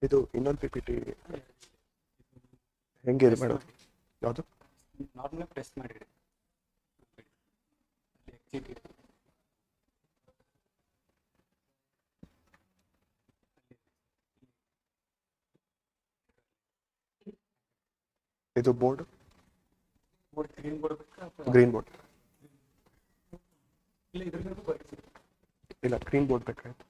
ಇದು ಇನ್ನೊಂದು PPT ಹೆಂಗೆ ಇದು ಮಾಡೋದು? ಯಾವುದು? ನಾರ್ಮಲ್ ಪ್ರೆಸ್ ಮಾಡಿಡಿ. ಇದು board green board green board ಇಲ್ಲ, ಇಲ್ಲ ಗ್ರೀನ್ ಬೋರ್ಡ್ ಬೇಕಾಯ್ತು.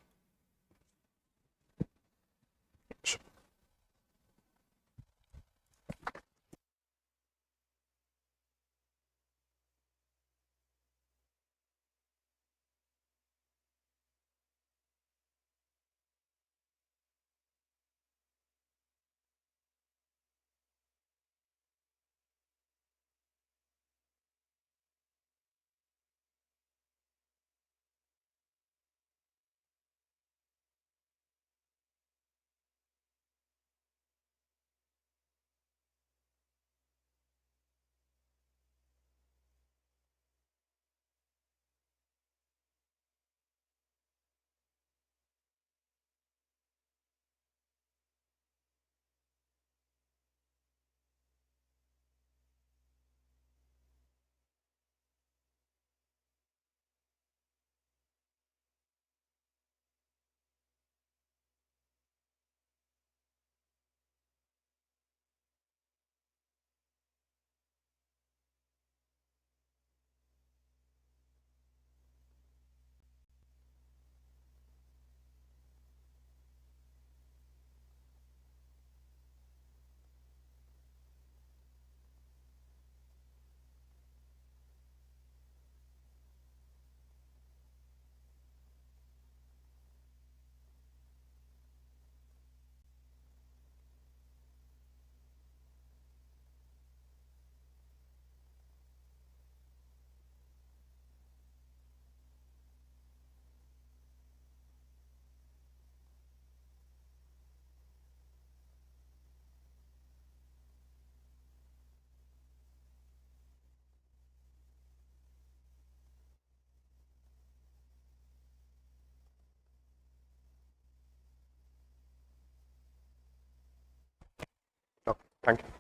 Okay, thank you.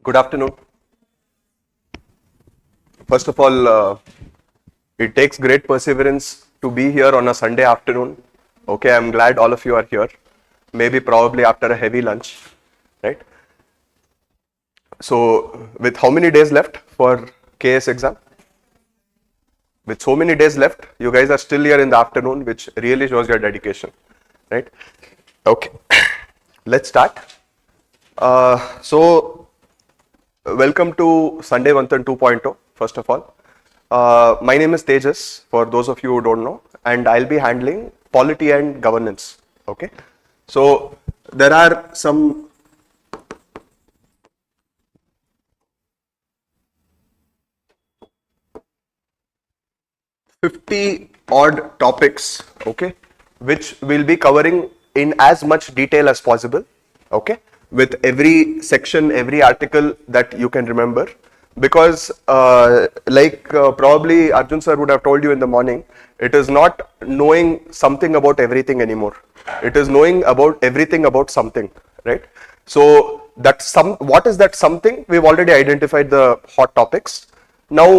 Good afternoon. First of all, it takes great perseverance to be here on a Sunday afternoon. Okay, I'm glad all of you are here. Maybe probably after a heavy lunch, right? So, with how many days left for KS exam? With so many days left, you guys are still here in the afternoon, which really shows your dedication, right? Okay, let's start. So, welcome to Sunday MANTHAN 2.0, first of all. My name is Tejas, for those of you who don't know, and I'll be handling polity and governance, okay? So, there are some odd topics, okay, which we'll be covering in as much detail as possible, okay, with every section, every article that you can remember, because probably Arjun sir would have told you in the morning, it is not knowing something about everything anymore. It is knowing about everything about something, right? So that what is that something? We've already identified the hot topics. Now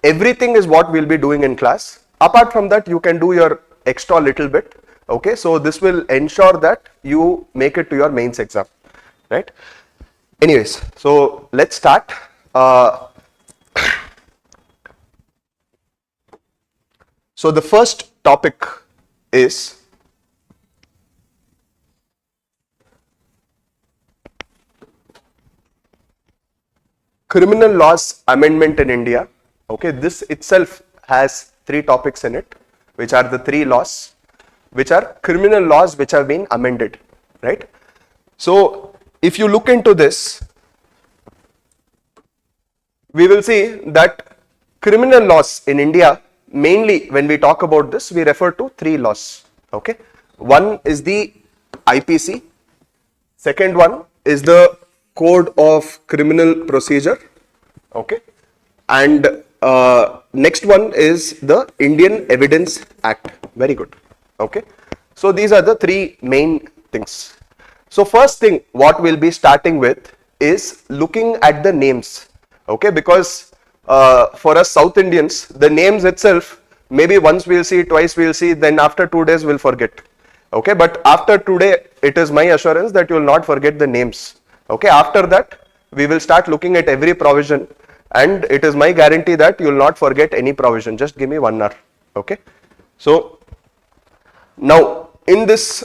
everything is what we'll be doing in class. Apart from that, you can do your extra little bit, okay? So this will ensure that you make it to your mains exam, right? Anyways, so let's start. So the first topic is criminal laws amendment in India. Okay, this itself has 3 topics in it, which are the 3 laws, which are criminal laws which have been amended, right? So if you look into this, we will see that criminal laws in India, mainly when we talk about this, we refer to 3 laws, okay? One is the IPC, second one is the Code of Criminal Procedure, okay? And next one is the Indian Evidence Act. Very good, okay? So these are the three main things. So first thing what we'll be starting with is looking at the names, okay, because for us South Indians, the names itself, maybe once we'll see, twice we'll see, then after 2 days we'll forget, okay, but after today it is my assurance that you will not forget the names, okay. After that we will start looking at every provision, and it is my guarantee that you will not forget any provision. Just give me 1 hour, okay. So now in this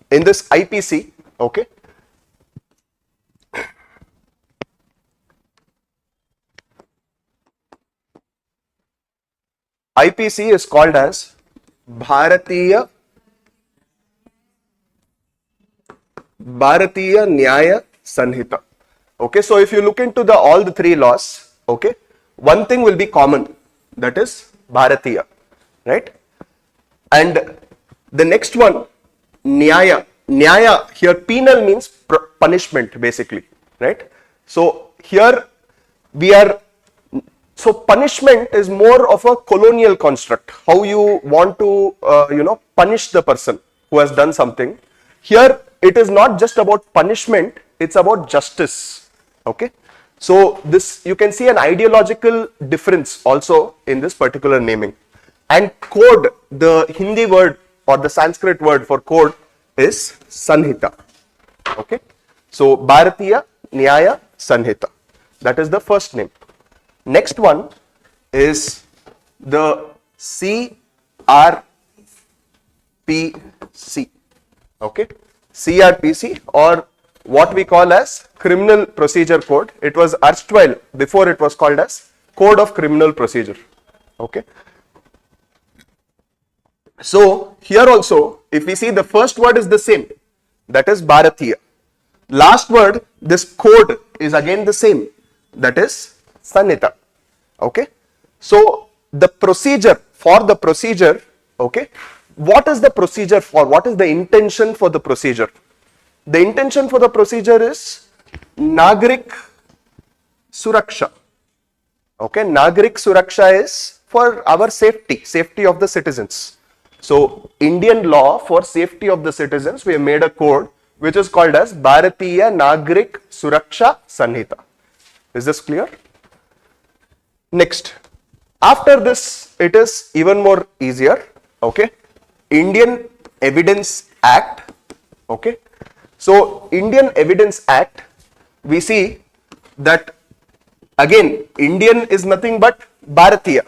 IPC, okay, IPC is called as Bharatiya Nyaya Sanhita. Okay, so if you look into all the three laws, okay, one thing will be common, that is Bharatiya, right? And the next one, Nyaya. Nyaya, here penal means punishment basically, right? So here we are, so punishment is more of a colonial construct, how you want to punish the person who has done something. Here it is not just about punishment, it's about justice, okay. So this, you can see an ideological difference also in this particular naming. And code, the Hindi word or the Sanskrit word for code is Sanhita, okay. So Bharatiya Nyaya Sanhita, that is the first name. Next one is the CRPC, okay, CRPC, or what we call as Criminal Procedure Code. It was erstwhile, before it was called as Code of Criminal Procedure, okay. So here also, if we see, the first word is the same, that is Bharatiya. Last word, this code, is again the same, that is Sanhita, okay. So the procedure, for the procedure, okay, what is the procedure for? What is the intention for the procedure? The intention for the procedure is Nagarik Suraksha, okay. Nagarik Suraksha is for our safety of the citizens. So Indian law for safety of the citizens, we have made a code which is called as Bharatiya Nagarik Suraksha Sanhita. Is this clear? Next, after this, it is even more easier, okay. Indian Evidence Act, okay. So Indian Evidence Act, we see that again Indian is nothing but Bharatiya,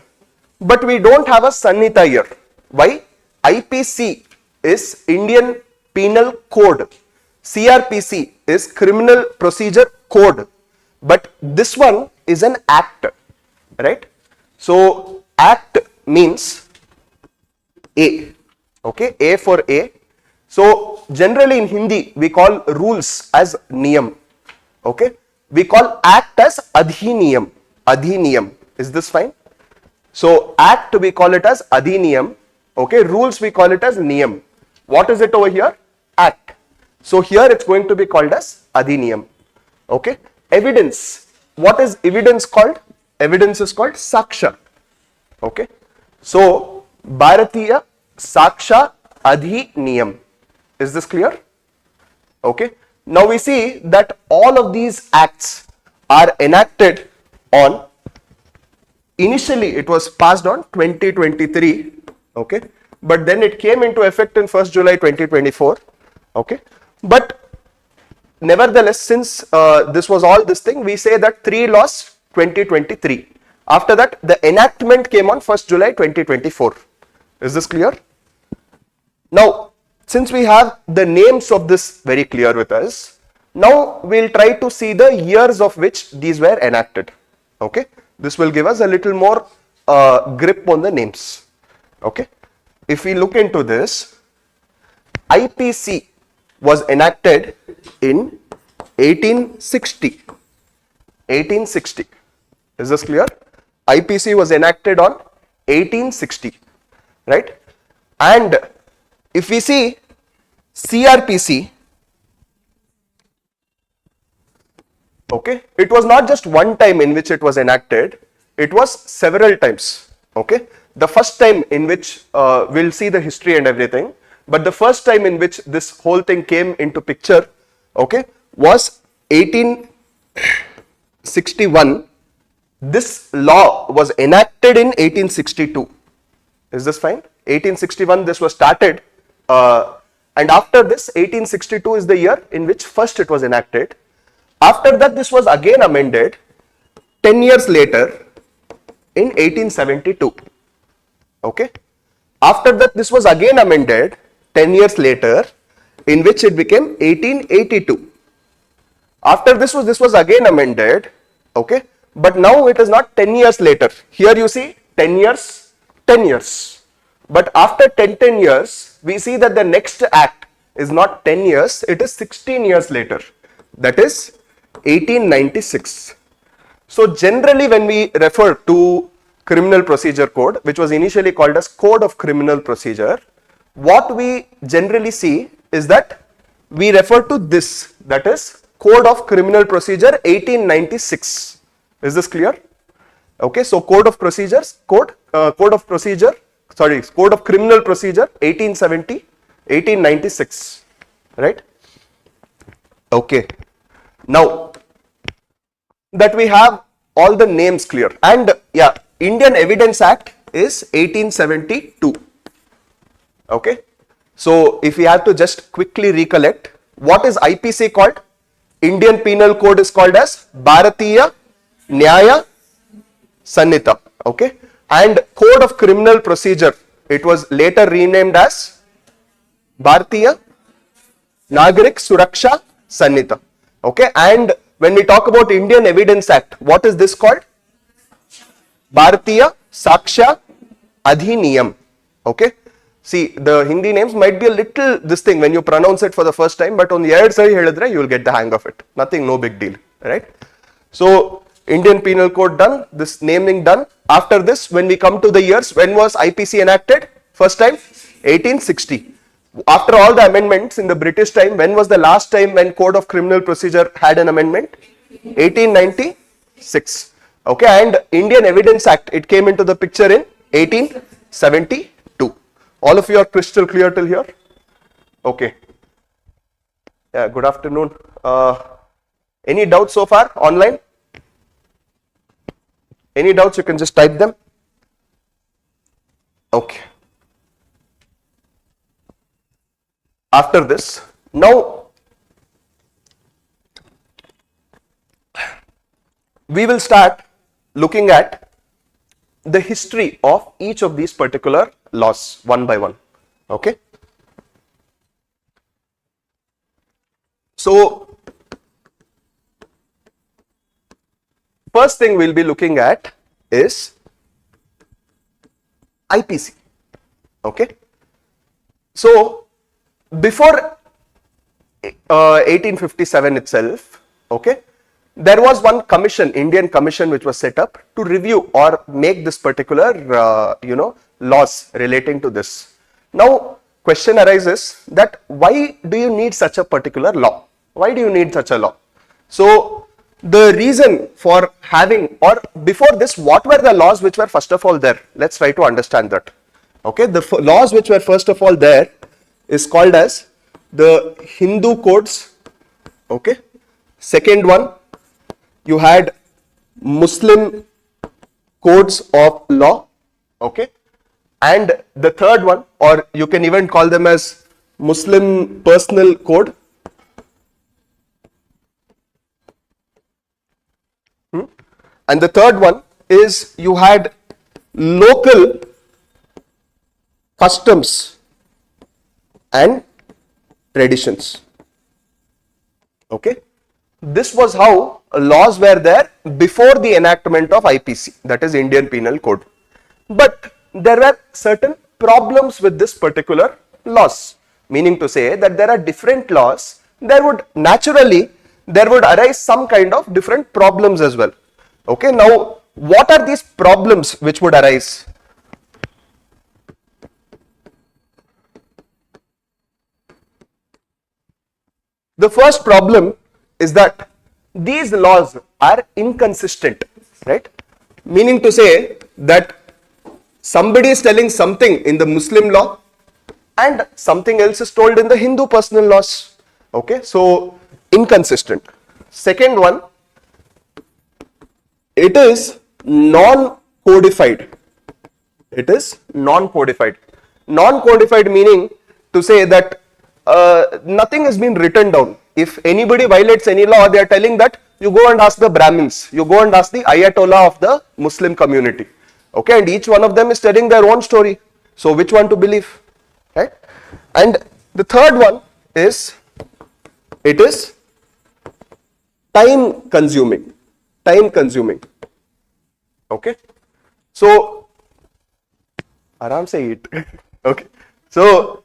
but we don't have a Sanhita here. Why? IPC is Indian Penal Code, CRPC is Criminal Procedure Code, but this one is an act, right? So act means A, okay, A for A. So generally in Hindi we call rules as niyam, okay. We call act as Adhiniyam, Adhiniyam. Is this fine? So act we call it as Adhiniyam, okay. Rules we call it as niyam. What is it over here? Act. So here it's going to be called as Adhiniyam, okay. Evidence, what is evidence called? Evidence is called Sakshya, okay. So Bharatiya Sakshya Adhiniyam. Is this clear? Okay. Now we see that all of these acts are enacted on, initially it was passed on 2023, okay, but then it came into effect in 1st July 2024, okay. But nevertheless, since this was all this thing, we say that 3 laws 2023. After that, the enactment came on 1st July 2024. Is this clear? Now, since we have the names of this very clear with us, now we'll try to see the years of which these were enacted, okay. This will give us a little more grip on the names, okay. If we look into this, IPC was enacted in 1860. 1860. Is this clear? IPC was enacted on 1860, right? And if we see CRPC, okay, it was not just one time in which it was enacted, it was several times, okay. The first time in which we'll see the history and everything. but the first time in which this whole thing came into picture, okay, was 1861. This law was enacted in 1862. Is this fine? 1861 this was started, and after this 1862 is the year in which first it was enacted. After that this was again amended 10 years later in 1872. Okay. After that this was again amended 10 years later, in which it became 1882. After this was again amended, okay, but now it is not 10 years later. Here you see 10 years, 10 years. But after 10 years, we see that the next act is not 10 years, it is 16 years later. That is 1896. So generally when we refer to Criminal Procedure Code, which was initially called as Code of Criminal Procedure, what we generally see is that we refer to this, that is Code of Criminal Procedure 1896. Is this clear? Okay, so Code of Criminal Procedure 1896, right? Okay, now that we have all the names clear, and yeah, Indian Evidence Act is 1872. Okay, so if we have to just quickly recollect, what is IPC called? Indian Penal Code is called as Bharatiya Nyaya Sanhita. Okay, and Code of Criminal Procedure, it was later renamed as Bharatiya Nagarik Suraksha Sanhita. Okay, and when we talk about Indian Evidence Act, what is this called? Bharatiya Sakshya Adhiniyam. Okay, see, the Hindi names might be a little this thing when you pronounce it for the first time, but on the other side you will get the hang of it. Nothing, no big deal, right? So Indian Penal Code done, this naming done. After this, when we come to the years, when was IPC enacted? First time 1860. After all the amendments in the British time, when was the last time when Code of Criminal Procedure had an amendment? 1896. Okay, and Indian Evidence Act, it came into the picture in 1872. All of you are crystal clear till here? Okay. Yeah, good afternoon. Any doubts so far online? Any doubts, you can just type them. Okay. After this, now we will start looking at the history of each of these particular laws one by one. Okay. So first thing we'll be looking at is IPC. Okay. So before 1857 itself, okay, there was one commission, Indian commission, which was set up to review or make this particular, laws relating to this. Now, question arises that why do you need such a particular law? Why do you need such a law? So, the reason for having, or before this, what were the laws which were first of all there? Let's try to understand that. Okay, the laws which were first of all there is called as the Hindu codes. Okay, second one, you had Muslim codes of law. Okay, and the third one, or you can even call them as Muslim personal code. And the third one is you had local customs and traditions. Okay, this was how laws were there before the enactment of IPC, that is Indian Penal Code. But there were certain problems with this particular laws, meaning to say that there are different laws, there would arise some kind of different problems as well. Okay, now what are these problems which would arise? The first problem is that these laws are inconsistent, right? Meaning to say that somebody is telling something in the Muslim law, and something else is told in the Hindu personal laws. Okay, so inconsistent. Second one, it is non-codified. It is non-codified. Non-codified meaning to say that nothing has been written down. If anybody violates any law, they are telling that you go and ask the Brahmins, you go and ask the Ayatollah of the Muslim community. Okay, and each one of them is telling their own story. So which one to believe? Right? And the third one is, it is time consuming. Time consuming. Okay. So, aram se eat. Okay. So,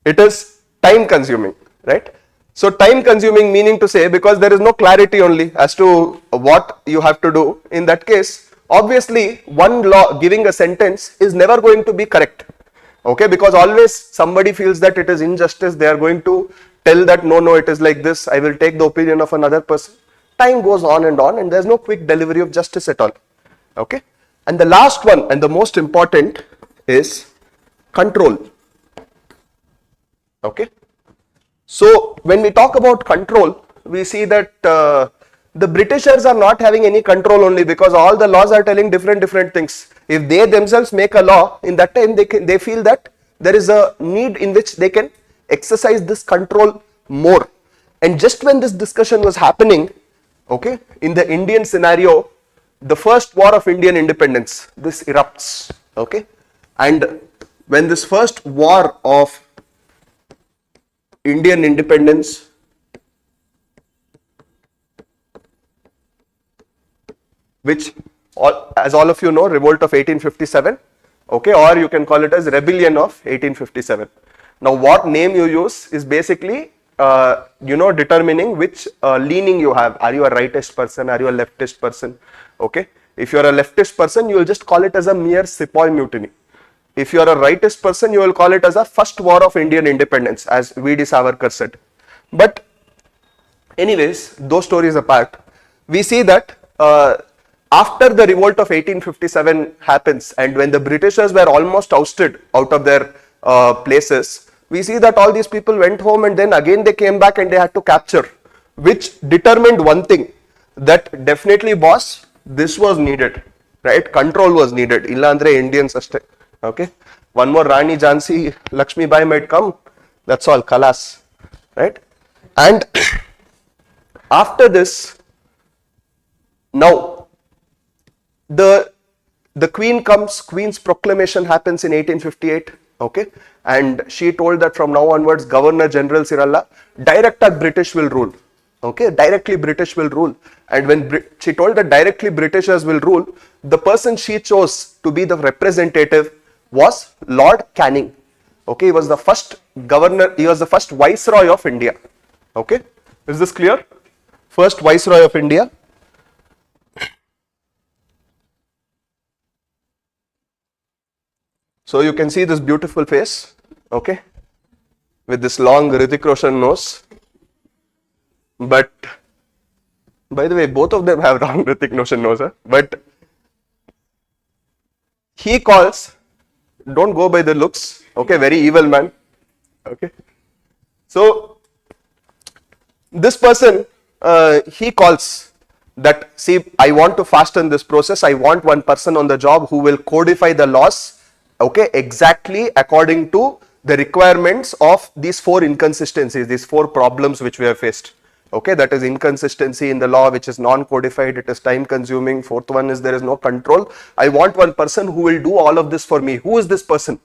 it is time consuming, right? So, time consuming meaning to say, because there is no clarity only as to what you have to do. In that case, obviously, one law giving a sentence is never going to be correct. Okay, because always somebody feels that it is injustice, they are going to tell that no, it is like this, I will take the opinion of another person. Time goes on, and there's no quick delivery of justice at all. Okay, and the last one and the most important is control. Okay, so when we talk about control, we see that the Britishers are not having any control only because all the laws are telling different things. If they themselves make a law, in that time they feel that there is a need in which they can exercise this control more. And just when this discussion was happening, okay, in the Indian scenario, the first war of Indian independence, this erupts. Okay, and when this first war of Indian independence which as all of you know, revolt of 1857, okay, or you can call it as rebellion of 1857. Now what name you use is basically determining which leaning you have. Are you a rightist person? Are you a leftist person? Okay, if you are a leftist person, you will just call it as a mere sepoy mutiny. If you are a rightist person, you will call it as a first war of Indian independence, as V.D. Savarkar said. But anyways, those stories apart, we see that after the revolt of 1857 happens, and when the Britishers were almost ousted out of their places, we see that all these people went home, and then again they came back and they had to capture, which determined one thing, that definitely boss, this was needed, right? Control was needed. Illandre Indians aste. Okay, one more Rani Jhansi Lakshmi Bai might come, that's all, kalas, right? And after this, now the queen comes, queen's proclamation happens in 1858, okay, and she told that from now onwards Governor General Siralla direct British will rule, okay, directly British will rule. And when she told that directly Britishers will rule, the person she chose to be the representative was Lord Canning. Okay, he was the first governor, he was the first viceroy of India. Okay, is this clear? First viceroy of India. So you can see this beautiful face, okay, with this long Hrithik Roshan nose. But by the way, both of them have wrong Hrithik Roshan nose, huh? But he calls, don't go by the looks, okay, very evil man, okay. So this person, he calls that, see, I want to fasten this process, I want one person on the job who will codify the laws, okay, exactly according to the requirements of these four inconsistencies, these four problems which we have faced. Okay, that is inconsistency in the law, which is non-codified, it is time consuming. Fourth one is there is no control. I want one person who will do all of this for me. Who is this person?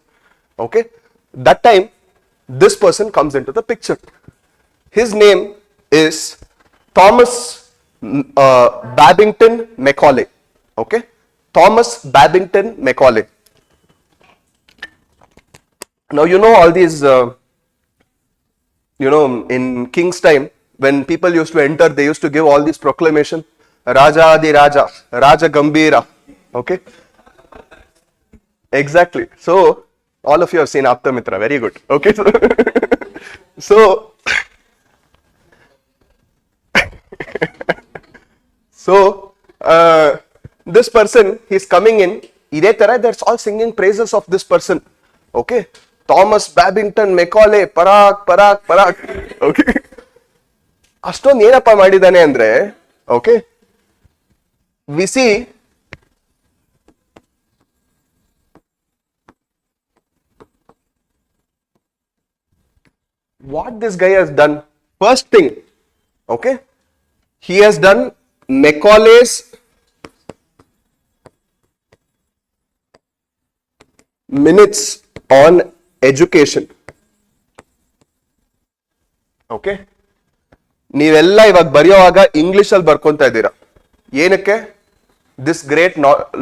Okay, that time this person comes into the picture. His name is Thomas Babington Macaulay. Okay, Thomas Babington Macaulay. Now you know all these, in King's time, when people used to enter, they used to give all these proclamation, Raja Adi Raja, Raja Gambira, okay? Exactly. So, all of you have seen Apta Mitra, very good, okay? So, this person, he's coming in, that's all singing praises of this person, Okay, Thomas Babington Macaulay Parag okay ಅಷ್ಟೊಂದು ಏನಪ್ಪ ಮಾಡಿದಾನೆ ಅಂದ್ರೆ okay we see what this guy has done. First thing, okay, he has done Macaulay's minutes on education. Okay, ನೀವೆಲ್ಲ ಇವಾಗ ಬರೆಯುವಾಗ English ಅಲ್ಲಿ ಬರ್ಕೊಂತಾ ಇದ್ದೀರಾ ಏನಕ್ಕೆ this great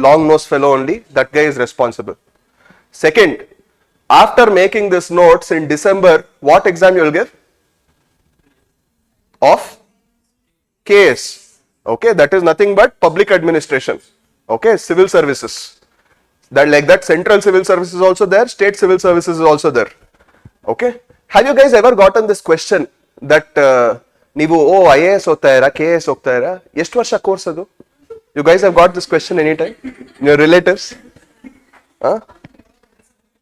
long nose fellow only that guy is responsible. Second, after making this notes in December, what exam you will give? Of KAS. Okay, that is nothing but public administration. Okay, civil services. That like that central civil services is also there, state civil services is also there. Okay, have you guys ever gotten this question that ನೀವು IAS ಹೋಗ್ತಾ ಇರಾ KAS ಹೋಗ್ತಾ ಇರಾ ಎಷ್ಟು ವರ್ಷ course ಅದು? You guys have got this question anytime? Your relatives? Huh?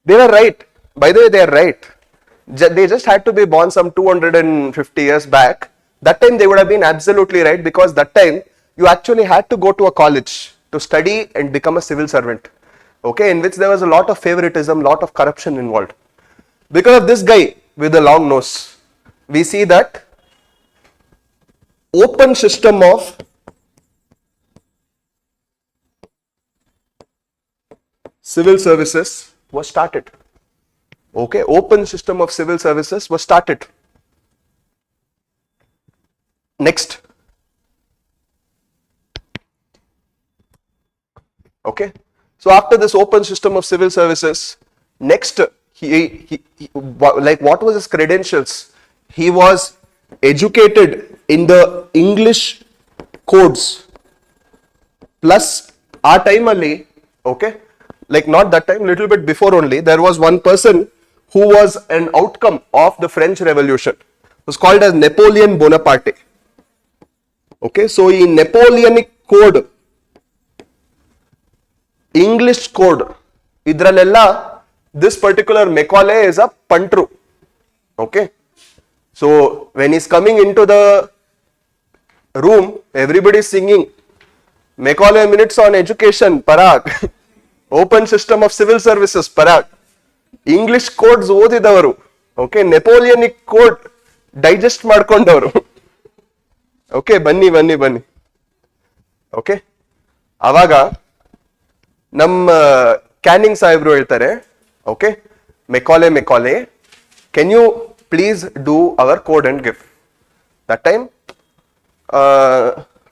They were right. By the way, they are right. They just had to be born some 250 years back. That time they would have been absolutely right because that time you actually had to go to a college to study and become a civil servant. Okay, in which there was a lot of favoritism, lot of corruption involved. Because of this guy with the long nose, we see that open system of civil services was started. Okay, open system of civil services was started. Next. Okay, so after this open system of civil services, next he like what was his credentials? He was educated in the English codes plus our time only. Okay, like not that time, little bit before only, there was one person who was an outcome of the French Revolution. It was called as Napoleon Bonaparte. Okay, so in Napoleonic code, English code, idralella, this particular Macaulay is a pantru. Okay, so when he's coming into the room, everybody is singing Macaulay minutes on education, Parag. Open system of civil services, Parag. English codes ಓದಿದವರು okay Napoleonic code digest ಮಾಡ್ಕೊಂಡವರು okay ಬನ್ನಿ okay ಅವಾಗ ನಮ್ಮ Canning ಸಾಹೇಬ್ರು ಹೇಳ್ತಾರೆ okay Macaulay can you please do our code and gift that time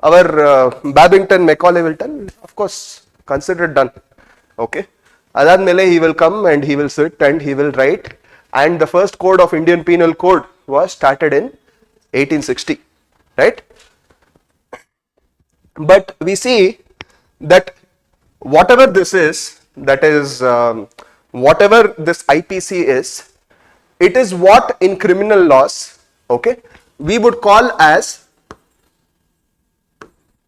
our Babington Macaulay will tell of course considered done okay Adadmele he will come and he will sit and he will write, and the first code of Indian Penal Code was started in 1860, right? But we see that whatever this is, that is whatever this IPC is, it is what in criminal laws, okay, we would call as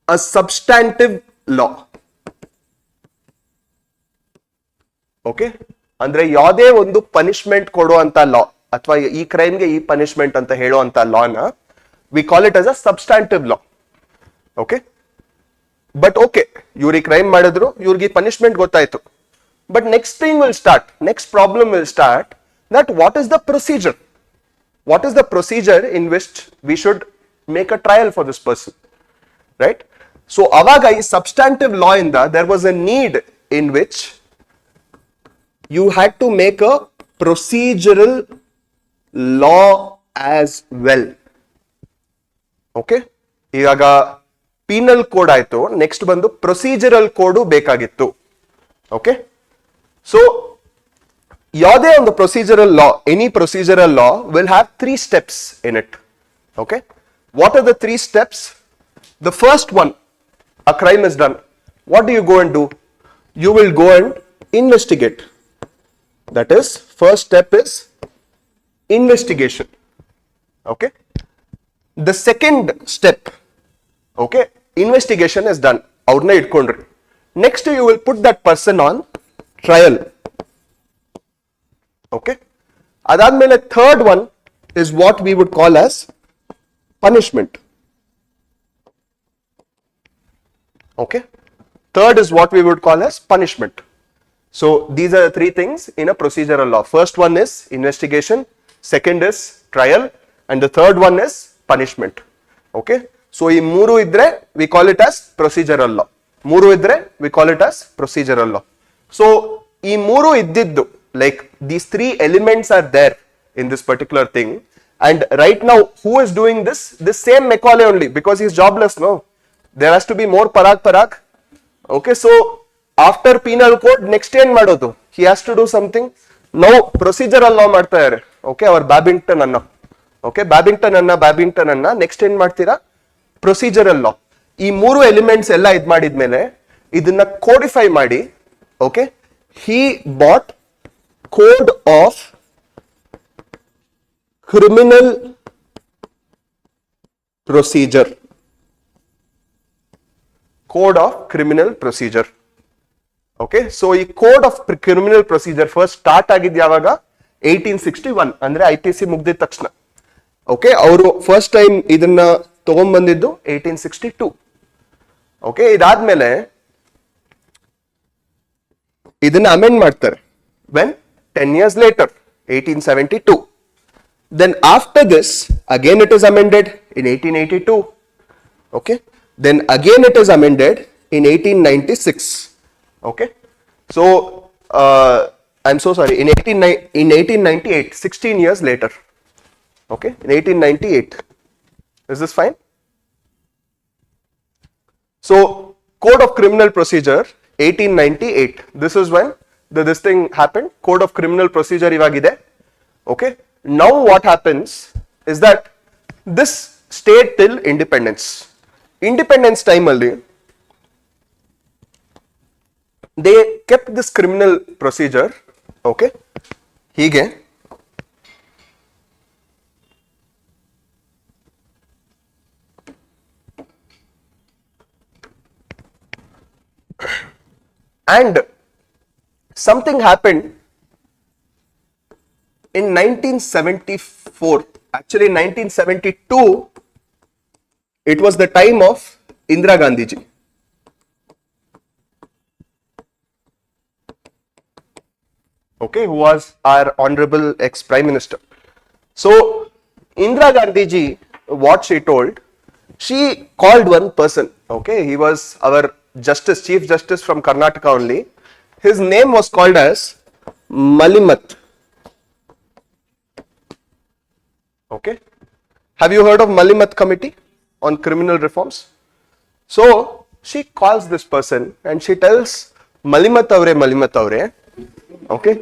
a substantive law. Okay ಅಂದ್ರೆ ಯಾವುದೇ ಒಂದು punishment ಕೊಡುವಂತ ಲಾ ಅಥವಾ ಈ ಕ್ರೈಮ್ಗೆ ಈ punishment ಅಂತ ಹೇಳುವಂತ ಲಾನ we call it as a substantive law. Okay but okay ಇವ್ರು ಈ ಕ್ರೈಮ್ ಮಾಡಿದ್ರು, ಇವ್ರಿಗೆ ಪನಿಷ್ಮೆಂಟ್ ಗೊತ್ತಾಯ್ತು, but next thing will start, next problem will start that what is the procedure, what is the procedure in which we should make a trial for this person, right? So ಅವಾಗ ಈ substantive law ಇಂದ there was a need in which you had to make a procedural law as well. Okay, ಇವಾಗ penal code ಆಯ್ತು, next ಬಂದು procedural code ಬೇಕಾಗಿತ್ತು. Okay, so ಯಾವುದೇ ಒಂದು procedural law, any procedural law will have 3 steps in it. Okay, what are the 3 steps? The first one, a crime is done. What do you go and do? You will go and investigate. That is, first step is investigation. Okay, the second step, okay, investigation is done, ಅವ್ರನ್ನ ಇಟ್ಕೊಂಡ್ರಿ. Next you will put that person on trial. Okay, adadmele third one is what we would call as punishment. Okay, third is what we would call as punishment. So these are the three things in a procedural law. First one is investigation, second is trial, and the third one is punishment. Okay, so ee mooru idre we call it as procedural law. Mooru idre we call it as procedural law. So ee mooru iddiddu, like these three elements are there in this particular thing, and right now who is doing this? This same Macaulay only, because he is jobless. No, there has to be more parag. Okay, so after penal code next ಏನ್ ಮಾಡೋದು? He has to do something. Now procedural law ಮಾಡ್ತಾ ಇದ್ದಾರೆ. Okay, our Babington ಅನ್ನ next ಏನ್ ಮಾಡ್ತೀರಾ? Procedural ಲಾ. ಈ ಮೂರು elements ಎಲ್ಲ ಇದ್ ಮಾಡಿದ್ಮೇಲೆ ಇದನ್ನ ಕೋಡಿಫೈ ಮಾಡಿ. Okay, he bought code of criminal procedure. Code of criminal procedure. Okay, so ಈ code of criminal procedure first start ಆಗಿದ್ ಯಾವಾಗ? 1861, ಅಂದ್ರೆ IPC ಮುಗ್ದಿದ ತಕ್ಷಣ. ಓಕೆ, ಅವರು ಫಸ್ಟ್ ಟೈಮ್ ಇದನ್ನ ತಗೊಂಡ್ಬಂದಿದ್ದು 1862. ಓಕೆ, ಇದಾದ್ಮೇಲೆ ಇದನ್ನ ಅಮೆಂಡ್ ಮಾಡ್ತಾರೆ. When? 10 years later, 1872. Then after this, again it is amended in 1882. Okay, then again it is amended in 1896. Okay, so I'm so sorry, in 1898, 16 years later. Okay, in 1898. Is this fine? So Code of Criminal Procedure 1898, this is when this thing happened. Code of Criminal Procedure ivagide. Okay, now what happens is that this stayed till independence time alli they kept this criminal procedure. Okay, hige and something happened in 1974. Actually 1972, it was the time of Indira Gandhi ji. Okay, who was our honorable ex-prime minister. So Indira Gandhi ji, what she told, she called one person. Okay, he was our chief justice from Karnataka only. His name was called as Malimat. Okay, have you heard of Malimat committee on criminal reforms? So she calls this person and she tells Malimat avre. Okay,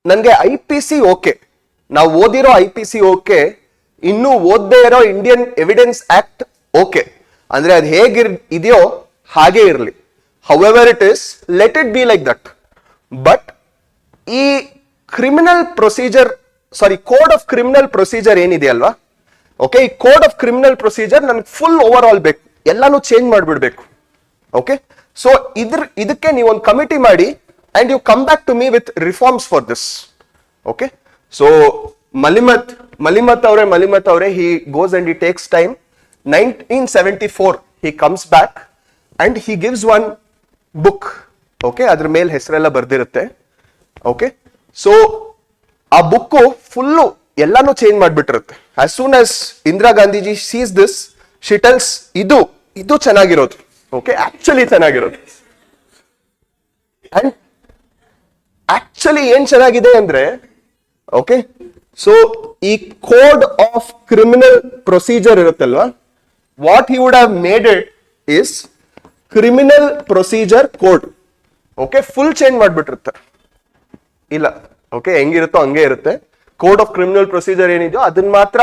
ನನಗೆ IPC okay, ನಾವು ಓದಿರೋ IPC okay, ಇನ್ನು ಓದದೇ ಇರೋ Indian evidence act okay, ಅಂದ್ರೆ ಅದು ಹೇಗಿದೆಯೋ ಹಾಗೆ ಇರಲಿ. However it is, let it be like that. But ಈ criminal procedure, sorry code of criminal procedure ಏನಿದೆ ಅಲ್ವಾ, ಓಕೆ, ಈ ಕೋಡ್ ಆಫ್ ಕ್ರಿಮಿನಲ್ ಪ್ರೊಸೀಜರ್ ನನಗೆ ಫುಲ್ ಓವರ್ ಆಲ್ ಬೇಕು, ಎಲ್ಲಾನು ಚೇಂಜ್ ಮಾಡಿಬಿಡ್ಬೇಕು. ಓಕೆ, ಸೊ ಇದಕ್ಕೆ ನೀವು ಒಂದು ಕಮಿಟಿ ಮಾಡಿ and you come back to me with reforms for this. Okay, so Malimat avre, he goes and he takes time. 1974 he comes back and he gives one book. Okay, adra mele hesrella bardirutte. Okay, so a book fullu ellanu change madibitirutte. As soon as Indira Gandhi ji sees this, she tells idu chenagirodu. Okay, actually chenagirodu. And actually ಏನ್ ಚೆನ್ನಾಗಿದೆ ಅಂದ್ರೆ, okay, so ಈ code of criminal procedure ಇರುತ್ತಲ್ವಾ, what he would have made it is criminal procedure code. Okay, full change ಮಾಡ್ಬಿಟ್ಟಿರುತ್ತೆ. ಇಲ್ಲ, okay, ಹೆಂಗಿರುತ್ತೋ ಹಂಗೆ ಇರುತ್ತೆ. Code of criminal procedure ಏನಿದೆಯೋ ಅದನ್ನ ಮಾತ್ರ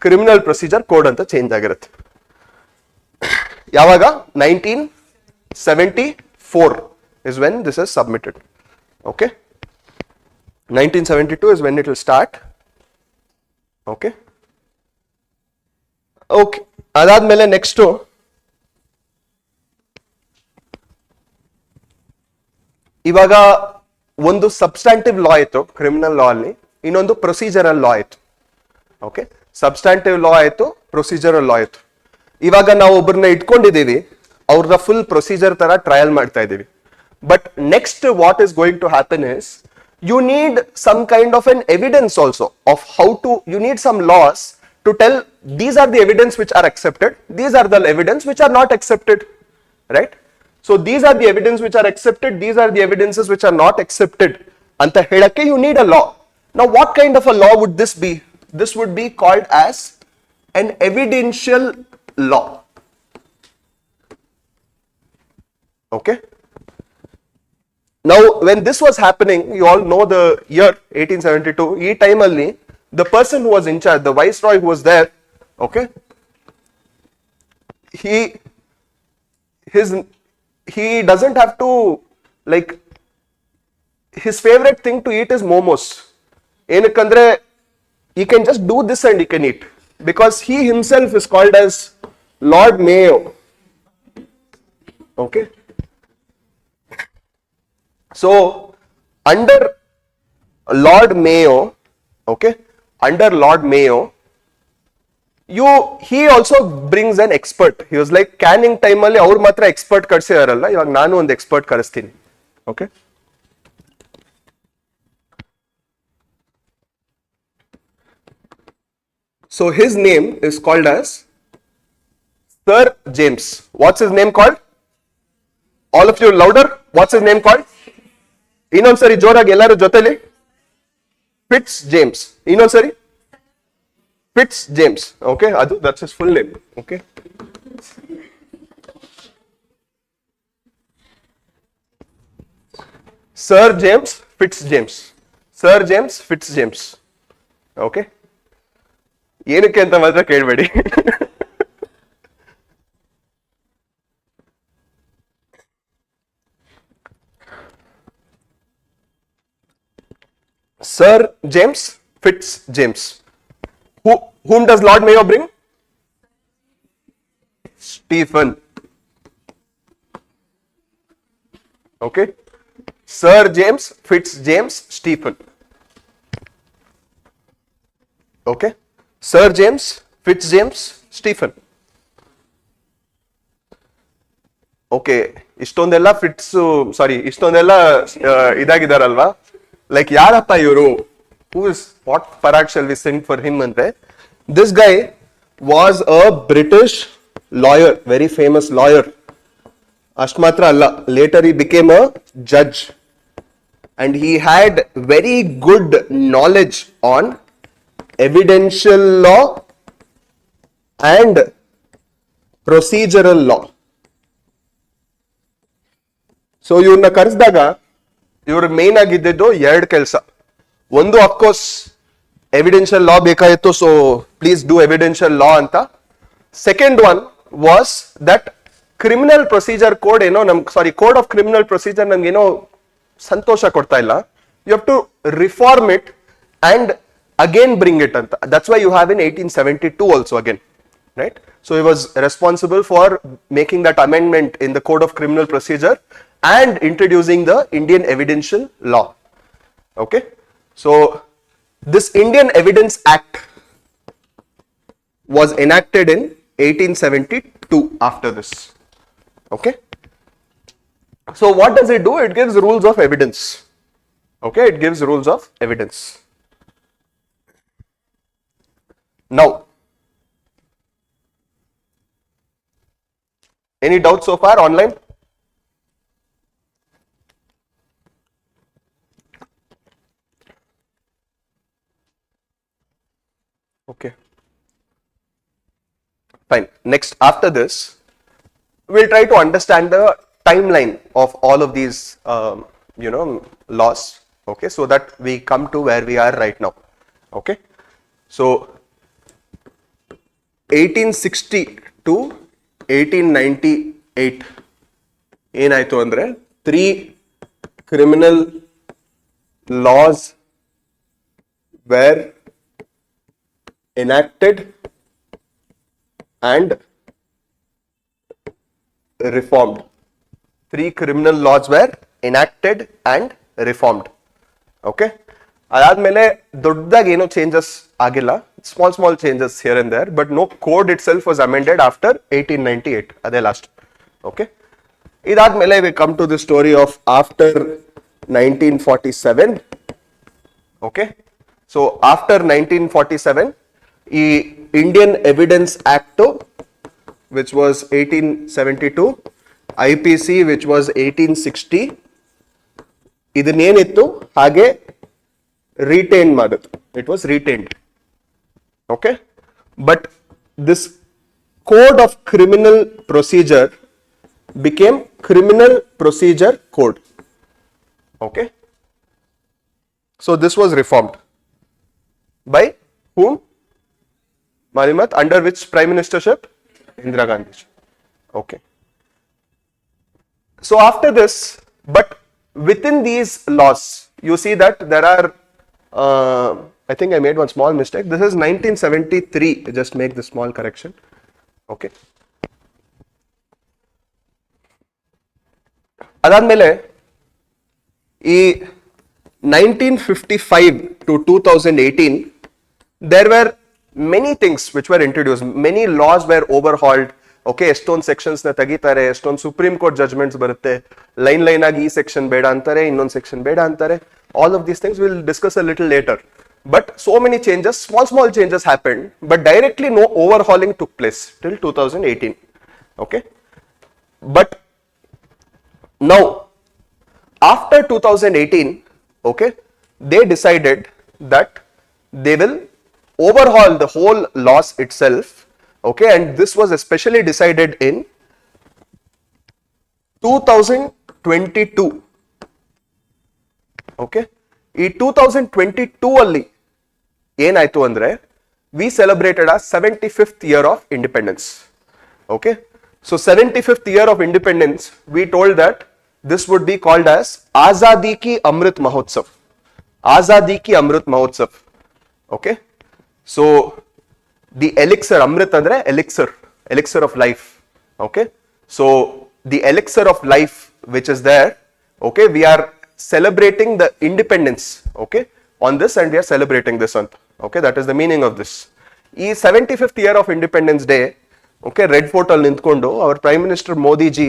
ಕ್ರಿಮಿನಲ್ ಪ್ರೊಸೀಜರ್ ಕೋಡ್ ಅಂತ ಚೇಂಜ್ ಆಗಿರುತ್ತೆ. ಯಾವಾಗ? 1974 is when this is submitted. Okay, 1972 is when it will start. Okay, adadmele next ಇವಾಗ ಒಂದು ಸಬ್ಸ್ಟಾಂಟಿವ್ ಲಾ ಆಯ್ತು ಕ್ರಿಮಿನಲ್ ಲಾ ಅಲ್ಲಿ, ಇನ್ನೊಂದು ಪ್ರೊಸೀಜರಲ್ ಲಾ ಆಯ್ತು. ಓಕೆ, ಸಬ್ಸ್ಟಾಂಟಿವ್ ಲಾ ಆಯ್ತು, ಪ್ರೊಸೀಜರಲ್ ಲಾ ಆಯ್ತು. ಇವಾಗ ನಾವು ಒಬ್ಬರನ್ನ ಇಟ್ಕೊಂಡಿದೀವಿ, ಅವ್ರನ್ನ ಫುಲ್ ಪ್ರೊಸೀಜರ್ ತರ ಟ್ರಯಲ್ ಮಾಡ್ತಾ ಇದೀವಿ. But next what is going to happen is you need some kind of an evidence also of how to, you need some laws to tell these are the evidence which are accepted, these are the evidence which are not accepted, right? So these are the evidence which are accepted, these are the evidences which are not accepted anta helakke you need a law. Now what kind of a law would this be? This would be called as an evidential law. Okay, now when this was happening, you all know the year 1872, ee time alli the person who was in charge, the viceroy who was there, okay, he doesn't have to, like, his favorite thing to eat is momos. Enakandre he can just do this and he can eat, because he himself is called as Lord Mayo. Okay, so under Lord Mayo, okay, under Lord Mayo, he also brings an expert. He was like, canning time alli avaru matra expert karsidaralla, ivaga nanu ಒಂದು expert ಕರೆಸ್ತೀನಿ. Okay, so his name is called as Sir James. What's his name called? All of you louder. What's his name called? ಇನ್ನೊಂದ್ಸರಿ ಜೋರಾಗಿ ಎಲ್ಲರೂ ಜೊತೆಲಿ. Fitz James. ಇನ್ನೊಂದ್ಸರಿ Fitz James. Okay, that's his full name. Okay, Sir James Fitz James. Sir James Fitz James. Okay, ಏನಕ್ಕೆ ಅಂತ ಮಾತ್ರ ಕೇಳಬೇಡಿ. Sir James Fitz James. Whom does Lord Mayo bring? Stephen. Okay, Sir James Fitz James Stephen. Okay, Sir James Fitz James Stephen. Okay, ಇಷ್ಟೊಂದೆಲ್ಲ ಇಷ್ಟೊಂದೆಲ್ಲ ಇದಾಗಿದಾರಲ್ವಾ, like ಯಾರಪ್ಪ ಇವರು, who is, what Parag shall we sing for him ante. This guy was a British lawyer, very famous lawyer. Ashт ಮಾತ್ರ ಅಲ್ಲ, later he became a judge and he had very good knowledge on evidential law and procedural law. So ಇವ್ರನ್ನ ಕರೆಸಿದಾಗ ಇವ್ರ main ಆಗಿದ್ದು ಎರಡು ಕೆಲಸ. ಒಂದು of course evidential law ಬೇಕಾಗಿತ್ತು, so please do evidential law ಅಂತ. Second one was that criminal procedure code ಏನೋ code of criminal procedure ನಮ್ಗೇನೋ ಸಂತೋಷ ಕೊಡ್ತಾ ಇಲ್ಲ, you have to reform it and again bring it ಅಂತ. That's why you have in 1872 also again, right? So he was responsible for making that amendment in the code of criminal procedure and introducing the Indian evidential law. Okay, so this Indian Evidence Act was enacted in 1872 after this. Okay, so what does it do? It gives rules of evidence. Okay, it gives rules of evidence. Now, any doubts so far online? Okay, fine. Next, after this, we'll try to understand the timeline of all of these, laws. Okay, so that we come to where we are right now. Okay, so 1860 to 1898 ಏನಾಯ್ತು ಅಂದ್ರೆ 3 criminal laws were enacted and reformed. 3 criminal laws were enacted and reformed. Okay, ಅದಾದ್ಮೇಲೆ ದೊಡ್ಡದಾಗಿ ಏನೋ changes ಆಗಿಲ್ಲ, small changes here and there, but no code itself was amended after 1898, ಅದೇ last. Okay, ಇದಾದ್ಮೇಲೆ we come to the story of after 1947. Okay, so after 1947 ಈ Indian evidence act which was 1872, IPC which was 1860, ಇದನ್ನೇನಿತ್ತು ಹಾಗೆ retain ಮಾಡಿದ್ರು. It was retained. Okay, but this code of criminal procedure became criminal procedure code. Okay, so this was reformed by whom? Marimat, under which prime ministership? Indira Gandhi. Okay, so after this, but within these laws you see that there are I think I made one small mistake. This is 1973. Just make this small correction. Okay, adadmele ee 1955 to 2018 there were many things which were introduced. Many laws were overhauled. Okay, ಎಷ್ಟೊಂದು sections ನ ತೆಗಿತಾರೆ, ಎಷ್ಟೊಂದು supreme court judgements ಬರುತ್ತೆ, line ಆಗಿ ಈ section ಬೇಡ ಅಂತಾರೆ, ಇನ್ನೊಂದು ಸೆಕ್ಷನ್ ಬೇಡ ಅಂತಾರೆ. All of these things we'll discuss a little later. But so many changes, small changes happened, but directly no overhauling took place till 2018. Okay, but now after 2018, okay, they decided that they will overhaul the whole laws itself. Okay, and this was especially decided in 2022. Okay, ಈ 2022 ಅಲ್ಲಿ ಏನಾಯ್ತು ಅಂದ್ರೆ we celebrated our 75th year of independence. Okay, so 75th year of independence, we told that this would be called as Azadi Ki Amrit Mahotsav. Azadi Ki Amrit Mahotsav. Okay, so the elixir, Amrit andre elixir of life. Okay, so the elixir of life which is there, okay, we are celebrating the independence, okay, on this, and we are celebrating this month. Okay, that is the meaning of this. Ee 75th year of Independence Day, okay, Red Fort al nintkondo our Prime Minister Modi ji,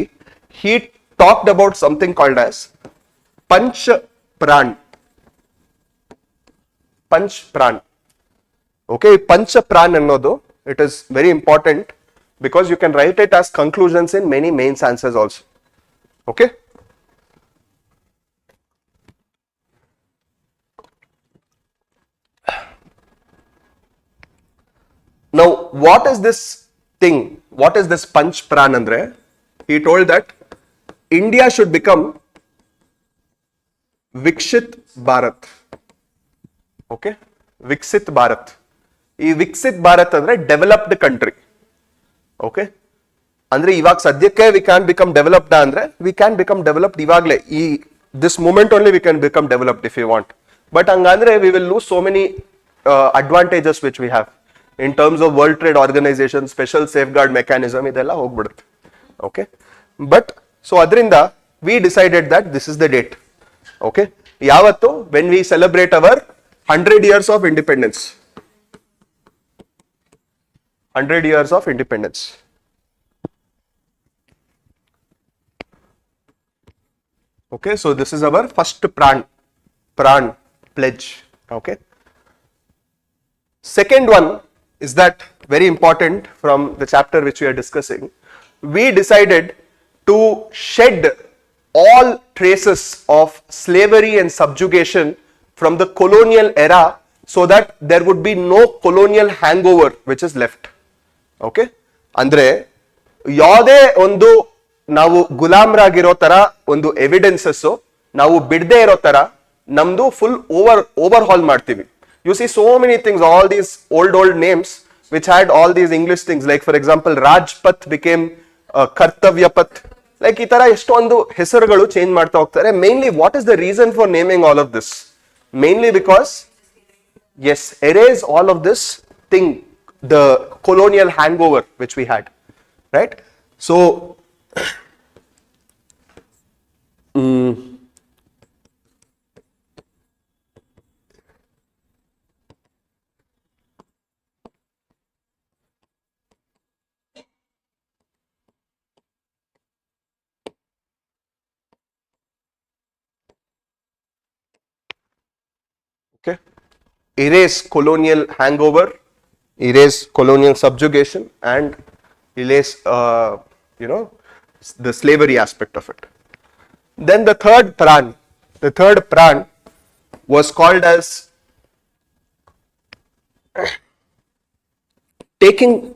he talked about something called as Panch Pran. Panch Pran. Okay, Panch Pran annodu, it is very important because you can write it as conclusions in many mains answers also. Okay, now what is this thing? What is this Panch Pran andre? He told that India should become Vikshit Bharat. Okay, Viksit Bharat. ಈ ವಿಕಸಿತ್ ಭಾರತ್ ಅಂದ್ರೆ developed country. Okay, ಅಂದ್ರೆ ಇವಾಗ ಸದ್ಯಕ್ಕೆ we can become developed ಅಂದ್ರೆ we can become developed ಇವಾಗಲೇ, ಈ this moment only we can become developed if you want. But ಹಂಗಂದ್ರೆ we will lose so many advantages which we have in terms of world trade organisation, special safeguard mechanism, ಇದೆಲ್ಲ ಹೋಗ್ಬಿಡುತ್ತೆ. Okay, but so ಅದರಿಂದ we decided that this is the date. Okay, ಯಾವತ್ತು? When we celebrate our 100 years of independence. 100 years of independence. Okay, so this is our first Pran pledge. Okay, second one is that very important from the chapter which we are discussing. We decided to shed all traces of slavery and subjugation from the colonial era so that there would be no colonial hangover which is left. Okay, ಅಂದ್ರೆ ಯಾವುದೇ ಒಂದು ನಾವು ಗುಲಾಮ್ರಾಗಿರೋ ತರ ಒಂದು evidences ನಾವು ಬಿಡದೆ ಇರೋ ತರ ನಮ್ದು ಫುಲ್ ಓವರ್ ಹಾಲ್ ಮಾಡ್ತೀವಿ. U see so many things, all these old names which had all these English things, like for example Rajpath became ಕರ್ತವ್ಯ ಪಥ್, ಲೈಕ್ ಈ ತರ ಎಷ್ಟೊಂದು ಹೆಸರುಗಳು ಚೇಂಜ್ ಮಾಡ್ತಾ ಹೋಗ್ತಾರೆ. Mainly what is the reason for naming all of this? Mainly because yes, erase all of this thing, the colonial hangover which we had, right? So erase colonial hangover, erase colonial subjugation, and erase, the slavery aspect of it. Then the third Pran was called as taking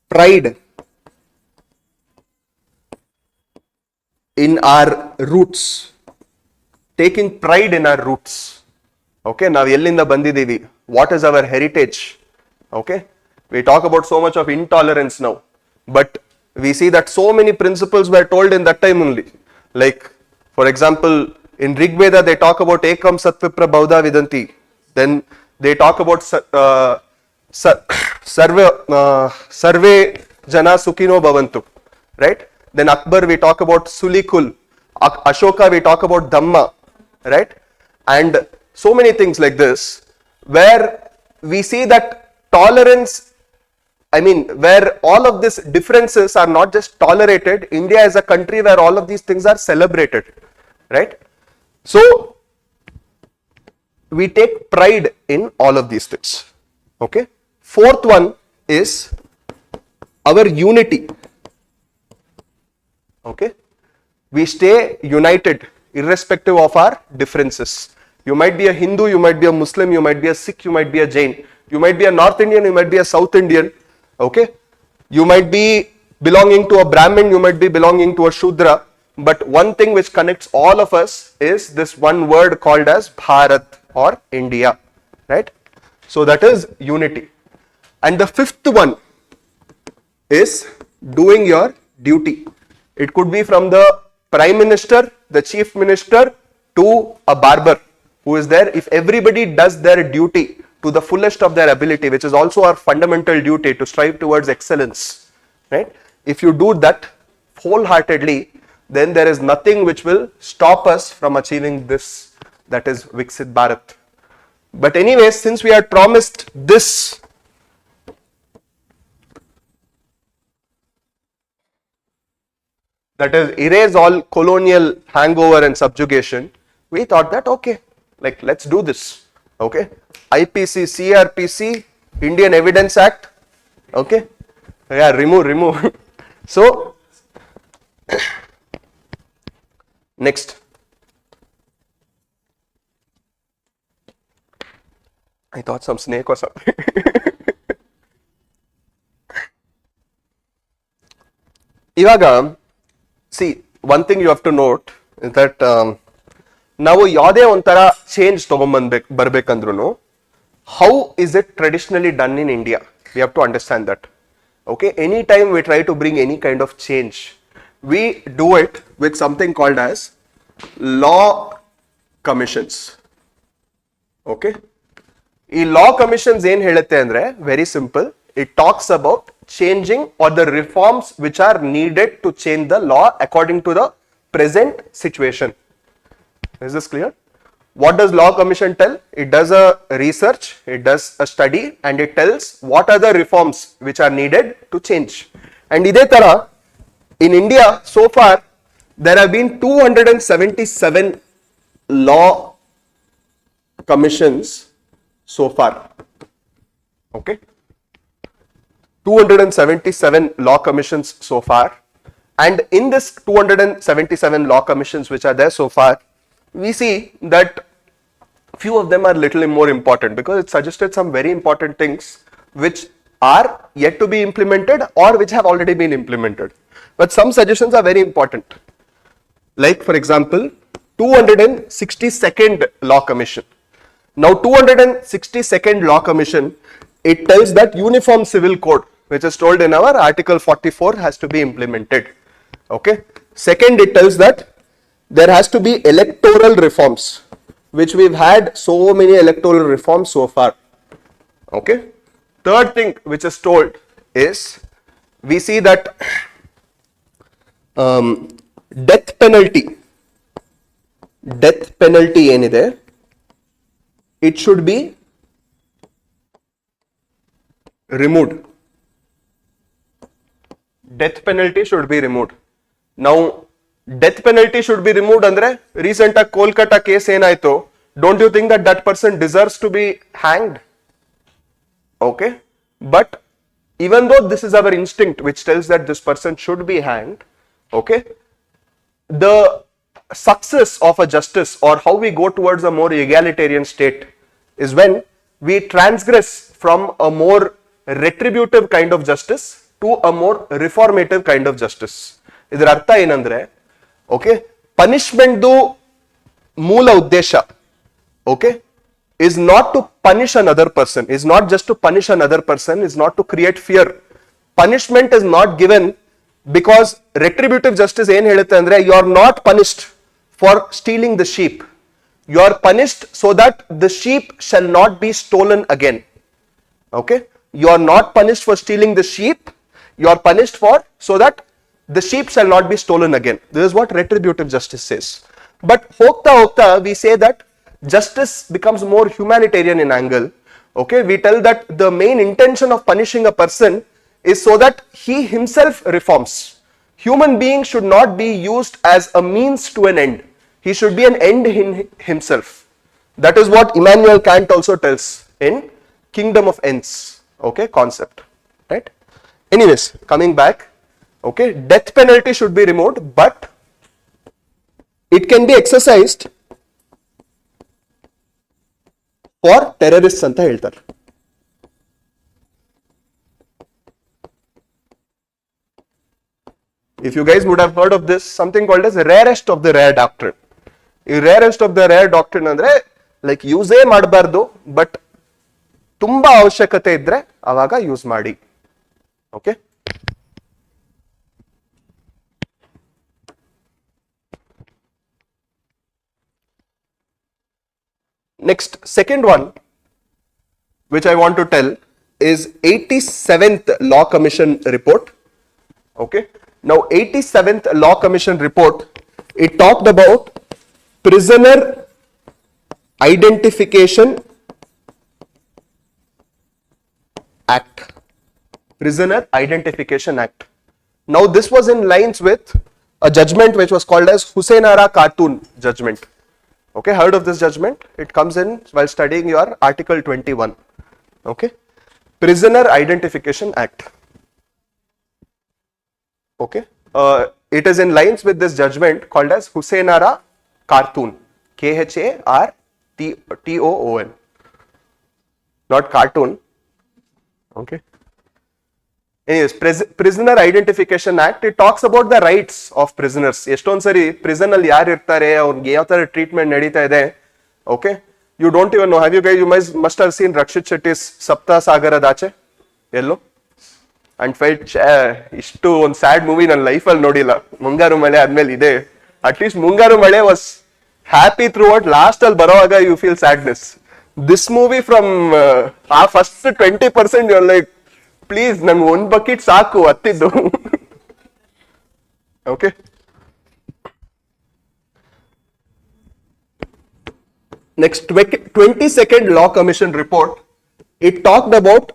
pride in our roots. Taking pride in our roots. Okay, now yellinda bandidevi. What is our heritage? Okay, we talk about so much of intolerance now, but we see that so many principles were told in that time only. Like, for example, in Rig Veda they talk about Ekam Satvipra Bauddha Vidanti. Then they talk about Sarve Jana Sukhino Bhavantu. Right? Then Akbar we talk about Sulikul. Ashoka we talk about Dhamma. Right? And so many things like this, where we see that tolerance, where all of these differences are not just tolerated. India is a country where all of these things are celebrated, right? So, we take pride in all of these things, okay? Fourth one is our unity, okay? We stay united irrespective of our differences. You might be a Hindu, you might be a Muslim, you might be a Sikh, you might be a Jain, you might be a North Indian, you might be a South Indian, okay? You might be belonging to a Brahmin, you might be belonging to a Shudra, but one thing which connects all of us is this one word called as Bharat or India, right? So that is unity. And the fifth one is doing your duty. It could be from the Prime Minister, the Chief Minister, to a barber who is there. If everybody does their duty to the fullest of their ability, which is also our fundamental duty to strive towards excellence, right? If you do that wholeheartedly, then there is nothing which will stop us from achieving this, that is Viksit Bharat. But anyway, since we had promised this, that is erase all colonial hangover and subjugation, we thought that okay, like let's do this, okay? IPC, CRPC, Indian Evidence Act, okay? Yeah, remove. So, next. I thought some snake or something. Ivaga, see, one thing you have to note is that ನಾವು ಯಾವುದೇ ಒಂಥರ change ಬರ್ಬೇಕಂದ್ರೂ how is it traditionally done in India? We have to understand that. Okay, anytime we try to bring any kind of change, we do it with something called as law commissions. Okay, ಈ law commissions ಏನ್ ಹೇಳುತ್ತೆ ಅಂದ್ರೆ very simple. It talks about changing or the reforms which are needed to change the law according to the present situation. Is this clear? What does Law Commission tell? It does a research, it does a study, and it tells what are the reforms which are needed to change. And ide tara, in India so far there have been 277 law commissions so far. Okay, 277 law commissions so far, and in this 277 law commissions which are there so far, we see that few of them are little more important because it suggested some very important things which are yet to be implemented or which have already been implemented. But some suggestions are very important. Like for example, 262nd Law Commission. Now 262nd Law Commission, it tells that Uniform Civil Code, which is told in our Article 44, has to be implemented. Okay. Second, it tells that there has to be electoral reforms, which we've had so many electoral reforms so far. Okay. Third thing which is told is, we see that death penalty ಏನಿದೆ, it should be removed. Death penalty should be removed. Now, death penalty should be removed ಅಂದ್ರೆ recent ಆಗಿ Kolkata case ಏನಾಯ್ತು, don't you think that that person deserves to be hanged? Okay, but even though this is our instinct which tells that this person should be hanged, okay, the success of a justice or how we go towards a more egalitarian state is when we transgress from a more retributive kind of justice to a more reformative kind of justice. ಇದರ ಅರ್ಥ ಏನಂದ್ರೆ, okay, punishment ಮೂಲ ಉದ್ದೇಶ, okay, is not to punish another person, is not just to punish another person, is not to create fear. Punishment is not given because retributive justice ಏನು ಹೇಳುತ್ತೆ ಅಂದ್ರೆ, you are not punished for stealing the sheep, you are punished so that the sheep shall not be stolen again. Okay, you are not punished for stealing the sheep, you are punished for so that the sheep shall not be stolen again. This is what retributive justice says. But hokta we say that justice becomes more humanitarian in angle. Okay, we tell that the main intention of punishing a person is so that he himself reforms. Human being should not be used as a means to an end. He should be an end in himself. That is what Immanuel Kant also tells in Kingdom of Ends, okay, concept, right? Anyways, coming back, okay, death penalty should be removed, but it can be exercised for terrorists anta ಹೇಳ್ತಾರೆ. If you guys would have heard of this, something called as rarest of the rare doctrine. ಈ rarest of the rare doctrine ಅಂದ್ರೆ like ಯೂಸೇ ಮಾಡಬಾರ್ದು, but ತುಂಬಾ ಅವಶ್ಯಕತೆ ಇದ್ರೆ ಅವಾಗ use ಮಾಡಿ. Okay, next, second one which I want to tell is 87th Law Commission report. Okay, now 87th Law Commission report, it talked about prisoner identification act. Prisoner Identification Act. Now this was in lines with a judgment which was called as Husainara Khatun judgment. Okay, heard of this judgment? It comes in while studying your Article 21. Okay, Prisoner Identification Act. Okay, it is in lines with this judgment called as Husainara Khatun, Khartoon, not cartoon. Okay. Anyways, Prisoner Identification Act, it talks about the rights of prisoners. ಎಷ್ಟೊಂದು ಸರಿ prison ಅಲ್ಲಿ ಯಾರು ಇರ್ತಾರೆ, ಅವ್ರಿಗೆ ಯಾವ ತರ treatment ನಡೀತಾ ಇದೆ. Okay, you don't even know. Have you guys, you must have seen Rakshit Shetty's Sapta Sagarada Aache yellow and felt ಇಷ್ಟು ಒಂದು ಸ್ಯಾಡ್ ಮೂವಿ ನನ್ನ ಲೈಫಲ್ಲಿ ನೋಡಿಲ್ಲ. ಮುಂಗಾರು ಮಳೆ ಆದ್ಮೇಲೆ ಇದೆ. At least Mungaru Male was happy throughout. Last ಅಲ್ಲಿ ಬರೋವಾಗ you feel sadness. This movie from ಆ first 20% you are like, please ನಮ್ಗೆ ಒಂದ್ ಬಕೆಟ್ ಸಾಕು ಹತ್ತಿದ್ದು. Okay, next 22nd Law Commission report, it talked about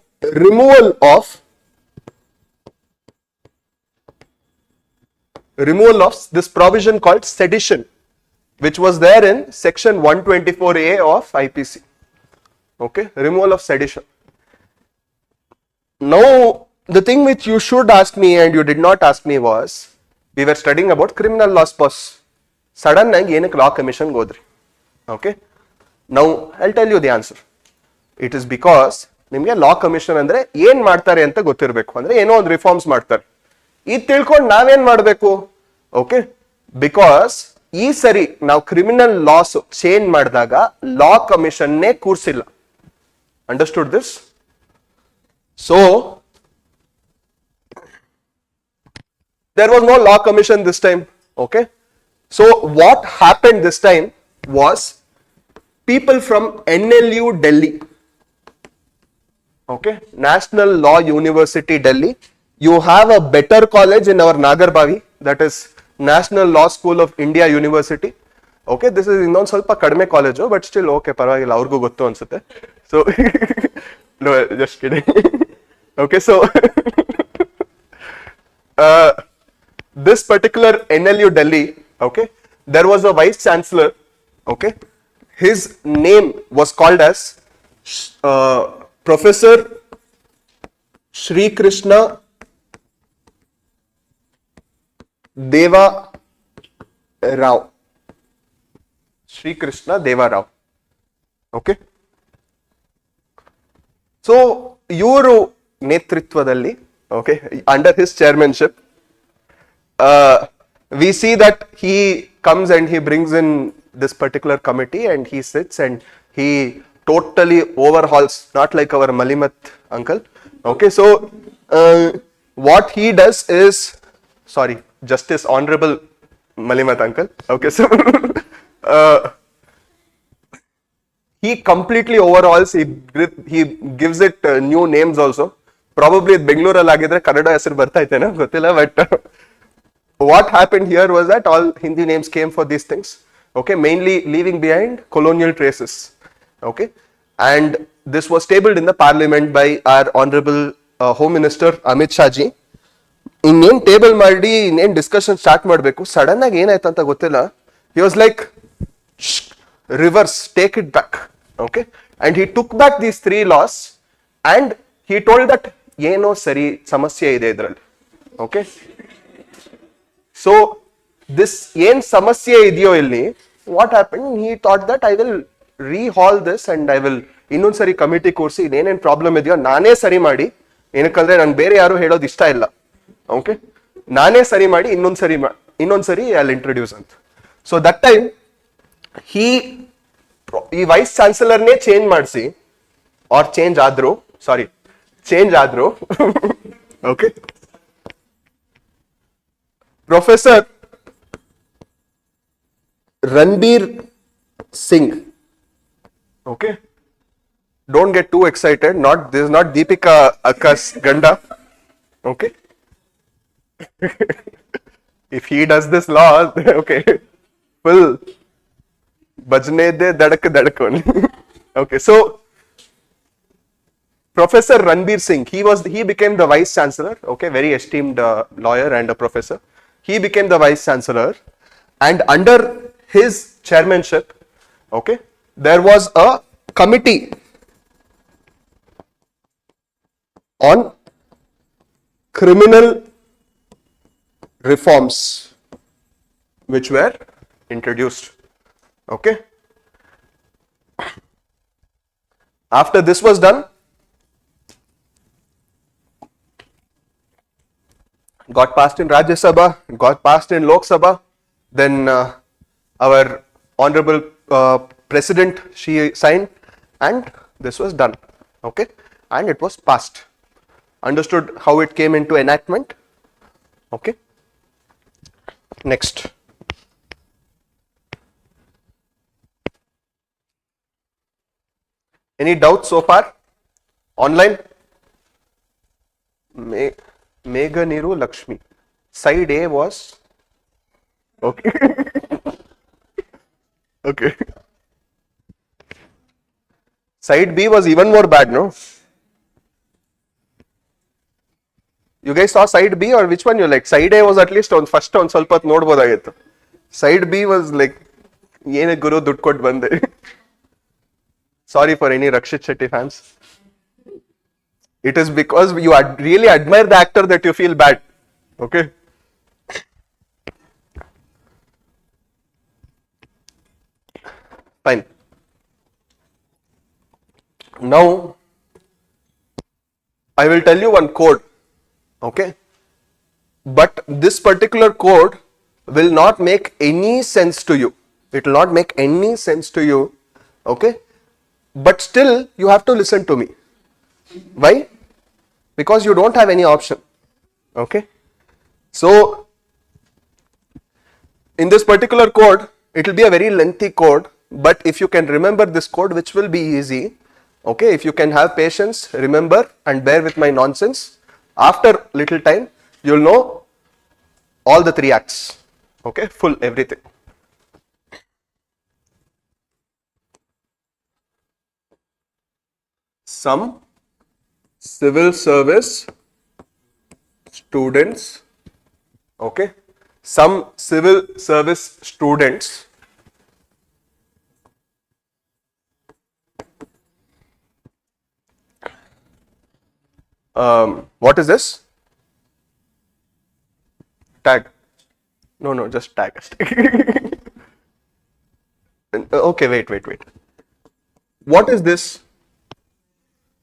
removal of this provision called sedition, which was there in section 124A of IPC. Okay, removal of sedition. Now, the thing which you should ask me and you did not ask me was, we were studying about criminal laws post. Sudden ಆಗಿ ಏನಕ್ಕೆ law commission ಹೋದ್ರಿ? Okay, now I'll tell you the answer. It is because ನಿಮಗೆ law commission ಅಂದ್ರೆ ಏನ್ ಮಾಡ್ತಾರೆ ಅಂತ ಗೊತ್ತಿರಬೇಕು. ಅಂದ್ರೆ ಏನೋ ಒಂದು ರಿಫಾರ್ಮ್ಸ್ ಮಾಡ್ತಾರೆ. ಇದು ತಿಳ್ಕೊಂಡು ನಾವೇನ್ ಮಾಡಬೇಕು? ಓಕೆ, ಬಿಕಾಸ್ ಈ ಸರಿ ನಾವು ಕ್ರಿಮಿನಲ್ ಲಾಸ್ ಚೇಂಜ್ ಮಾಡಿದಾಗ ಲಾ ಕಮಿಷನ್ನೇ ಕೂರ್ಸಿಲ್ಲ. Understood this? So, there was no law commission this time. Okay, so what happened this time was people from NLU Delhi, okay, National Law University Delhi, you have a better college in our Nagarbavi, that is National Law School of India University. Okay, this is ಇನ್ನೊಂದು ಸ್ವಲ್ಪ ಕಡಿಮೆ college, but still okay, ಪರವಾಗಿಲ್ಲ, ಅವ್ರಿಗೂ ಗೊತ್ತು ಅನ್ಸುತ್ತೆ. So no, just kidding. Okay, so this particular NLU Delhi, okay, there was a vice chancellor, okay, his name was called as Professor Shri Krishna Deva Rao. Shri Krishna Deva Rao. Okay. So, ಇವರು ನೇತೃತ್ವದಲ್ಲಿ, okay, under his chairmanship, we see that he comes and he brings in this particular committee and he sits and he totally overhauls, not like our Malimat uncle. Okay, so what he does is, sorry, Justice Honorable Malimat uncle. Okay, so he completely overhauls, he gives it new names also. Probably ಬೆಂಗಳೂರಲ್ಲಿ ಆಗಿದ್ರೆ ಕನ್ನಡ ಹೆಸರು ಬರ್ತಾ ಇತ್ತೇನೋ ಗೊತ್ತಿಲ್ಲ, but what happened here was that all Hindi names came for these things, okay, mainly leaving behind colonial traces, okay, and this was tabled in the parliament by our honorable home minister Amit Shah ji. ಇನ್ನೇನ್ table ಮಾಡಿ ಇನ್ನೇನ್ discussion start ಮಾಡಬೇಕು, sudden ಆಗಿ ಏನಾಯ್ತು ಅಂತ ಗೊತ್ತಿಲ್ಲ. He was like, reverse, take it back, okay, and he took back these 3 laws and he told that ಏನೋ ಸರಿ ಸಮಸ್ಯೆ ಇದೆ ಇದರಲ್ಲಿ, okay. So this ಏನ್ ಸಮಸ್ಯೆ ಇದೆಯೋ ಇಲ್ಲಿ, what happened, he thought that I will rehaul this and I will ಇನ್ನೊಂದ್ಸರಿ ಕಮಿಟಿ ಕೂರಿಸಿ ಏನೇನ್ ಪ್ರಾಬ್ಲಮ್ ಇದೆಯೋ ನಾನೇ ಸರಿ ಮಾಡಿ, ಏನಕ್ಕಂದ್ರೆ ನನ್ ಬೇರೆ ಯಾರು ಹೇಳೋದು ಇಷ್ಟ ಇಲ್ಲ, ಓಕೆ, ನಾನೇ ಸರಿ ಮಾಡಿ ಇನ್ನೊಂದ್ಸರಿ I'll introduce ಅಂತ. So that time ಈ ವೈಸ್ ಚಾನ್ಸಲರ್ನೇ ಚೇಂಜ್ ಮಾಡಿಸಿ, ಆರ್ ಚೇಂಜ್ ಆದ್ರು okay, professor Ranbir Singh. Okay, don't get too excited, this is not Deepika Akka's ganda, okay. If he does this law, okay, full bajne de dadak only. Okay, so Professor Ranbir Singh, he became the vice chancellor, okay, very esteemed lawyer and a professor. He became the vice chancellor, and under his chairmanship, okay, there was a committee on criminal reforms which were introduced, okay. After this was done, got passed in Rajya Sabha, got passed in Lok Sabha, then our honorable president, she signed, and this was done, okay, and it was passed. Understood how it came into enactment, okay. Next, any doubts so far? Online? Meghaniru Lakshmi. Side A was okay. Okay. Side B was even more bad, no? You guys saw side B, or which one you like? Side A was at least on first on ಸ್ವಲ್ಪ ನೋಡಬಹುದಾಗಿತ್ತು. Side B was like ಏನೇ ಗುರು ದುಡ್ಡು ಕೊಟ್ಟು ಬಂದೆ. Sorry for any Rakshit Shetty fans. It is because you really admire the actor that you feel bad. Okay. Fine. Now, I will tell you one code. Okay. But this particular code will not make any sense to you. It will not make any sense to you. Okay. But still, you have to listen to me. Why? Because you don't have any option. Okay. So, in this particular code, it will be a very lengthy code, but if you can remember this code, which will be easy, okay, if you can have patience, remember and bear with my nonsense, after little time, you'll know all the 3 acts, okay, full everything. Some civil service students, okay, some civil service students What is this? Tag. No, just tag. Okay, wait. What is this?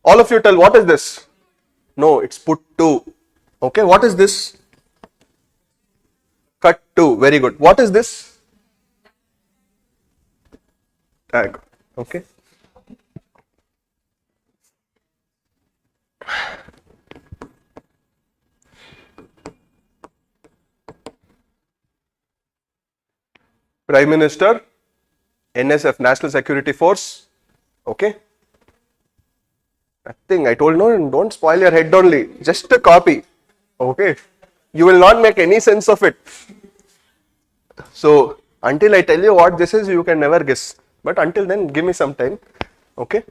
All of you tell, what is this? No, it's put to. Okay, what is this? Cut to. Very good. What is this? Tag. Okay. Prime Minister, NSF, National Security Force. Okay. Nothing. I told no, don't spoil your head only. Just a copy. Okay. You will not make any sense of it. So, until I tell you what this is, you can never guess. But until then, give me some time. Okay.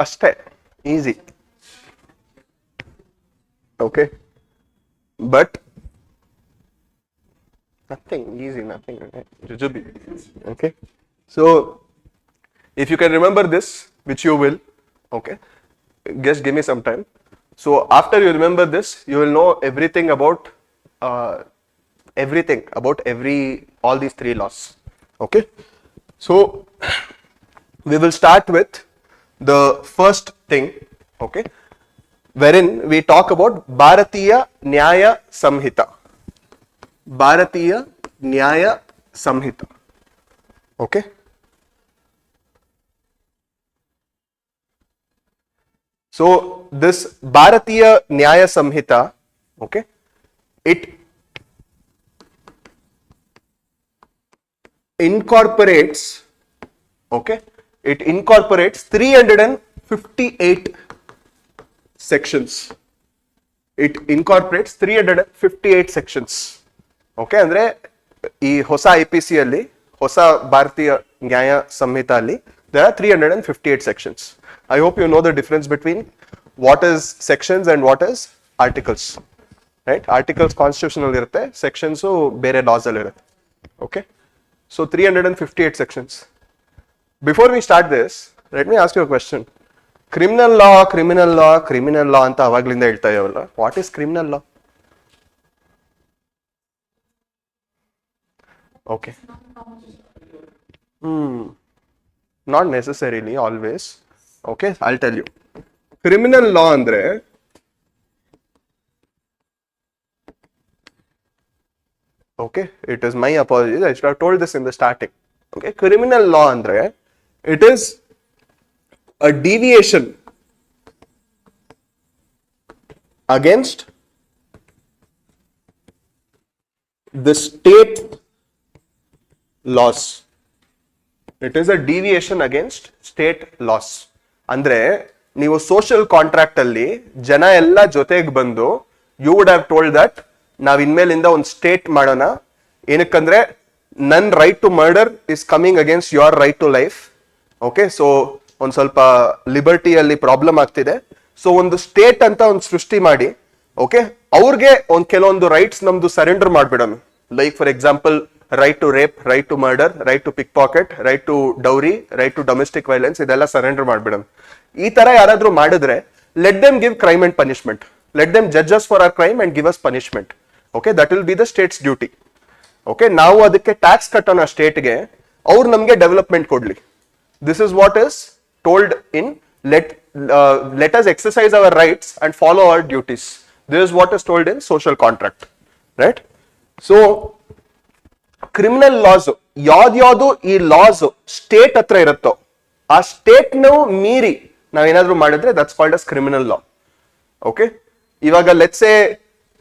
Aste. Easy. Okay. But nothing easy, nothing. Jujubi. Okay. So, if you can remember this, which you will, okay, just give me some time. So, after you remember this, you will know everything about all these three laws. Okay. So, we will start with the first thing, okay, wherein we talk about Bharatiya Nyaya Sanhita. Bharatiya Nyaya Sanhita. Okay. So this Bharatiya Nyaya Sanhita, okay, it incorporates, okay, it incorporates 358 sections. It incorporates 358 sections. Okay, ಅಂದ್ರೆ ಈ ಹೊಸ IPC ಅಲ್ಲಿ ಹೊಸ ಭಾರತೀಯ ನ್ಯಾಯ ಸಂಹಿತ ಅಲ್ಲಿ there are 358 sections. I hope you know the difference between what is sections and what is articles. Right? Articles constitutional irutte, sections bere laws alli irutte. Okay? So 358 sections. Before we start this, let me ask you a question. Criminal law anta avaglinda ಹೇಳ್ತಾ ಇದೆವಲ್ಲ. What is criminal law? Okay. Not necessarily always. Okay, I'll tell you. Criminal law andre okay, it is my apologies. I should have told this in the starting. Okay, criminal law andre it is a deviation against the state laws. It is a deviation against state laws. ಅಂದ್ರೆ ನೀವು social contract ಅಲ್ಲಿ ಜನ ಎಲ್ಲ ಜೊತೆಗೆ ಬಂದು you would have told that ನಾವ್ ಇನ್ಮೇಲಿಂದ ಒಂದು ಸ್ಟೇಟ್ ಮಾಡೋಣ, ಏನಕ್ಕಂದ್ರೆ ನನ್ right to murder is coming against your right to life. Okay, so ಒಂದ್ ಸ್ವಲ್ಪ ಲಿಬರ್ಟಿಯಲ್ಲಿ ಪ್ರಾಬ್ಲಮ್ ಆಗ್ತಿದೆ. ಸೊ ಒಂದು ಸ್ಟೇಟ್ ಅಂತ ಒಂದು ಸೃಷ್ಟಿ ಮಾಡಿ, ಓಕೆ, ಅವ್ರಿಗೆ ಒಂದ್ ಕೆಲವೊಂದು ರೈಟ್ಸ್ ನಮ್ದು ಸರೆಂಡರ್ ಮಾಡ್ಬಿಡೋಣ. Like for example right to rape, right to murder, right to pickpocket, right to dowry, right to domestic violence, ಇದೆಲ್ಲ ಸರೆಂಡರ್ ಮಾಡ್ಬಿಡೋಣ. ಈ ತರ ಯಾರಾದ್ರೂ ಮಾಡಿದ್ರೆ let them give crime and punishment. Let them judge us for our crime and give us punishment. Okay, that will be the state's duty. Okay, ನಾವು ಅದಕ್ಕೆ tax ಕಟ್ಟೋಣ ಸ್ಟೇಟ್ಗೆ, ಅವ್ರು ನಮ್ಗೆ ಡೆವಲಪ್ಮೆಂಟ್ ಕೊಡ್ಲಿ. This is what is told in let us exercise our rights and follow our duties. This is what is told in social contract, right? So criminal laws ಯಾವ್ದು ಈ laws state ಹತ್ರ ಇರುತ್ತೋ ಆ state ನಾವು ಮೀರಿ ನಾವೇನಾದ್ರೂ ಮಾಡಿದ್ರೆ that's called as criminal law. Okay, ಇವಾಗ let's say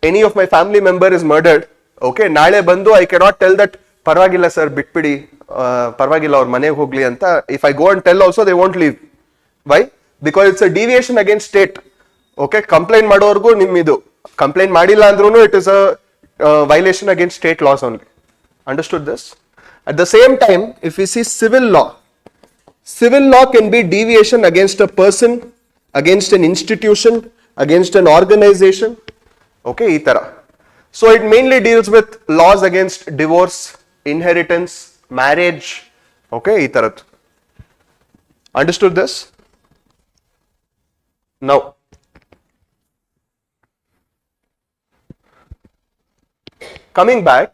any of my family member is murdered. Okay, ನಾಳೆ ಬಂದು ಐ ಕೆನಾಟ್ ಟೆಲ್ ದಟ್ ಪರವಾಗಿಲ್ಲ ಸರ್ ಬಿಟ್ಬಿಡಿ, ಪರವಾಗಿಲ್ಲ ಅವ್ರ ಮನೆಗೆ ಹೋಗ್ಲಿ ಅಂತ. If I go and tell also they won't leave. Why? Because it's a deviation against state. Okay, complaint ಮಾಡೋರ್ಗು ನಿಮ್ ಇದು, ಕಂಪ್ಲೇಂಟ್ ಮಾಡಿಲ್ಲ ಅಂದ್ರೂ it is a violation against state laws only. Understood this? At the same time, if we see civil law can be deviation against a person, against an institution, against an organization. Okay, itara. So it mainly deals with laws against divorce, inheritance, marriage. Okay, itara. Understood this? Now, coming back,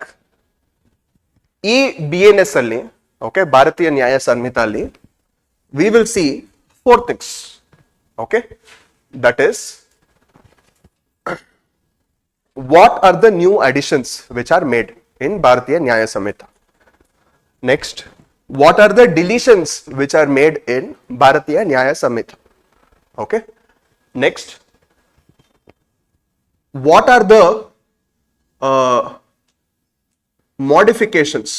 ಈ BNS ಅಲ್ಲಿ, okay, ಭಾರತೀಯ ನ್ಯಾಯ ಸಂಹಿತಾ ಅಲ್ಲಿ, we will see 4 things. Okay, that is, what are the new additions which are made in Bharatiya Nyaya Sanhita? Next, what are the deletions which are made in Bharatiya Nyaya Sanhita? Okay, next, what are the modifications,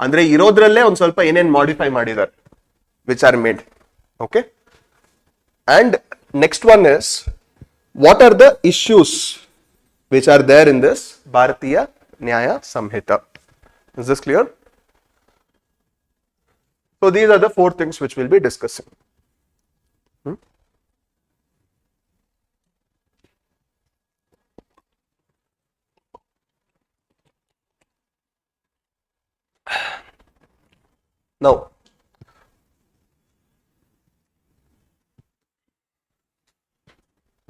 ಅಂದ್ರೆ ಇರೋದ್ರಲ್ಲೇ ಒಂದ್ ಸ್ವಲ್ಪ ಏನೇನ್ modify ಮಾಡಿದ್ದಾರೆ, which are made. Okay, and next one is, what are the issues which are there in this Bharatiya Nyaya Sanhita? Is this clear? So these are the 4 things which we'll be discussing. Now,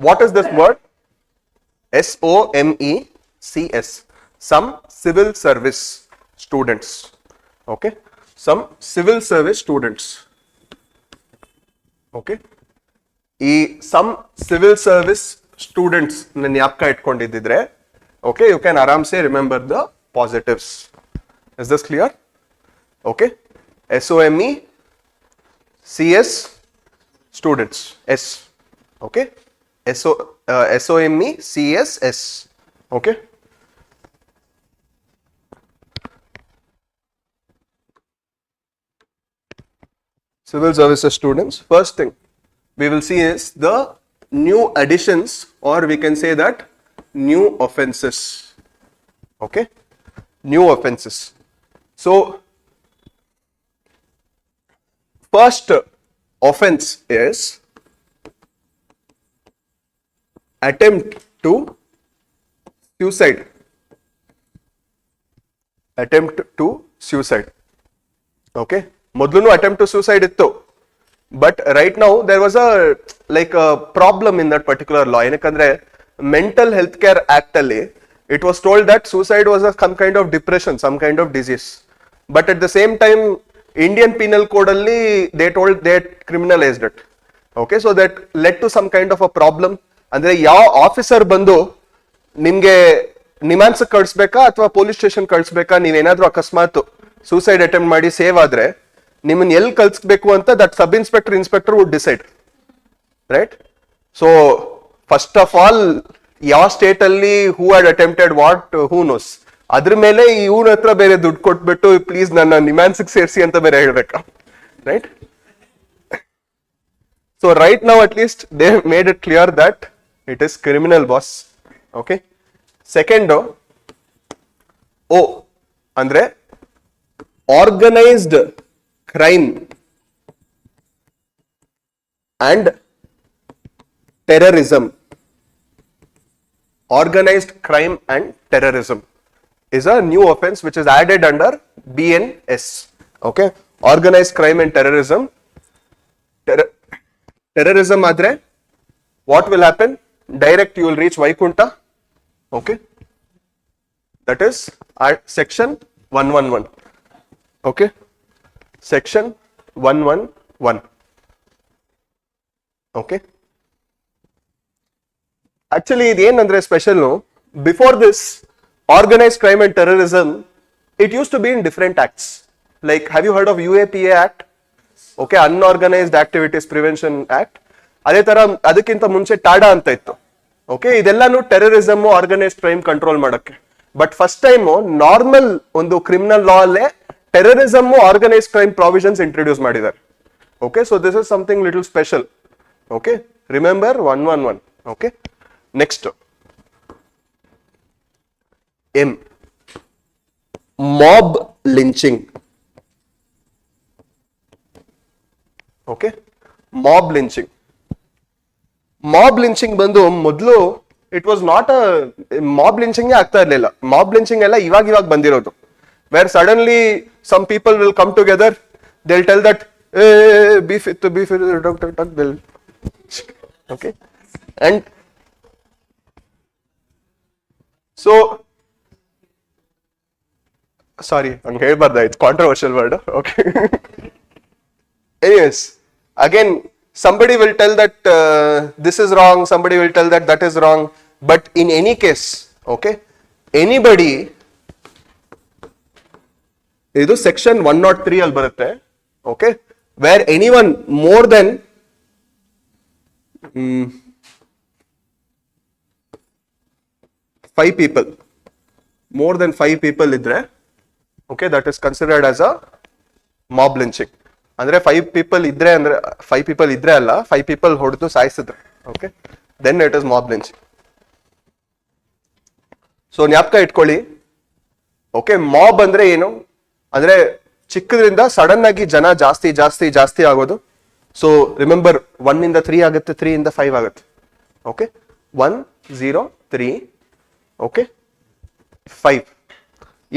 what is this word? SOMECS. Some civil service students. Okay, some civil service students. Okay, some civil service students ಜ್ಞಾಪಕ ಇಟ್ಕೊಂಡಿದ್ದಿದ್ರೆ, okay, you can ಆರಾಮ್ಸೆ remember the positives. Is this clear? Okay, SOMECS students, S. Okay, SOMECSS. Okay, civil services students. First thing we will see is the new additions, or we can say that new offenses. Okay, new offenses. So first offense is attempt to suicide. Attempt to suicide. Okay, ಮೊದಲು attempt to suicide ಇತ್ತು, but right now there was a problem in that particular law. ಏನಕಂದ್ರೆ mental health care act ಅಲ್ಲಿ it was told that suicide was some kind of depression, some kind of disease, but at the same time Indian Penal Code alli they told they criminalized it. Okay, so that led to some kind of a problem. ಅಂದ್ರೆ ಯಾವ officer ಬಂದು ನಿಮ್ಗೆ ನಿಮಾನ್ಸ್ ಕಳಿಸ್ಬೇಕಾ ಅಥವಾ police station ಕಳಿಸ್ಬೇಕಾ, ನೀವೇನಾದ್ರೂ ಅಕಸ್ಮಾತ್ suicide attempt ಮಾಡಿ save ಆದ್ರೆ ನಿಮ್ಮನ್ನ ಎಲ್ಲಿ ಕಳಿಸ್ಬೇಕು ಅಂತ that sub inspector would decide, right? So first of all ಯಾವ ಸ್ಟೇಟ್ ಅಲ್ಲಿ who had attempted what, who knows, ಅದ್ರ ಮೇಲೆ ಇವನ ಹತ್ರ ಬೇರೆ ದುಡ್ಡು ಕೊಟ್ಬಿಟ್ಟು ಪ್ಲೀಸ್ ನನ್ನ ನಿಮ್ಯಾನ್ಸ್ಗೆ ಸೇರಿಸಿ ಅಂತ ಬೇರೆ ಹೇಳ್ಬೇಕಾ, right? So right now at least they have made it clear that it is criminal, boss. Okay, second O andre organized crime and terrorism. Organized crime and terrorism is a new offense which is added under BNS. Okay, organized crime and terrorism. Terrorism adre what will happen? Direct you will reach Vaikunta. Okay, that is section 111. Okay, section 111. Okay. Actually, idenandre special no. Before this, organized crime and terrorism, it used to be in different acts. Like, have you heard of UAPA Act? Okay, Unorganized Activities Prevention Act. ಅದೇ ತರ ಅದಕ್ಕಿಂತ ಮುಂಚೆ TADA ಅಂತ ಇತ್ತು. Okay, ಇದೆಲ್ಲಾನು terrorism organised crime control ಮಾಡಕ್ಕೆ. But first time normal ಒಂದು criminal law ಅಲ್ಲೇ terrorism organised crime provisions introduce ಮಾಡಿದ್ದಾರೆ. Okay, so this is something little special. Okay, remember 111. Okay, next M, mob lynching. Okay, mob lynching. Mob lynching ಬಂದು ಮೊದಲು it was not a mob lynching ಆಗ್ತಾ ಇರಲಿಲ್ಲ. Mob lynching ಎಲ್ಲ ಇವಾಗ ಬಂದಿರೋದು. Where suddenly some people will come together, they will tell that beef okay, and so sorry, I'm ಹೇಳ್ಬಾರ್ದ, it's controversial word. Okay. Anyways, again, somebody will tell that this is wrong, somebody will tell that that is wrong, but in any case, okay, anybody, ಇದು section 103 ಅಲ್ಲಿ ಬರುತ್ತೆ. Okay, where anyone more than 5 people, more than 5 people idre, okay, that is considered as a mob lynching. ಅಂದ್ರೆ 5 people ಇದ್ರೆ, ಅಂದ್ರೆ 5 people ಇದ್ರೆ ಅಲ್ಲ, 5 people ಹೊಡೆದು ಸಾಯಿಸಿದ್ರೆ, okay, then it is mob lynching. So ಜ್ಞಾಪಕ ಇಟ್ಕೊಳ್ಳಿ. ಓಕೆ, ಮಾಬ್ ಅಂದ್ರೆ ಏನು ಅಂದ್ರೆ ಚಿಕ್ಕದ್ರಿಂದ ಸಡನ್ ಆಗಿ ಜನ ಜಾಸ್ತಿ ಆಗೋದು. ಸೊ ರಿಮೆಂಬರ್, 1 ಇಂದ 3 ಆಗುತ್ತೆ, 3 ಇಂದ 5 ಆಗುತ್ತೆ. Okay, 1 0 3, okay 5.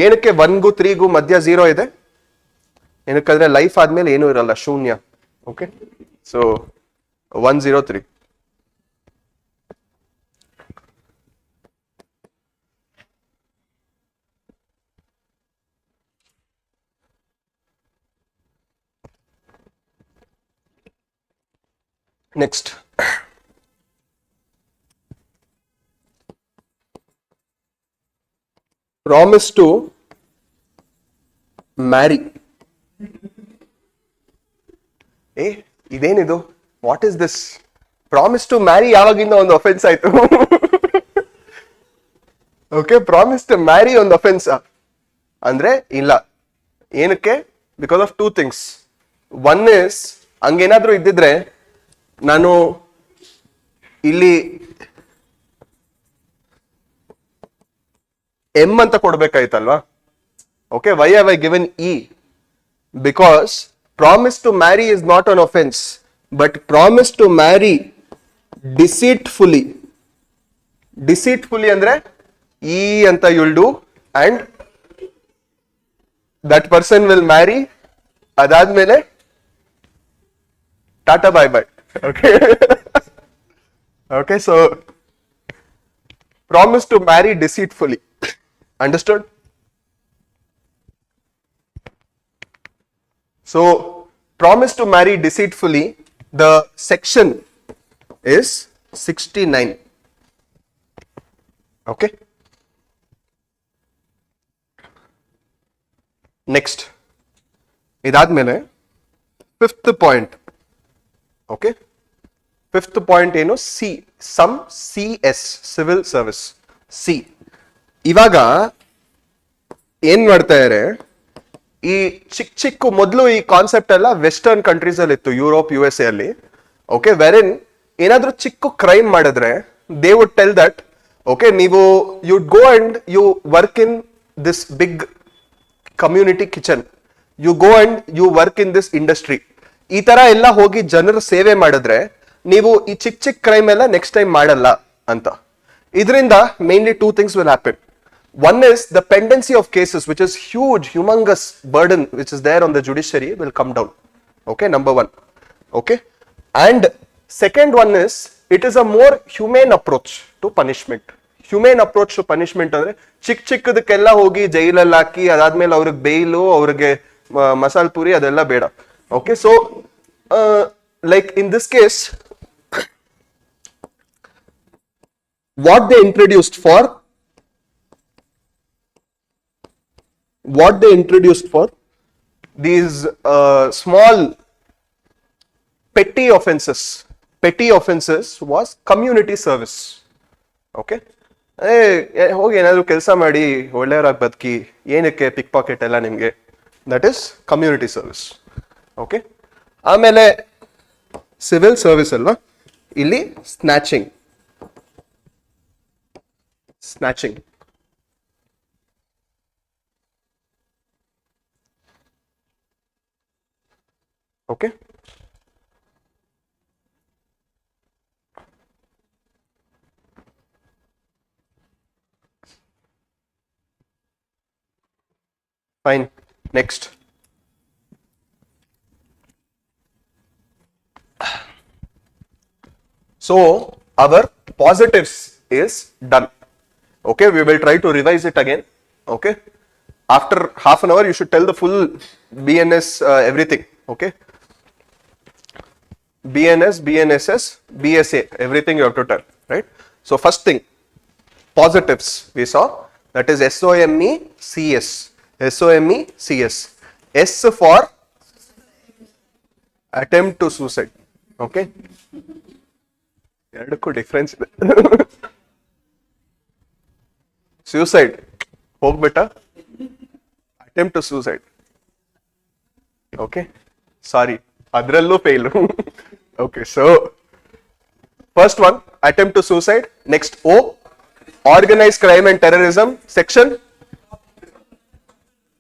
ಏನಕ್ಕೆ 1ಗೂ 3ಗೂ ಮಧ್ಯ 0 ಇದೆ? ಏನಕ್ಕಂದ್ರೆ ಲೈಫ್ ಆದ್ಮೇಲೆ ಏನೂ ಇರಲ್ಲ, ಶೂನ್ಯ. Okay, so 1 0 3. Next, promise to marry. ಇದೇನಿದು? What is this? Promise to marry ಯಾವಾಗಿಂದ ಒಂದು ಅಫೆನ್ಸ್ ಆಯ್ತು? ಓಕೆ, ಪ್ರಾಮಿಸ್ ಟು ಮ್ಯಾರಿ ಒಂದು ಅಫೆನ್ಸ್ ಅಂದ್ರೆ ಇಲ್ಲ. ಏನಕ್ಕೆ? Because of 2 things. One is, ಹಂಗೇನಾದ್ರೂ ಇದ್ದಿದ್ರೆ ನಾನು ಇಲ್ಲಿ ಎಂ ಅಂತ ಕೊಡ್ಬೇಕಾಯ್ತಲ್ವಾ? Okay, why have I given E? Because promise to marry is not an offense, but promise to marry deceitfully. Deceitfully andre e anta you'll do, and that person will marry. Adadmele tata bye bye. Okay. Okay, so promise to marry deceitfully. Understood? So, promise to marry deceitfully, the section is 69. Okay. Next, idadmele 5th point. Okay, 5th point ಏನು? C, some CS, civil service. C. ಇವಾಗ ಏನ್ ಮಾಡ್ತಾ ಇದ್ದಾರೆ, ಈ ಚಿಕ್ಕ ಮೊದಲು ಈ concept ಎಲ್ಲ ವೆಸ್ಟರ್ನ್ ಕಂಟ್ರೀಸ್ ಅಲ್ಲಿ ಇತ್ತು, ಯುರೋಪ್, USA ಅಲ್ಲಿ. ಓಕೆ, ವೆರಿನ್ ಏನಾದ್ರೂ ಚಿಕ್ಕ ಕ್ರೈಮ್ ಮಾಡಿದ್ರೆ they would tell that, okay, ನೀವು you'd go and you work in this big community kitchen, you go and you work in this industry. ಈ ತರ ಎಲ್ಲ ಹೋಗಿ ಜನರ ಸೇವೆ ಮಾಡಿದ್ರೆ ನೀವು ಈ ಚಿಕ್ಕ ಕ್ರೈಮ್ ಎಲ್ಲ ನೆಕ್ಸ್ಟ್ ಟೈಮ್ ಮಾಡಲ್ಲ ಅಂತ. ಇದರಿಂದ mainly 2 things will happen. One is the pendency of cases, which is huge, humongous burden which is there on the judiciary, will come down. Okay, number 1. Okay, and second one is, it is a more humane approach to punishment. Humane approach to punishment ಅಂದ್ರೆ ಚಿಕ್ಕದಕ್ಕೆಲ್ಲ ಹೋಗಿ ಜೈಲಲ್ಲಿ ಹಾಕಿ ಅದಾದ್ಮೇಲೆ ಅವ್ರಿಗೆ ಬೇಯ್ಲು, ಅವ್ರಿಗೆ ಮಸಾಲ್ ಪುರಿ ಅದೆಲ್ಲ ಬೇಡ. Okay, so like in this case, what they introduced for these small petty offenses was community service. Okay, ಹೋಗಿ ಏನಾದ್ರು ಕೆಲಸ ಮಾಡಿ ಒಳ್ಳೆಯವರಾಗಿ ಬದುಕಿ ಏನಕ್ಕೆ ಪಿಕ್ ಪಾಕೆಟ್ ಎಲ್ಲ ನಿಮಗೆ, that is community service. Okay, ಆಮೇಲೆ ಸಿವಿಲ್ ಸರ್ವಿಸ್ ಅಲ್ವಾ, ಇಲ್ಲಿ snatching. Okay, fine. Next. So our positives is done. Okay, we will try to revise it again. Okay, after half an hour you should tell the full BNS everything. Okay, BNS, BNSS, BSA, everything you have to tell, right? So first thing, positives we saw, that is SOME CS. SOME CS. S for attempt to suicide. Okay, ಎರಡಕ್ಕೂ difference ಇದೆ. suicide ಹೋಗ್ಬಿಟ್ಟ, attempt to suicide. Okay, sorry, ಅದರಲ್ಲೂ fail. Okay, so first one, attempt to suicide. Next, O, organized crime and terrorism, section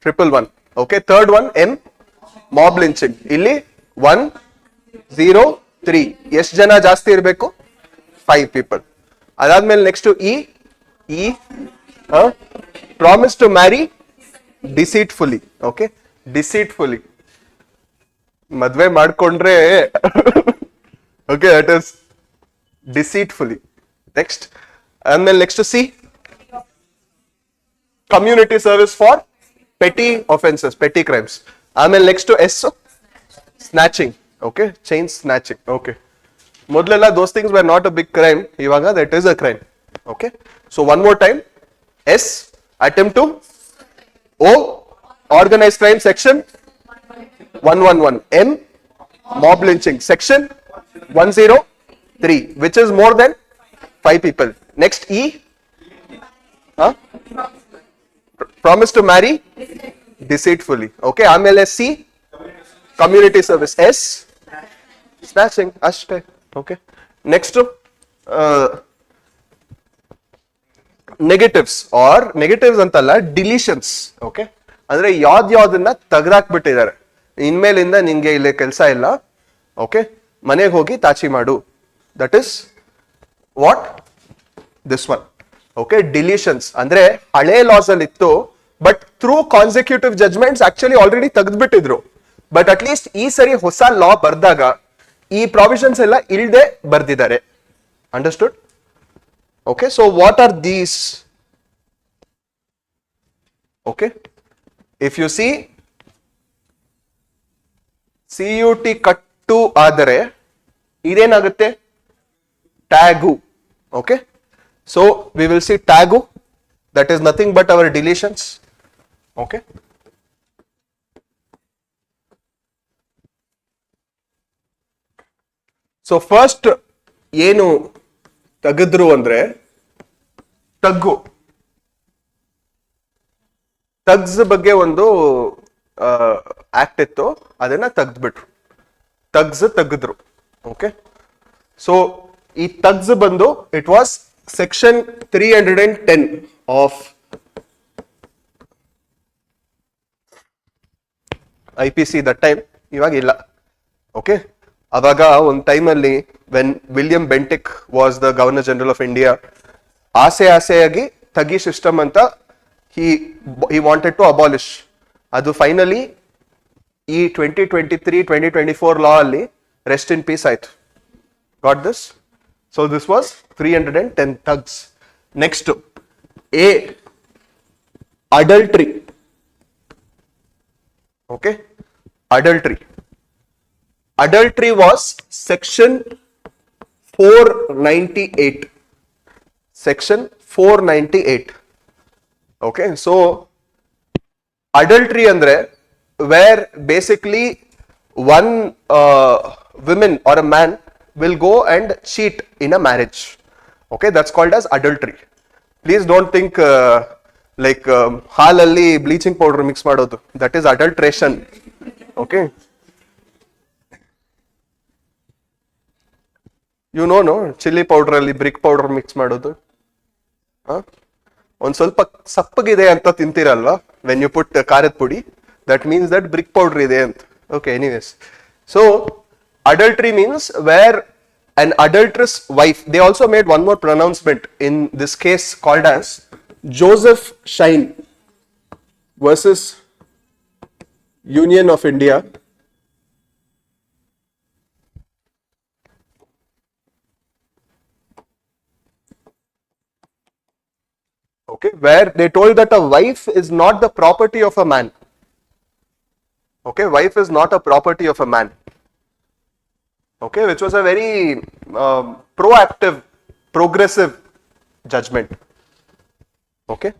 111. Okay, third one, M, mob lynching. ಇಲ್ಲಿ 103. ಎಷ್ಟು ಜನ ಜಾಸ್ತಿ ಇರಬೇಕು? 5 people. ಅದಾದ್ಮೇಲೆ next E, promise to marry deceitfully. Okay, deceitfully ಮದ್ವೆ ಮಾಡ್ಕೊಂಡ್ರೆ okay, that is deceitfully. Next ಆದ್ಮೇಲೆ next C, community service for petty offenses, petty crimes. ಆಮೇಲೆ next S, snatching. Okay, chain snatching. Okay, ಮೊದಲೆಲ್ಲ those things were not a big crime, ಇವಾಗ that is a crime. Okay, so one more time, S, attempt to, O, organized crime, section 111, M, mob lynching, section 103, which is more than 5 people. Next E, promise to marry deceitfully. Okay, ಆಮೇಲೆ C, community service. S, snatching. ಅಷ್ಟೇ. Okay, next negatives or negatives ಅಂತಲ್ಲ, deletions. Okay, ಅಂದ್ರೆ ಯಾವ್ದನ್ನ ತೆಗೆದಾಕ್ಬಿಟ್ಟಿದ್ದಾರೆ, ಇನ್ಮೇಲಿಂದ ನಿಂಗೆ ಇಲ್ಲಿ ಕೆಲಸ ಇಲ್ಲ. Okay, ಮನೆಗೆ ಹೋಗಿ ತಾಚಿ ಮಾಡು. That is what this one. Okay, deletions ಅಂದ್ರೆ ಹಳೆ ಲಾಸ್ ಅಲ್ಲಿ ಇತ್ತು, but through consecutive judgements actually already ತೆಗೆದ್ಬಿಟ್ಟಿದ್ರು. ಬಟ್ ಅಟ್ ಲೀಸ್ಟ್ ಈ ಸರಿ ಹೊಸ ಲಾ ಬರ್ದಾಗ ಈ ಪ್ರಾವಿಷನ್ಸ್ ಎಲ್ಲ ಇಲ್ದೆ ಬರ್ದಿದ್ದಾರೆ. Understood? Okay, so what are these? Okay, if you see CUT ಕಟ್ಟು ಆದರೆ ಇದೇನಾಗುತ್ತೆ? ಟ್ಯಾಗು. Okay, so we will see tagu, that is nothing but our deletions. Okay, so first ಏನು ತೆಗೆದ್ರು ಅಂದ್ರೆ ತಗ್ಗು. ತಗ್ಸ್ ಬಗ್ಗೆ ಒಂದು ಆಕ್ಟ್ ಇತ್ತು, ಅದನ್ನ ತೆಗೆದ್ಬಿಟ್ರು, ತೆಗೆದ್ರು. ಓಕೆ, ಸೊ ಈ ತಗ್ಸ್ ಬಂದು it was section 310 of IPC that time, ಇವಾಗ ಇಲ್ಲ. ಓಕೆ, ಅವಾಗ ಒಂದು ಟೈಮಲ್ಲಿ when William Bentinck was the governor general of India, ಆಸೆಯಾಗಿ ತಗಿ ಸಿಸ್ಟಮ್ ಅಂತ he wanted to abolish. ಅದು ಫೈನಲಿ ಈ 2023-2024 ಲಾ ಅಲ್ಲಿ ರೆಸ್ಟ್ ಇನ್ ಪೀಸ್ ಆಯ್ತು. Got this? So this was 310 thugs. Next, A, adultery. Okay, adultery. adultery was section 498. Section 498. Okay, so adultery andre where basically one woman or a man will go and cheat in a marriage. Okay, that's called as adultery. Please don't think like halalli bleaching powder mix madodu. That is adulteration. Okay. You know, no, chili powder ಅಲ್ಲಿ BRIC powder mix ಮಾಡೋದು ಒಂದ್ ಸ್ವಲ್ಪ ಸಪ್ಪಗಿದೆ ಅಂತ ತಿಂತೀರಲ್ವಾ when you put ಖಾರದ ಪುಡಿ that means that brick powder ಇದೆ ಅಂತ okay anyways so adultery means where an adulterous wife, they also made one more pronouncement in this case called as Joseph Shine versus Union of India. Okay, where they told that a wife is not the property of a man. Okay, wife is not a property of a man. Okay, which was a very proactive, progressive judgment. Okay.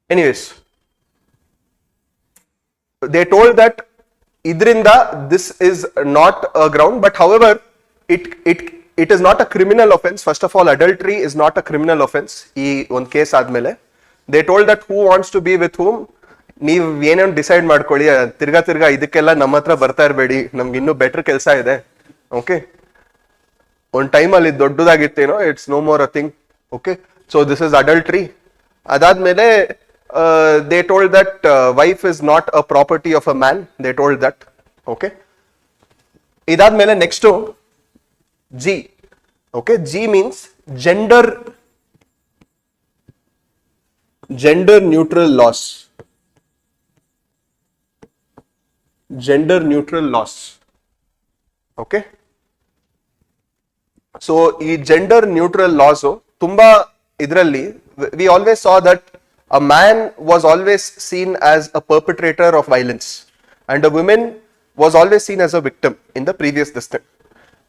Anyways, they told that idrinda this is not a ground, but however, it is not a criminal offense. First of all, adultery is not a criminal offense. Ee one case admele, they told that who wants to be with whom. ನೀವು ಏನೇನು decide ಮಾಡ್ಕೊಳ್ಳಿ ತಿರ್ಗಾ ಇದಕ್ಕೆಲ್ಲ ನಮ್ಮ ಹತ್ರ ಬರ್ತಾ ಇರಬೇಡಿ ನಮ್ಗೆ ಇನ್ನೂ ಬೆಟರ್ ಕೆಲಸ ಇದೆ ಓಕೆ ಒಂದು ಟೈಮಲ್ಲಿ ದೊಡ್ಡದಾಗಿತ್ತೇನೋ it's no more a thing okay so this is adultery ಅದಾದ್ಮೇಲೆ they told that wife is not a property of a man they told that okay ಇದಾದ್ಮೇಲೆ next G okay G means gender neutral laws gender neutral laws. Okay, so ee gender neutral laws tumba idralli we always saw that a man was always seen as a perpetrator of violence and a woman was always seen as a victim in the previous system.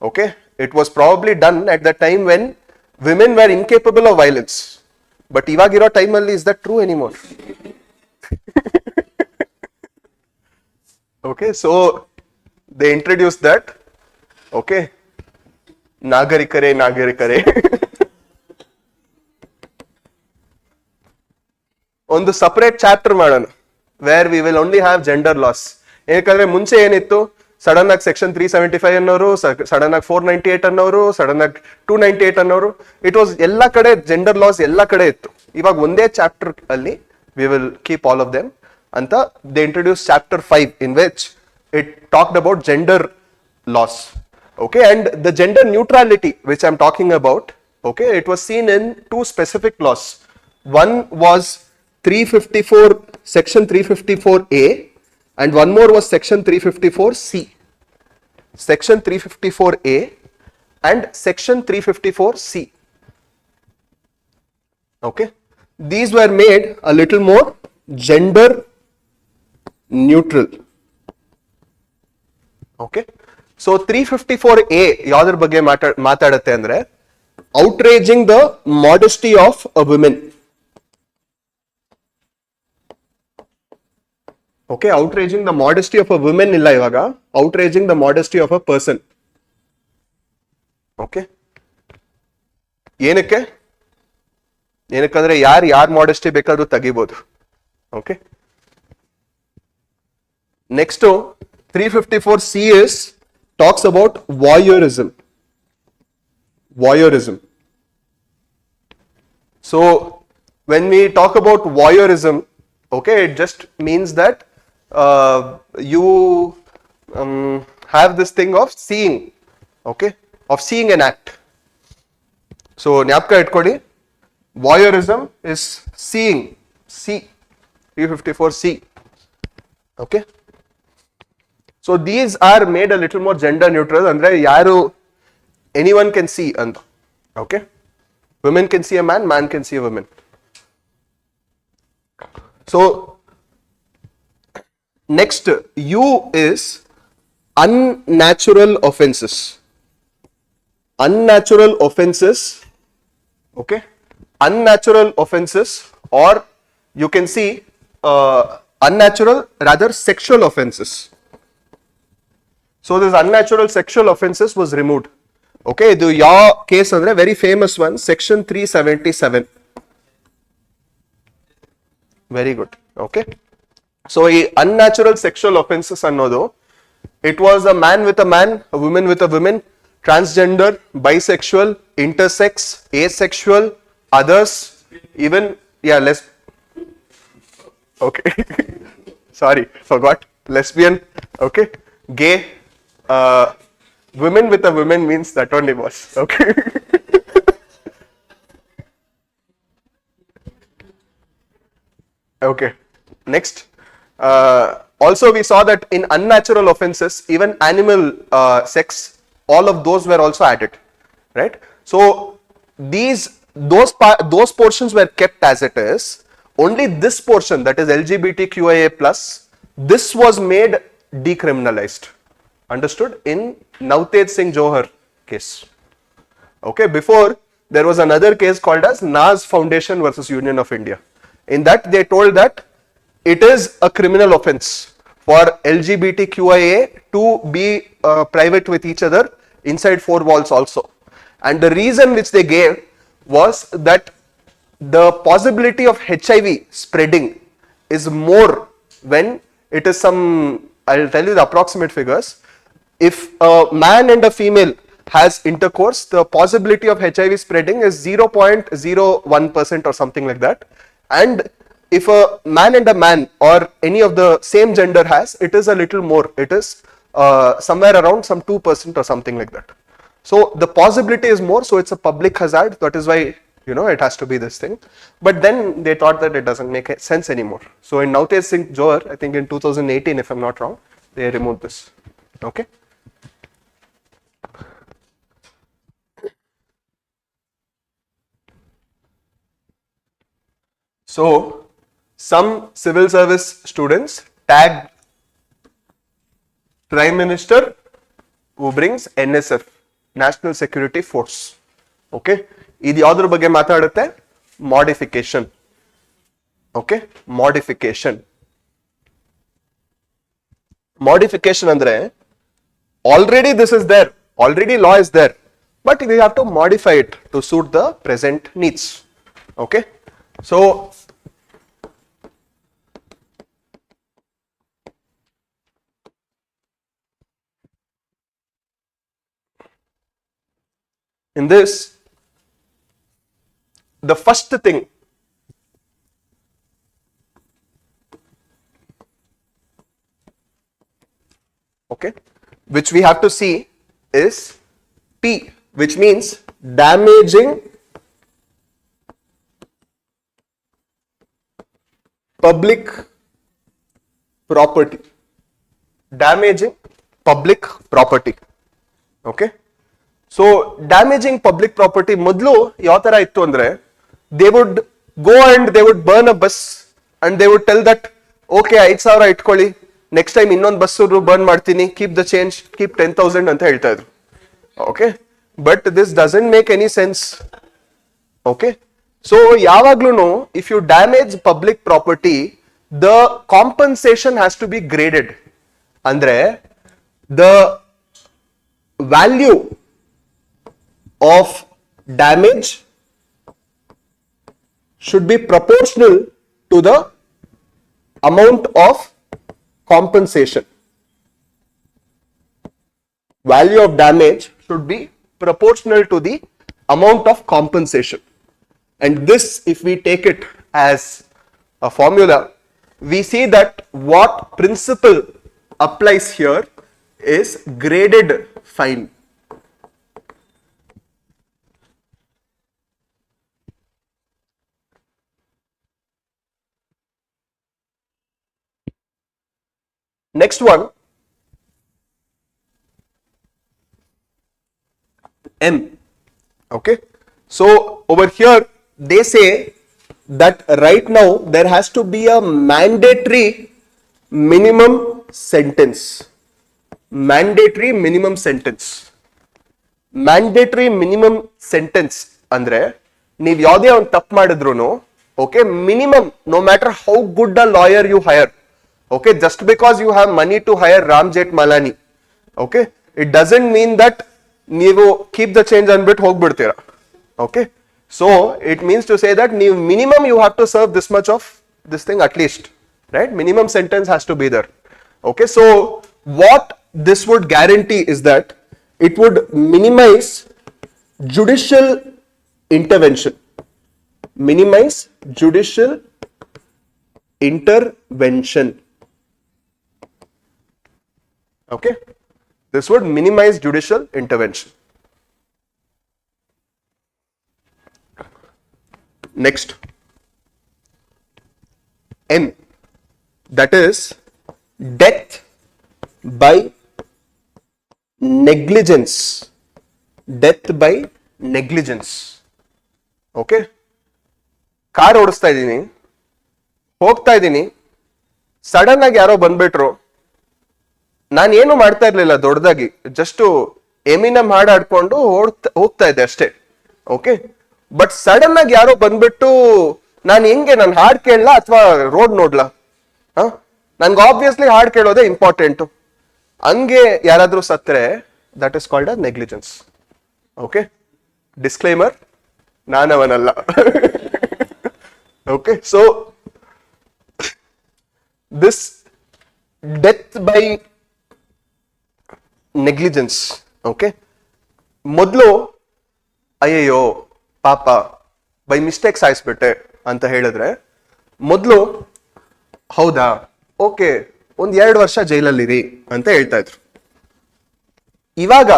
Okay, it was probably done at the time when women were incapable of violence, but ivagiro time alli is that true anymore? Okay, so they introduced that. Okay, Nagarikare. On the separate chapter madana, where we will only have gender laws. Ekandre munche enittu sudden ಆಗಿ section 375 ಅನ್ನೋರು sudden ಆಗಿ 498 ಅನ್ನೋರು sudden ಆಗಿ 298 ಅನ್ನೋರು it was ಎಲ್ಲ ಕಡೆ gender loss ಎಲ್ಲ ಕಡೆ ಇತ್ತು ಇವಾಗ ಒಂದೇ ಚಾಪ್ಟರ್ ಅಲ್ಲಿ we will keep all of them. Anta, they introduced chapter 5 in which it talked about gender laws. Okay, and the gender neutrality which I am talking about, okay, it was seen in two specific laws. One was 354, section 354A, and one more was section 354C. Section 354A and section 354C. Okay, these were made a little more gender neutral. Okay, so 354A ಯಾವ್ದ್ರ ಬಗ್ಗೆ ಮಾತಾಡುತ್ತೆ ಅಂದ್ರೆ outraging the modesty of a woman. Okay, outraging the modesty of a woman ಇಲ್ಲ ಇವಾಗ outraging the modesty of a person. Okay, ಏನಕ್ಕಂದ್ರೆ ಯಾರ್ modesty ಬೇಕಾದ್ರೂ ತೆಗಿಬಹುದು. Okay, next 354C is talks about voyeurism. So when we talk about voyeurism, okay, it just means that you have this thing of seeing, okay, of seeing an act. So ಜ್ಞಾಪಕ ಇಟ್ಕೊಳ್ಳಿ, voyeurism is seeing, C, 354C. Okay, so these are made a little more gender neutral andre yaru anyone can see anta. Okay, women can see a man can see a woman. So Next, U is unnatural offenses. Unnatural offenses, okay? Unnatural offenses, or you can see unnatural, rather sexual offenses. So this unnatural sexual offenses was removed. Okay, the your case andre very famous one, section 377. Very good. Okay. So unnatural sexual offenses annodu, it was a man with a man, a woman with a woman, transgender, bisexual, intersex, asexual, others, even less. Okay. Sorry, forgot. Lesbian. Okay. Gay. Women with a woman means that only was. Okay. Okay. Next. Also, we saw that in unnatural offenses, even animal sex, all of those were also added, right? So those portions were kept as it is. Only this portion, that is LGBTQIA plus, this was made decriminalized. Understood? In Navtej Singh Johar case. Okay, before there was another case called as Nas Foundation versus Union of India. In that they told that it is a criminal offense for LGBTQIA to be private with each other inside four walls also. And the reason which they gave was that the possibility of HIV spreading is more when it is some, I'll tell you the approximate figures. If a man and a female has intercourse, the possibility of HIV spreading is 0.01% or something like that. And if a man and a man or any of the same gender has, it is a little more. It is somewhere around some 2% or something like that. So the possibility is more, so it's a public hazard. That is why, you know, it has to be this thing. But then they thought that it doesn't make sense anymore. So in Navtej Singh Johar, I think in 2018, if I'm not wrong, they removed this. Okay. So some civil service students tagged Prime Minister who brings NSF, National Security Force. Okay, ಇದು ಯಾವುದ್ರ ಬಗ್ಗೆ ಮಾತಾಡುತ್ತೆ? Modification. Okay, modification. Modification andre already this is there, already law is there, but we have to modify it to suit the present needs. Okay, so in this, the first thing okay which we have to see is P, which means damaging public property. Damaging public property. Okay, so damaging public property modlu yav tara ittu andre, they would go and they would burn a bus and they would tell that okay 5,000 ಇಟ್ಕೊಳ್ಳಿ, next time ಇನ್ನೊಂದು bus burn ಮಾಡ್ತೀನಿ, keep the change, keep 10,000 ಅಂತ ಹೇಳ್ತಾ ಇದ್ರು. Okay, but this doesn't make any sense. Okay, so ಯಾವಾಗ್ಲೂ if you damage public property, the compensation has to be graded. ಅಂದ್ರೆ the value of damage should be proportional to the amount of compensation. Value of damage should be proportional to the amount of compensation. And this, if we take it as a formula, we see that what principle applies here is graded fine. Next one, M. Okay, so over here they say that right now there has to be a mandatory minimum sentence. Mandatory minimum sentence. Mandatory minimum sentence ಅಂದ್ರೆ ನೀವು ಯಾವುದೇ ಒಂದು ತಪ್ಪು ಮಾಡಿದ್ರು okay minimum no matter how good a lawyer you hire okay just because you have money to hire Ram Jethmalani okay it doesn't mean that ನೀವು keep the change ಅಂದ್ಬಿಟ್ಟು ಹೋಗ್ಬಿಡ್ತೀರಾ okay so it means to say that ನೀವು minimum you have to serve this much of this thing at least, right? Minimum sentence has to be there. Okay, so what this would guarantee is that it would minimize judicial intervention. Minimize judicial intervention. Okay, this would minimize judicial intervention. Next. N, that is death by negligence. Death by negligence. Okay, car ಓಡಿಸ್ತಾ ಇದ್ದೀನಿ, ಹೋಗ್ತಾ ಇದ್ದೀನಿ, sudden ಆಗಿ ಯಾರೋ ಬಂದ್ಬಿಟ್ರು, ನಾನು ಏನು ಮಾಡ್ತಾ ಇರ್ಲಿಲ್ಲ ದೊಡ್ಡದಾಗಿ, ಜಸ್ಟ್ ಎಮಿನಮ್ ಹಾಡು ಹಾಡ್ಕೊಂಡು ಹೋಗ್ತಾ ಇದ್ದೆ ಅಷ್ಟೇ. ಓಕೆ, ಬಟ್ ಸಡನ್ ಆಗಿ ಯಾರೋ ಬಂದ್ಬಿಟ್ಟು ನಾನು ಹೆಂಗೆ ನಾನು ಹಾಡು ಕೇಳಲ್ಲ ಅಥವಾ ರೋಡ್ ನೋಡ್ಲಾ? ನನ್ಗೆ ಆಬ್ವಿಯಸ್ಲಿ ಹಾಡು ಕೇಳೋದೇ ಇಂಪಾರ್ಟೆಂಟು. ಹಂಗೆ ಯಾರಾದ್ರೂ ಸತ್ರೆ that is called a negligence. Okay, disclaimer, ನಾನವನಲ್ಲ. Okay, so this death by negligence. Okay, ಮೊದಲು ಅಯ್ಯಯ್ಯೋ ಪಾಪ ಬೈ ಮಿಸ್ಟೇಕ್ ಸಾಯಿಸ್ಬಿಟ್ಟೆ ಅಂತ ಹೇಳಿದ್ರೆ ಮೊದಲು ಹೌದಾ ಓಕೆ 1-2 ವರ್ಷ ಜೈಲಲ್ಲಿರಿ ಅಂತ ಹೇಳ್ತಾ ಇದ್ರು. ಇವಾಗ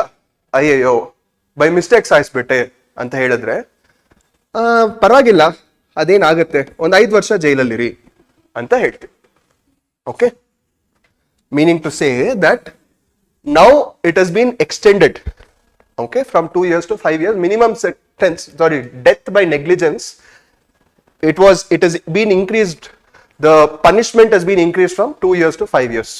ಅಯ್ಯಯ್ಯೋ ಬೈ ಮಿಸ್ಟೇಕ್ ಸಾಯಿಸ್ಬಿಟ್ಟೆ ಅಂತ ಹೇಳಿದ್ರೆ ಪರವಾಗಿಲ್ಲ ಅದೇನಾಗುತ್ತೆ 5 ವರ್ಷ ಜೈಲಲ್ಲಿರಿ ಅಂತ ಹೇಳ್ತೀವಿ. Okay, meaning to say that now it has been extended okay from 2 years to 5 years minimum sentence. Sorry, death by negligence, it has been increased, the punishment has been increased from 2 years to 5 years.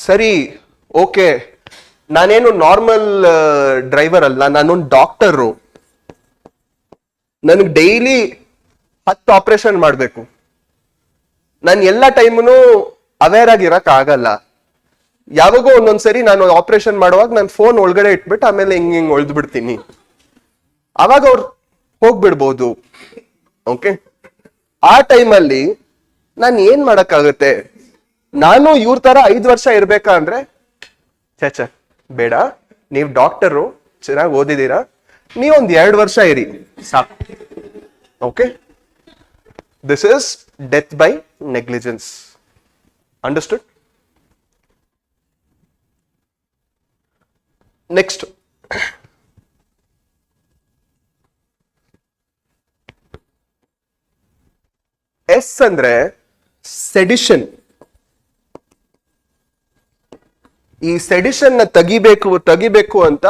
ಸರಿ, okay, ನಾನೇನು normal driver ಅಲ್ಲ, ನಾನೊಂದು doctor, ನನಗೆ daily 10 operation ಮಾಡಬೇಕು, ನಾನು ಎಲ್ಲ time aware ಆಗಿರಕ್ ಆಗಲ್ಲ, ಯಾವಾಗೋ ಒಂದೊಂದ್ಸರಿ ನಾನು ಆಪರೇಷನ್ ಮಾಡುವಾಗ ನಾನು ಫೋನ್ ಒಳಗಡೆ ಇಟ್ಬಿಟ್ಟು ಆಮೇಲೆ ಹಿಂಗ್ ಒಳ್ದು ಬಿಡ್ತೀನಿ, ಅವಾಗ ಅವ್ರು ಹೋಗ್ಬಿಡ್ಬೋದು. ಓಕೆ, ಆ ಟೈಮಲ್ಲಿ ನಾನು ಏನ್ ಮಾಡಕ್ಕಾಗತ್ತೆ? ನಾನು ಇವ್ರ ತರ 5 ವರ್ಷ ಇರ್ಬೇಕಾ ಅಂದ್ರೆ ಚಚ ಬೇಡ, ನೀವು ಡಾಕ್ಟರು, ಚೆನ್ನಾಗಿ ಓದಿದೀರಾ, ನೀವೊಂದ್ 2 ವರ್ಷ ಇರಿ ಸಾಕು. Okay, this is death by negligence. Understood? Next, S ಅಂದ್ರೆ ಸೆಡಿಷನ್. ಈ ಸೆಡಿಷನ್ ನ ತೆಗಿಬೇಕು ಅಂತ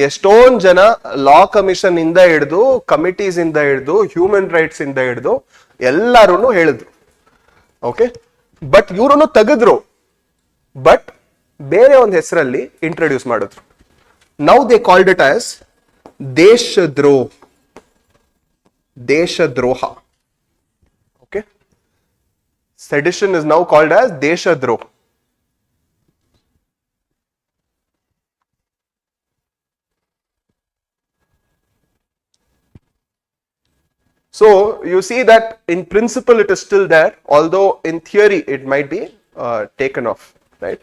ಎಷ್ಟೊಂದ್ ಜನ ಲಾ ಕಮಿಷನ್ ಇಂದ ಹಿಡಿದು, ಕಮಿಟೀಸ್ ಇಂದ ಹಿಡಿದು, ಹ್ಯೂಮನ್ ರೈಟ್ಸ್ ಇಂದ ಹಿಡಿದು ಎಲ್ಲಾರು ಹೇಳಿದ್ರು. ಓಕೆ, ಬಟ್ ಇವ್ರನ್ನು ತೆಗೆದ್ರು, ಬಟ್ ಬೇರೆ ಒಂದು ಹೆಸರಲ್ಲಿ ಇಂಟ್ರೊಡ್ಯೂಸ್ ಮಾಡಿದ್ರು. Now they called it as Deshadroha. Okay, sedition is now called as Deshadroha. So you see that in principle it is still there, although in theory it might be taken off, right?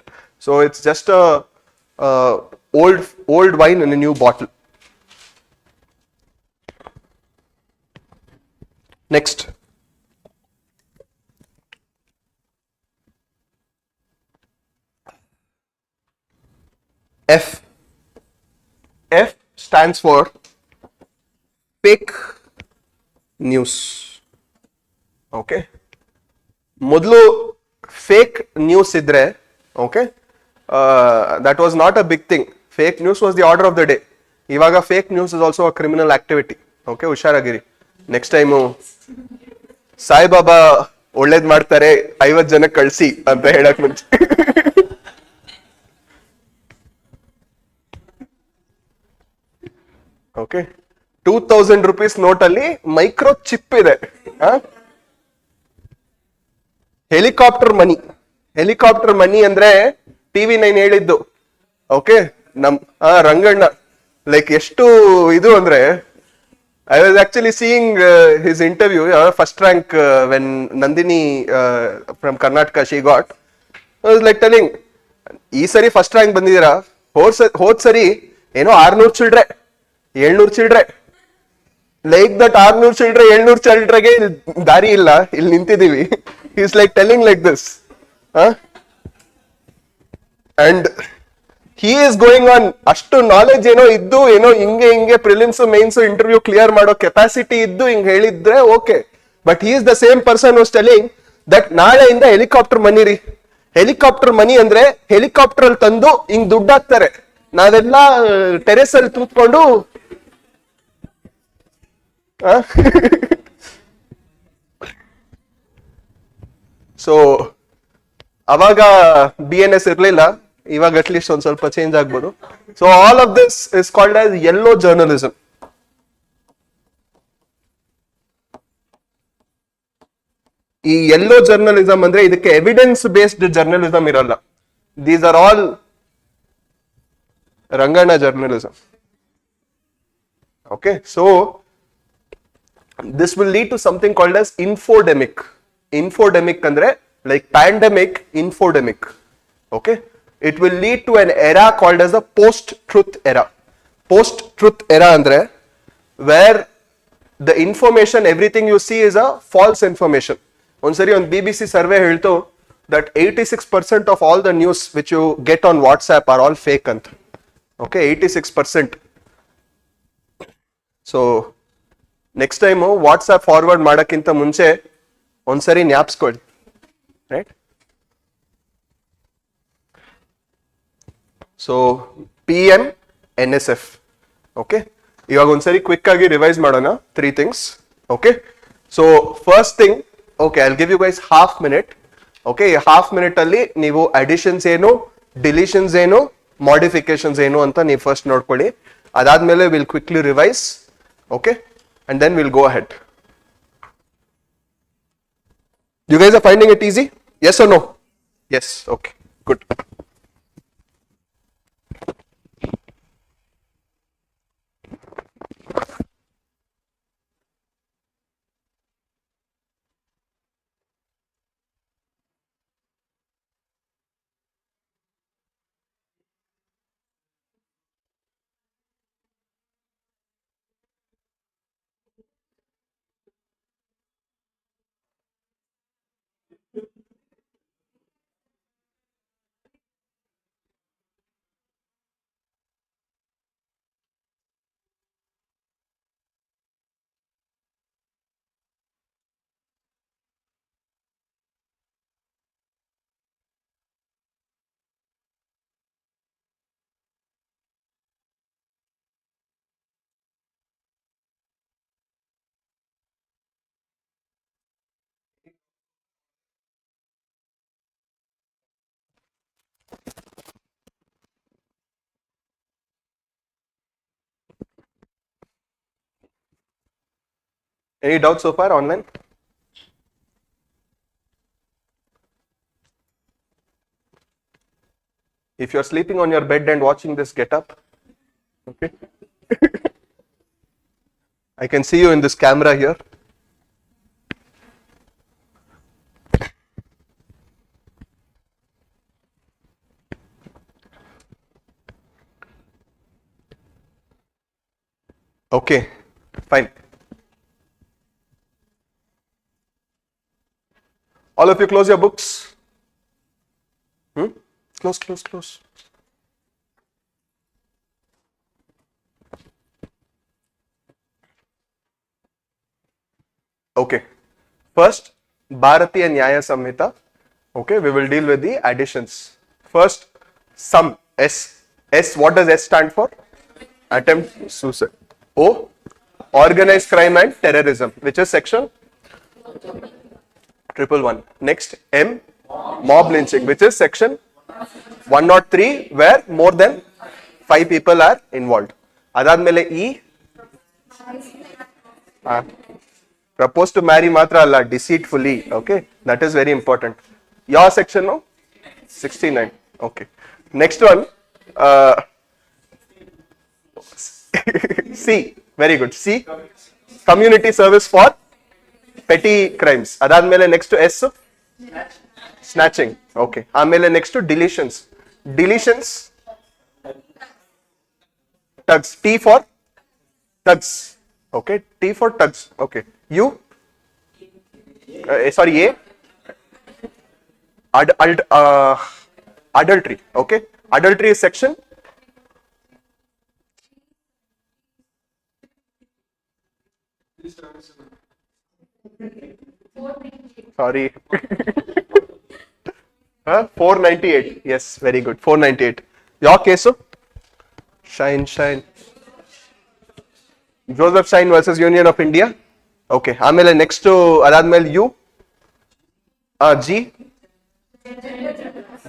So it's just a old wine in a new bottle. Next, F. F stands for fake news. Okay, ಮೊದಲು fake news ಇದ್ರೆ okay, that was not a big thing. Fake news was the order of the day. Ivaga fake news is also a criminal activity. Okay, ಹುಷಾರಾಗಿರಿ. Next time Saibaba ಒಳ್ಳೇದ್ ಮಾಡ್ತಾರೆ 50 ಜನ ಕಳ್ಸಿ ಅಂತ ಹೇಳಕ್ ಮುಂಚೆ okay 2000 rupees note ಅಲ್ಲಿ micro chip ಇದೆ. Helicopter ಮನಿ ಅಂದ್ರೆ TV9 ಹೇಳಿದ್ದು. ಓಕೆ ರಂಗಣ್ಣ ಲೈಕ್ ಎಷ್ಟು ಇದು ಅಂದ್ರೆ I was actually seeing his interview, first rank when Nandini from Karnataka she got. I was like telling, ಈ ಸರಿ ಫಸ್ಟ್ ರ್ಯಾಂಕ್ ಬಂದಿದ್ದೀರಾ, ಹೋದ್ ಸರಿ ಏನೋ 600 ಚಿಲ್ಡ್ರೆ 700 ಚಿಲ್ಡ್ರೆ ಲೈಕ್ ದಟ್ 600 ಚಿಲ್ಡ್ರೆ 700 ಚಿಲ್ಡ್ರೆಗೆ ದಾರಿ ಇಲ್ಲ, ಇಲ್ಲಿ ನಿಂತಿದೀವಿ. Is like telling like this and he is going on ಅಷ್ಟು ನಾಲೆಜ್ ಏನೋ ಇದ್ದು ಏನೋ ಹಿಂಗೆ ಪ್ರಿಲಿಮ್ಸ್ ಮೇನ್ಸ್ ಇಂಟರ್ವ್ಯೂ ಕ್ಲಿಯರ್ ಮಾಡೋ ಕೆಪಾಸಿಟಿ ಇದ್ದು ಹಿಂಗ್ ಹೇಳಿದ್ರೆ okay, but he is the same person who's telling that ನಾಳೆಯಿಂದ ಹೆಲಿಕಾಪ್ಟರ್ ಮನಿ ರೀ. ಹೆಲಿಕಾಪ್ಟರ್ ಮನಿ ಅಂದ್ರೆ ಹೆಲಿಕಾಪ್ಟರ್ ಅಲ್ಲಿ ತಂದು ಹಿಂಗ್ ದುಡ್ಡು ಹಾಕ್ತಾರೆ, ನಾವೆಲ್ಲ ಟೆರೆಸ್ ಅಲ್ಲಿ ತೂತ್ಕೊಂಡು ಸೊ ಅವಾಗ BNS ಇರ್ಲಿಲ್ಲ, ಇವಾಗ ಅಟ್ಲೀಸ್ಟ್ ಒಂದ್ ಸ್ವಲ್ಪ ಚೇಂಜ್ ಆಗ್ಬೋದು. So all of this is called as yellow journalism. ಈ ಯೆಲ್ಲೋ ಜರ್ನಲಿಸಂ ಅಂದ್ರೆ ಇದಕ್ಕೆ ಎವಿಡೆನ್ಸ್ ಬೇಸ್ಡ್ ಜರ್ನಲಿಸಂ ಇರಲ್ಲ. These are all Ranganna journalism. Okay, so this will lead to something called as infodemic. Infodemic ಅಂದ್ರೆ like pandemic, infodemic. Okay, it will lead to an era called as the post-truth era. Post-truth era andre where the information, everything you see is a false information. Onsari on BBC survey helto that 86% of all the news which you get on WhatsApp are all fake anta. Okay, 86%. So next time WhatsApp forward ಮಾಡಕ್ಕಿಂತ ಮುಂಚೆ ಒಂದ್ಸರಿ ಜ್ಞಾಪಿಸ್ಕೊಳ್ಳಿ, right? So PM NSF. Okay, ಇವಾಗ ಒಂದ್ಸರಿ quick ಆಗಿ revise ಮಾಡೋಣ 3 things. Okay, so first thing, okay I will give you guys half minute. Okay, ಈ half minute ಅಲ್ಲಿ ನೀವು ಅಡಿಷನ್ಸ್ ಏನು, ಡಿಲೀಷನ್ಸ್ ಏನು, ಮಾಡಿಫಿಕೇಶನ್ಸ್ ಏನು ಅಂತ ನೀವು ಫಸ್ಟ್ ನೋಡ್ಕೊಳ್ಳಿ. ಅದಾದ್ಮೇಲೆ will quickly revise. Okay, and then will go ahead. You guys are finding it easy? Yes or no? Yes. Okay, good. Any doubts so far online? If you're sleeping on your bed and watching this, get up. Okay. I can see you in this camera here. Okay, fine. All of you close your books. Close. Okay. First, Bharatiya Nyaya Sanhita. Okay, we will deal with the additions. First, sum. S. What does S stand for? Attempt suicide. O. Organized crime and terrorism. Which is section? Triple one. Next, M, mob lynching, which is section 103, where more than 5 people are involved. Adadmele E, propose to marry matra alla, deceitfully. Okay, that is very important. Your section, no? 69. Okay. Next one, C. Very good. C, community service for petty crimes. Adadmele next to S, snatching. Okay. Amele next to deletions. Deletions, tugs. T for tugs. Okay. T for tugs. Okay. U, sorry, A, adultery. Okay. Adultery is section. Sorry. 498. Yes, very good. 498. Your case, Shine. Joseph Shine versus Union of India. Okay. Amele next to Adadmel U. G.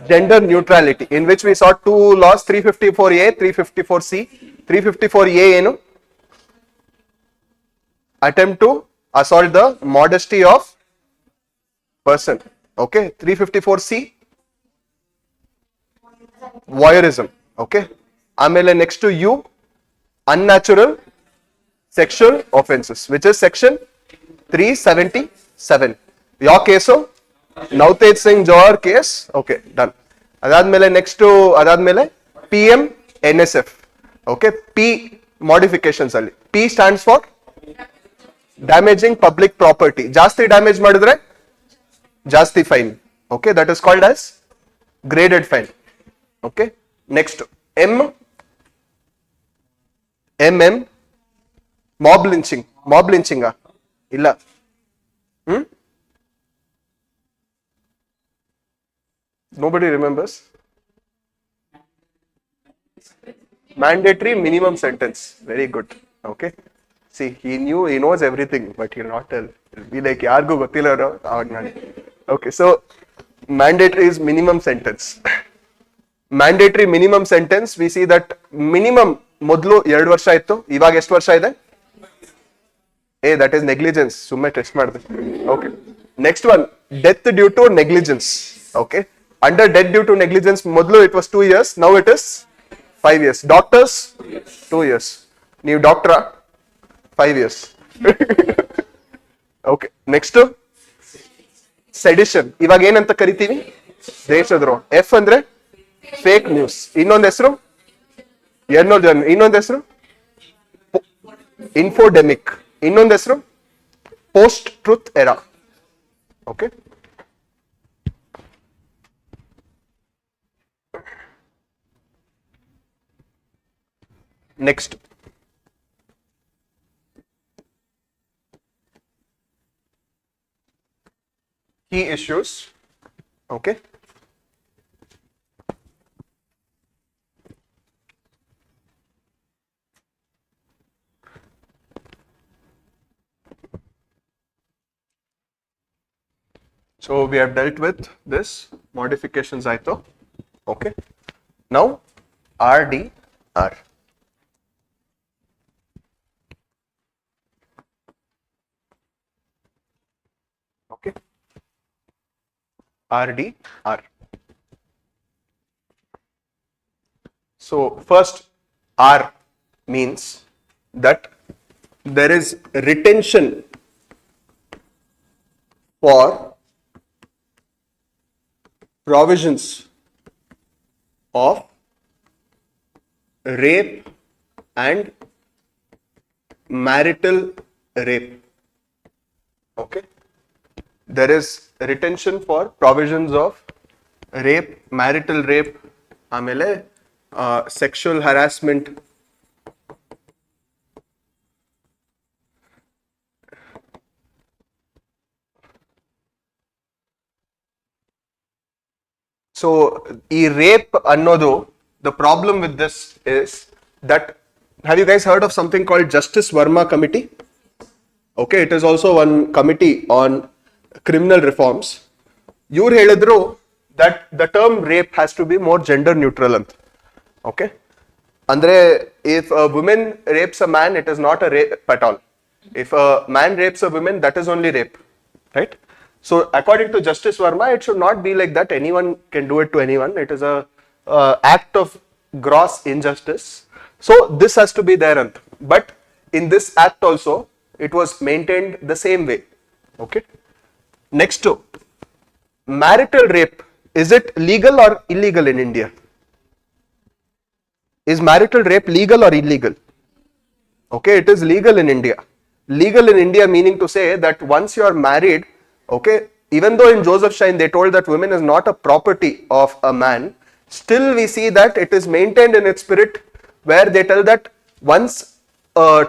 Gender neutrality, in which we saw two laws, 354A, 354C. 354A ಏನು? Attempt to assault the modesty of person. Okay. 354C, voyeurism. Okay. Amele next to U, unnatural sexual offences, which is section 377. Your case, Navtej Singh Johar case. Okay, done. Adadmele next to Adadmele PM NSF. Okay, P modifications ali. P stands for damaging public property. Jasti damage madidre jasti fine. Okay, that is called as graded fine. Okay, next M, mob lynching. Mob lynching illa. Nobody remembers. Mandatory minimum sentence. Very good. Okay. See, he knows everything, but he'll not tell. He'll be like, yargu gottilla. Okay, so mandatory is minimum sentence. Mandatory minimum sentence, we see that minimum modlu 2 ವರ್ಷ ಇತ್ತು, ಇವಾಗ ಎಷ್ಟು ವರ್ಷ ಇದೆ? That is negligence. ಸುಮ್ಮನೆ test ಮಾಡಿದೆ. Okay. Next one, death due to negligence. Okay. Under death due to negligence, modlu it was 2 years, now it is 5 years. Doctors, 2 years. New doctor, 5 years. Okay. Next, sedition. ಇವಾಗ ಏನಂತ ಕರಿತೀವಿ? ದೇಶದ್ರೋಹ. F ಅಂದ್ರೆ fake news. ಇನ್ನೊಂದು ಹೆಸರು? ಇನ್ನೊಂದು ಹೆಸರು? infodemic. ಇನ್ನೊಂದು ಹೆಸರು? post truth era. Okay. Next, key issues. Okay. So we have dealt with this modifications aito. Okay. Now RDR. Okay. RDR. So first, R means that there is retention for provisions of rape and marital rape. Okay. There is retention for provisions of rape, marital rape, amele sexual harassment, so e rape annodu, the problem with this is that, have you guys heard of something called Justice Verma Committee? Okay, it is also one committee on criminal reforms, ಇವ್ರು ಹೇಳಿದ್ರು that the term rape has to be more gender neutral ಅಂತ. Okay? Andre, if a woman rapes a man, it is not a rape at all. If a man rapes a woman, that is only rape, right? So, according to Justice Verma, it should not be like that. Anyone can do it to anyone. It is a act of gross injustice. So, this has to be there. But in this act also, it was maintained the same way. Okay. Next to marital rape, is it legal or illegal in India? Is marital rape legal or illegal? Okay, it is legal in India. Legal in India meaning to say that once you are married, okay, even though in Joseph Shine they told that women is not a property of a man, still we see that it is maintained in its spirit where they tell that once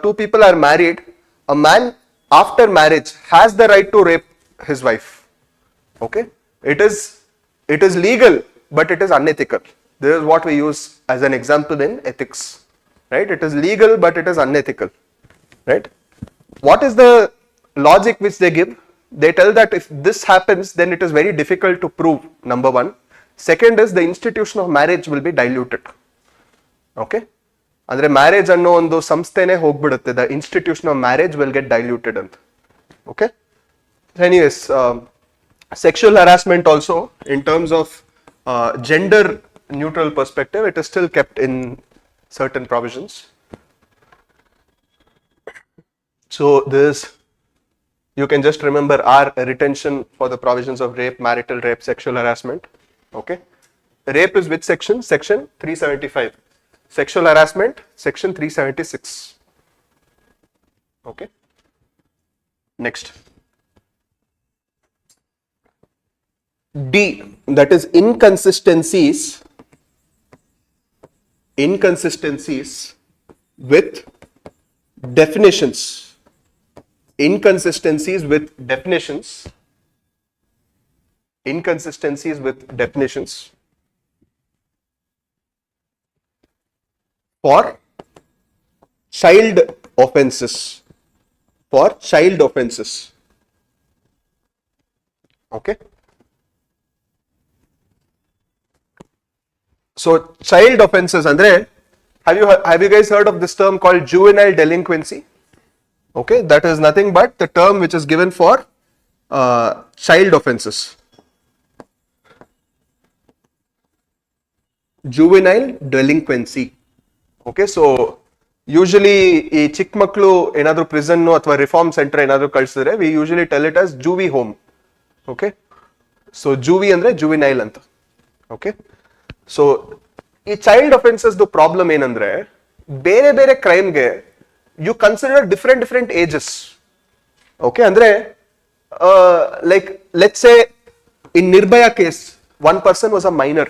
two people are married, a man after marriage has the right to rape his wife. Okay, it is legal, but it is unethical. This is what we use as an example in ethics, right? It is legal, but it is unethical, right? What is the logic which they give? They tell that if this happens, then it is very difficult to prove, number one. Second is the institution of marriage will be diluted. Okay? Andre marriage anno ondu samsthene hogbidutte. The institution of marriage will get diluted. Okay? Anyways, sexual harassment also, in terms of gender neutral perspective, it is still kept in certain provisions. So this, you can just remember our retention for the provisions of rape, marital rape, sexual harassment. Okay, rape is which section? Section 375. Sexual harassment, section 376. Okay. Next. D, that is inconsistencies with definitions. Inconsistencies with definitions. Inconsistencies with definitions for child offenses. For child offenses. Okay. So child offenses, Andre, have you guys heard of this term called juvenile delinquency? Okay, that is nothing but the term which is given for child offenses. Juvenile delinquency. Okay, so usually ಈ ಚಿಕ್ಕ ಮಕ್ಕಳು ಏನಾದರೂ prison ಅಥವಾ reform centre ಏನಾದರೂ ಕಳಿಸಿದ್ರೆ we usually tell it as juvie home. Okay, so juvie ಅಂದ್ರೆ juvenile ಅಂತ. Okay, so ಈ ಚೈಲ್ಡ್ ಅಫೆನ್ಸಸ್ ಪ್ರಾಬ್ಲಮ್ ಏನಂದ್ರೆ ಬೇರೆ ಬೇರೆ ಕ್ರೈಮ್ಗೆ you consider different ages. Okay, andre like let's say in Nirbhaya case, one person was a minor.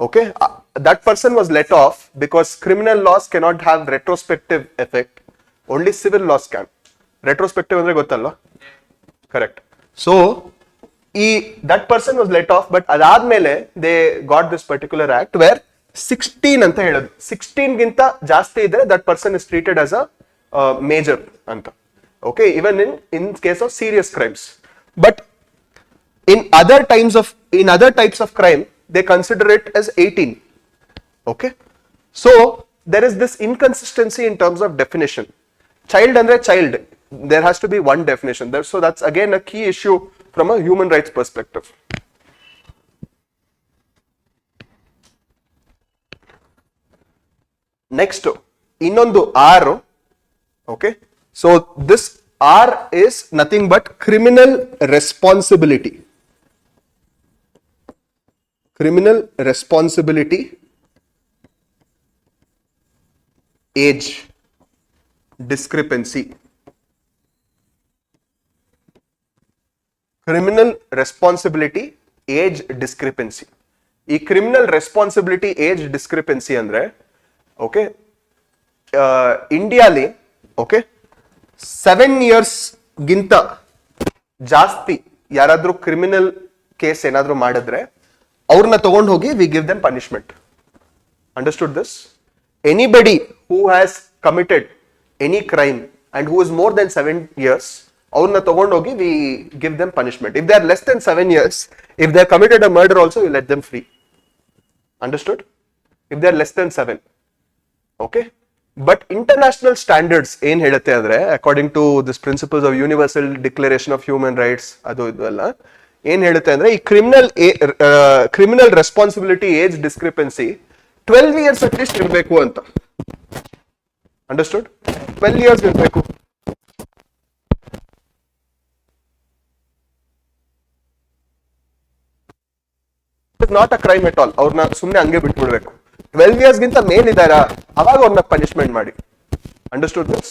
Okay, that person was let off because criminal laws cannot have retrospective effect, only civil laws can. Retrospective andre gottalla? Correct. So that person was let off, but adadmele they got this particular act where 16 anta helodu. 16 ginta ಜಾಸ್ತಿ ಇದ್ರೆ that person is treated as a major anta. Okay, even in case of serious crimes. But in other types of crime, they consider it as 18. Okay, so there is this inconsistency in terms of definition. Child andre child, there has to be one definition there. So that's again a key issue from a human rights perspective. Next, ಇನ್ನೊಂದು R. Okay, so this R is nothing but criminal responsibility. Criminal responsibility age discrepancy. Criminal responsibility age discrepancy. ಈ criminal responsibility age discrepancy ಅಂದ್ರೆ okay ಇಂಡಿಯಾಲಿ okay 7 years ಗಿಂತ ಜಾಸ್ತಿ ಯಾರಾದ್ರೂ criminal case ಏನಾದ್ರೂ ಮಾಡಿದ್ರೆ ಅವ್ರನ್ನ ತಗೊಂಡು ಹೋಗಿ we give them punishment. Understood this? Anybody who has committed any crime and who is more than 7 years, ಅವ್ರನ್ನ ತಗೊಂಡೋಗಿ we give them punishment. If they R less than 7 years, if they have committed a murder also, we let them free. Understood? If they are less than 7. Okay? But international standards ಏನ್ ಹೇಳುತ್ತೆ ಅಂದ್ರೆ, according to this principles of universal declaration of human rights, ಅದು ಇದು ಎಲ್ಲ ಏನ್ ಹೇಳುತ್ತೆ ಅಂದ್ರೆ, ಈ criminal responsibility age discrepancy 12 years at least ಇರಬೇಕು ಅಂತ. ಅಂಡರ್ಸ್ಟುಡ್? 12 years ಇರಬೇಕು. Not a crime at all. ಅವ್ರನ್ನ ಸುಮ್ಮನೆ ಹಂಗೆ ಬಿಟ್ಬಿಡ್ಬೇಕು. 12 years ಗಿಂತ ಮೇಲಿದಾರ, ಅವಾಗ ಅವ್ರನ್ನ ಪನಿಷ್ಮೆಂಟ್ ಮಾಡಿ. Understood this?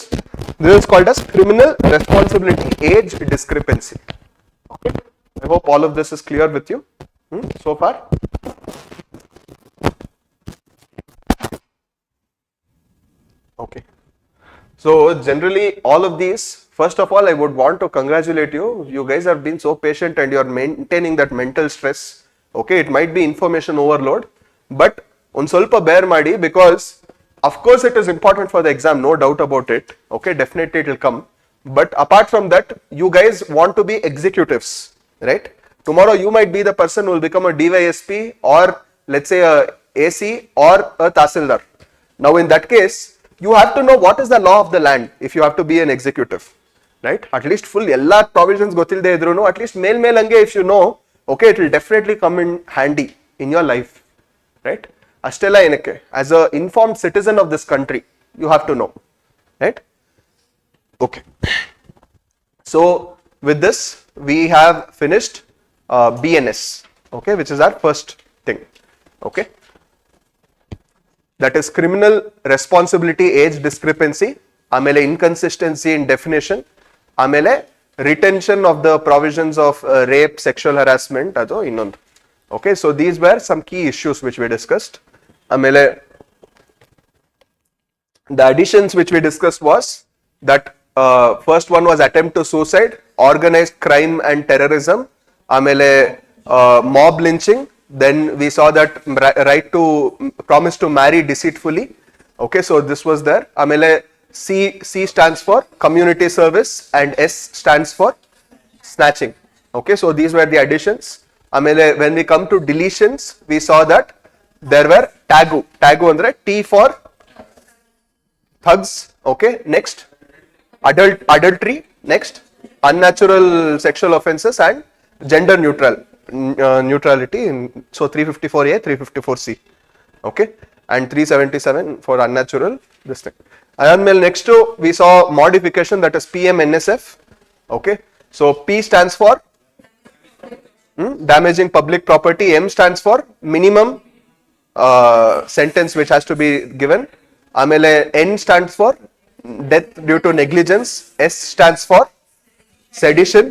This is called as criminal responsibility age discrepancy. Okay? I hope all of this is clear with you so far. Okay. So generally all of these, first of all I would want to congratulate you. You guys have been so patient and you are maintaining that mental stress. Okay, it might be information overload, but on ಸ್ವಲ್ಪ bear ಮಾಡಿ, because of course it is important for the exam, no doubt about it. Okay, definitely it will come. But apart from that, you guys want to be executives, right? Tomorrow you might be the person who will become a DYSP or let's say a AC or a Tahsildar. Now in that case, you have to know what is the law of the land if you have to be an executive, right? At least full ಎಲ್ಲ provisions ಗೊತ್ತಿಲ್ಲದೆ ಇದ್ರೂ at least ಮೇಲ್ ಹಂಗೆ if you know, okay, it will definitely come in handy in your life, right? ಅಷ್ಟೆಲ್ಲ ಏನಕ್ಕೆ, as a informed citizen of this country, you have to know, right? Okay. So with this, we have finished BNS, okay, which is our first thing, okay? That is criminal responsibility age discrepancy, ಆಮೇಲೆ inconsistency in definition, ಆಮೇಲೆ retention of the provisions of rape, sexual harassment, ಅದು ಇನ್ನೊಂದು. Okay, so these were some key issues which we discussed. ಆಮೇಲೆ the additions which we discussed was that first one was attempt to suicide, organized crime and terrorism, ಆಮೇಲೆ mob lynching, then we saw that right to promise to marry deceitfully. Okay, so this was there. ಆಮೇಲೆ C stands for community service and S stands for snatching. Okay, so these were the additions. ಆಮೇಲೆ when we come to deletions, we saw that there were tagu andre T for thugs. Okay, next adultery, next unnatural sexual offenses and gender neutrality. So 354A, 354C. Okay, and 377 for unnatural this thing. And next we saw modification, that is PMNSF. Okay, so P stands for damaging public property, M stands for minimum sentence which has to be given, amele N stands for death due to negligence, S stands for sedition,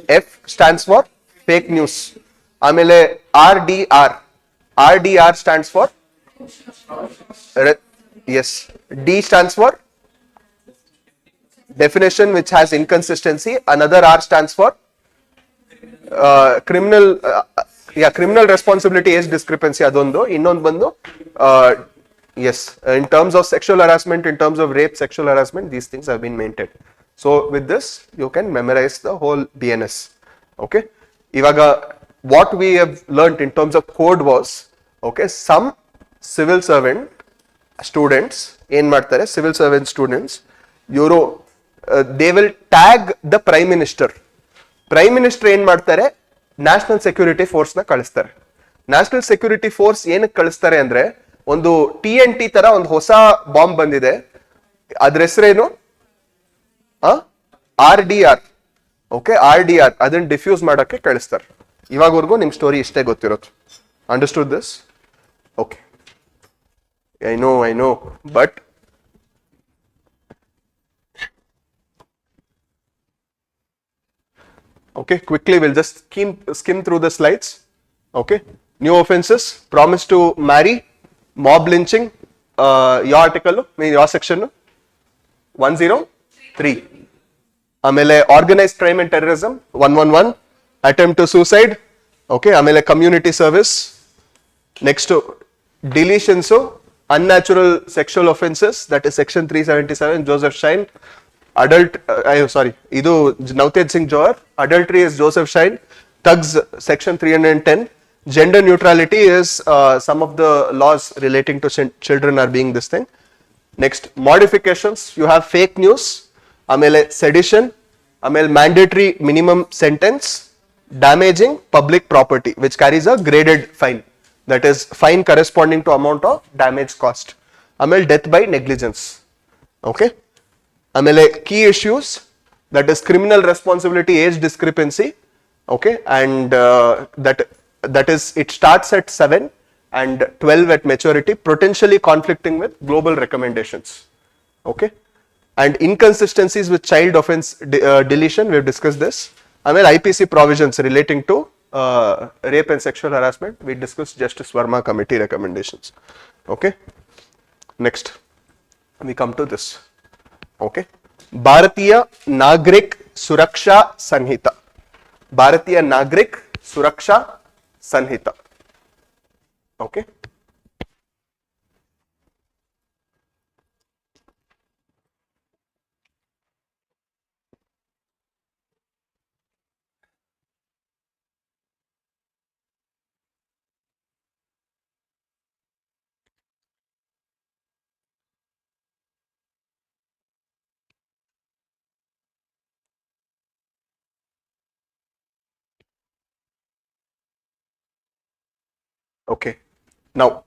F stands for fake news, amele RDR stands for yes, D stands for definition which has inconsistency, another R stands for criminal responsibility age discrepancy, adondu. Innond bandu yes, in terms of sexual harassment, in terms of rape, sexual harassment, these things have been maintained. So with this you can memorize the whole BNS. Okay, ivaga what we have learnt in terms of code was, okay, some civil servant students ಏನ್ ಮಾಡ್ತಾರೆ, civil servant students ಇವರು they will tag the prime minister. Prime minister ಏನ್ ಮಾಡ್ತಾರೆ, national security force ನ ಕಳಿಸ್ತಾರೆ. National security force ಏನಕ್ಕೆ ಕಳಿಸ್ತಾರೆ ಅಂದ್ರೆ, ಒಂದು TNT ತರ ಒಂದು ಹೊಸ ಬಾಂಬ್ ಬಂದಿದೆ, ಅದ್ರ ಹೆಸರೇನು RDR. ಓಕೆ, RDR ಅದನ್ನ ಡಿಫ್ಯೂಸ್ ಮಾಡಕ್ಕೆ ಕಳಿಸ್ತಾರೆ. ಇವಾಗವರೆಗೂ ನಿಮ್ ಸ್ಟೋರಿ ಇಷ್ಟೇ ಗೊತ್ತಿರೋದು. Understood this? Okay, I know but okay, quickly we'll just skim through the slides. Okay, new offenses, promise to marry, mob lynching, your article, your section 103. Amele organized crime and terrorism 111, attempt to suicide. Okay, amele community service. Next to deletions, unnatural sexual offenses, that is section 377, Joseph Shine. Idu Navtej Singh Johar. Adultery is Joseph Shine. Thugs, section 310. Gender neutrality is some of the laws relating to children are being this thing. Next, modifications. You have fake news, amele sedition, amele mandatory minimum sentence, damaging public property, which carries a graded fine. That is fine corresponding to amount of damage cost. Amele death by negligence. Okay. Amele key issues, that is criminal responsibility age discrepancy. Okay, and that is it starts at 7 and 12 at maturity, potentially conflicting with global recommendations. Okay, and inconsistencies with child offense deletion, we have discussed this. And then IPC provisions relating to rape and sexual harassment, we discussed Justice Verma committee recommendations. Okay, next we come to this. Okay, Bharatiya Nagarik Suraksha Sanhita. Bharatiya Nagarik Suraksha Sanhita. Okay. Okay. Now,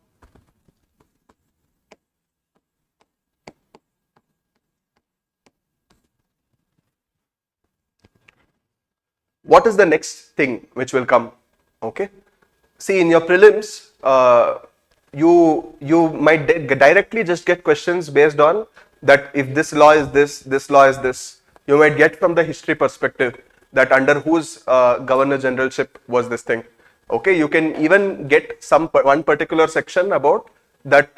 what is the next thing which will come? Okay. See, in your prelims, you might directly just get questions based on that if this law is this law is this. You might get from the history perspective that under whose governor generalship was this thing. Okay, you can even get one particular section about that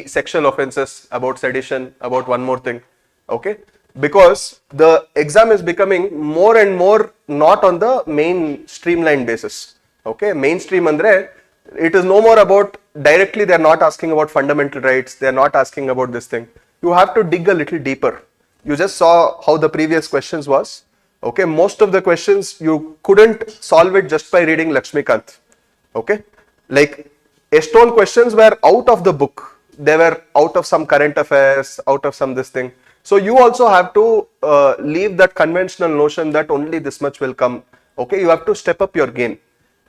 sexual offences, about sedition, about one more thing. Okay, because the exam is becoming more and more not on the main streamlined basis. Okay, mainstream andre, it is no more about directly, they are not asking about fundamental rights, they are not asking about this thing. You have to dig a little deeper. You just saw how the previous questions was. Okay, most of the questions you couldn't solve it just by reading Lakshmikant. Okay, like Estone questions were out of the book. They were out of some current affairs, out of some this thing. So you also have to leave that conventional notion that only this much will come. Okay, you have to step up your game.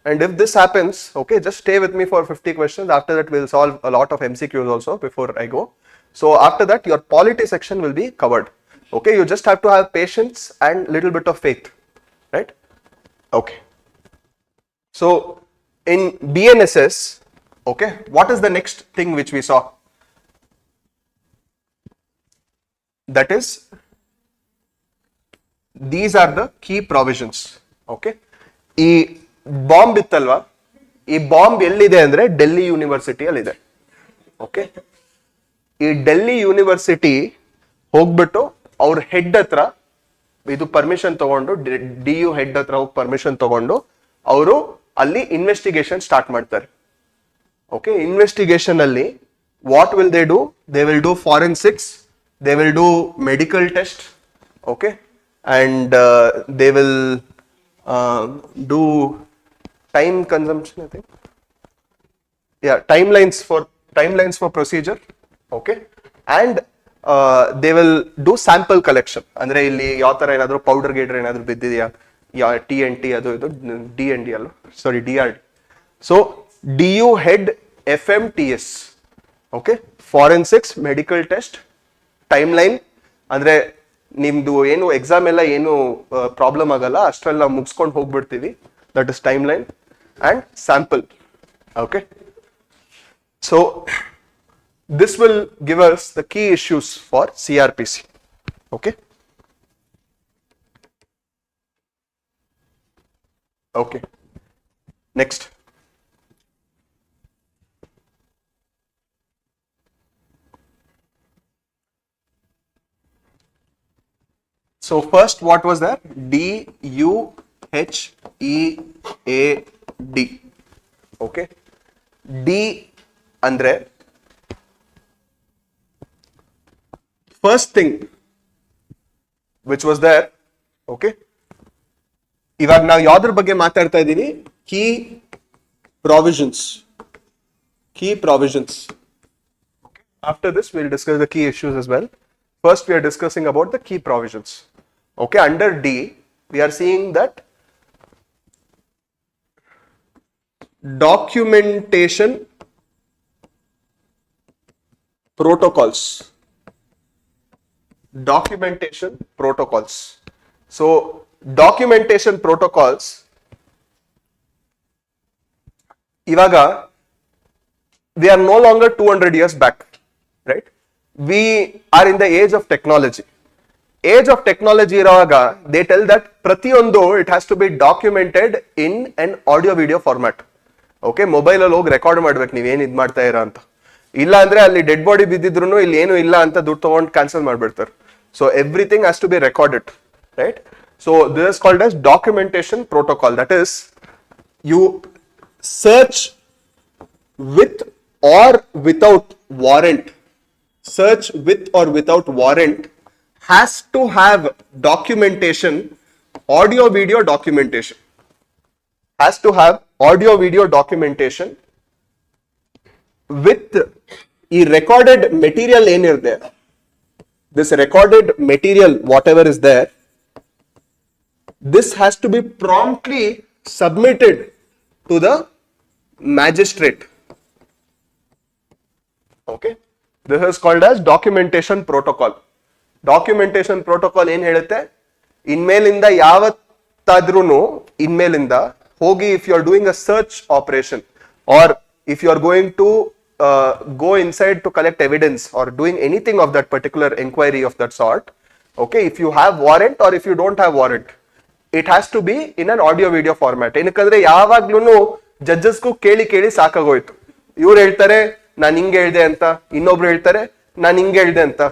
And if this happens, okay, just stay with me for 50 questions. After that, we'll solve a lot of MCQs also before I go. So after that, your polity section will be covered. Okay, you just have to have patience and little bit of faith, right? Okay. So in BNSS, okay, what is the next thing which we saw? That is, these are the key provisions. Okay, ಈ bomb ಇತ್ತಲ್ವಾ, ಈ bomb ಎಲ್ಲಿದೆ ಅಂದ್ರೆ ಡೆಲ್ಲಿ ಯೂನಿವರ್ಸಿಟಿಯಲ್ಲಿ ಇದೆ. Okay, ಈ Delhi university ಹೋಗ್ಬಿಟ್ಟು ಅವ್ರ head ಹತ್ರ ಇದು ಪರ್ಮಿಷನ್ ತಗೊಂಡು, DU ಹೆಡ್ ಹತ್ರ ಹೋಗಿ ಪರ್ಮಿಷನ್ ತಗೊಂಡು ಅವರು ಅಲ್ಲಿ ಇನ್ವೆಸ್ಟಿಗೇಷನ್ ಸ್ಟಾರ್ಟ್ ಮಾಡ್ತಾರೆ. ಓಕೆ, ಇನ್ವೆಸ್ಟಿಗೇಷನ್ ಅಲ್ಲಿ what will they do? They will do forensics, they will do medical test, okay, and they will do time consumption, I think, yeah, timelines for procedure, okay, and they will do sample collection. Andre illi yav ತರ ಏನಾದರೂ powder Heydar ಏನಾದರೂ ಬಿದ್ದಿದೆಯಾ, TNT ಅದು ಇದು DND ಅಲ್ಲ, ಸಾರಿ DRD. So DU head FMTS, okay, forensics, medical test, time line ಅಂದ್ರೆ ನಿಮ್ದು ಏನು exam ಎಲ್ಲ ಏನು ಪ್ರಾಬ್ಲಮ್ ಆಗಲ್ಲ ಅಷ್ಟರಲ್ಲಿ ನಾವು ಮುಗಿಸ್ಕೊಂಡು ಹೋಗ್ಬಿಡ್ತೀವಿ, that is timeline and sample. Okay, so this will give us the key issues for CRPC. Okay, okay, next. So first, what was there? DUHEAD. Okay. D andre, first thing, which was there. Okay. ಇವಾಗ ನಾವು ಯಾವ್ದ್ರ ಬಗ್ಗೆ ಮಾತಾಡ್ತಾ ಇದ್ದೀನಿ? Key provisions. After this, we'll discuss the key issues as well. First, we are discussing about the key provisions. Okay, under D, we are seeing that documentation protocols. So, documentation protocols. Ivaga, we are no longer 200 years back, right? We are in the age of technology. Irovaga, they tell that pratiyondu it has to be documented in an audio video format. Okay, mobile alli hogi record ಮಾಡಬೇಕು ನೀವು ಏನು ಇದು ಮಾಡ್ತಾ ಇರಾ ಅಂತ. ಇಲ್ಲ ಅಂದ್ರೆ ಅಲ್ಲಿ ಡೆಡ್ ಬಾಡಿ ಬಿದ್ದಿದ್ರುನು ಇಲ್ಲಿ ಏನು ಇಲ್ಲ ಅಂತ ದುಡ್ಡು ತಗೊಂಡು ಕ್ಯಾನ್ಸಲ್ ಮಾಡ್ಬಿಡ್ತಾರೆ. So everything has to be recorded, right? So this is called as documentation protocol. That is, you search with or without warrant. Search with or without warrant has to have documentation, audio video documentation. Has to have audio video documentation with the recorded material there. This recorded material, whatever is there, this has to be promptly submitted to the magistrate. Okay, this is called as documentation protocol. Documentation protocol ಏನು ಹೇಳುತ್ತೆ? ಇನ್ಮೇಲಿಂದ ಯಾವತ್ತಾದ್ರೂ ಇನ್ಮೇಲಿಂದ ಹೋಗಿ, if you are doing a search operation or if you are going to go inside to collect evidence or doing anything of that particular inquiry of that sort, okay, if you have warrant or if you don't have warrant, it has to be in an audio video format. ಏನಕ್ಕಂದ್ರೆ ಯಾವಾಗ್ಲೂ ಜಡ್ಜಸ್ಗೂ ಕೇಳಿ ಸಾಕಾಗೋಯ್ತು. ಇವ್ರು ಹೇಳ್ತಾರೆ ನಾನು ಹಿಂಗೆ ಹೇಳ್ದೆ ಅಂತ, ಇನ್ನೊಬ್ರು ಹೇಳ್ತಾರೆ ನಾನು ಹಿಂಗೆ ಹೇಳ್ದೆ ಅಂತ.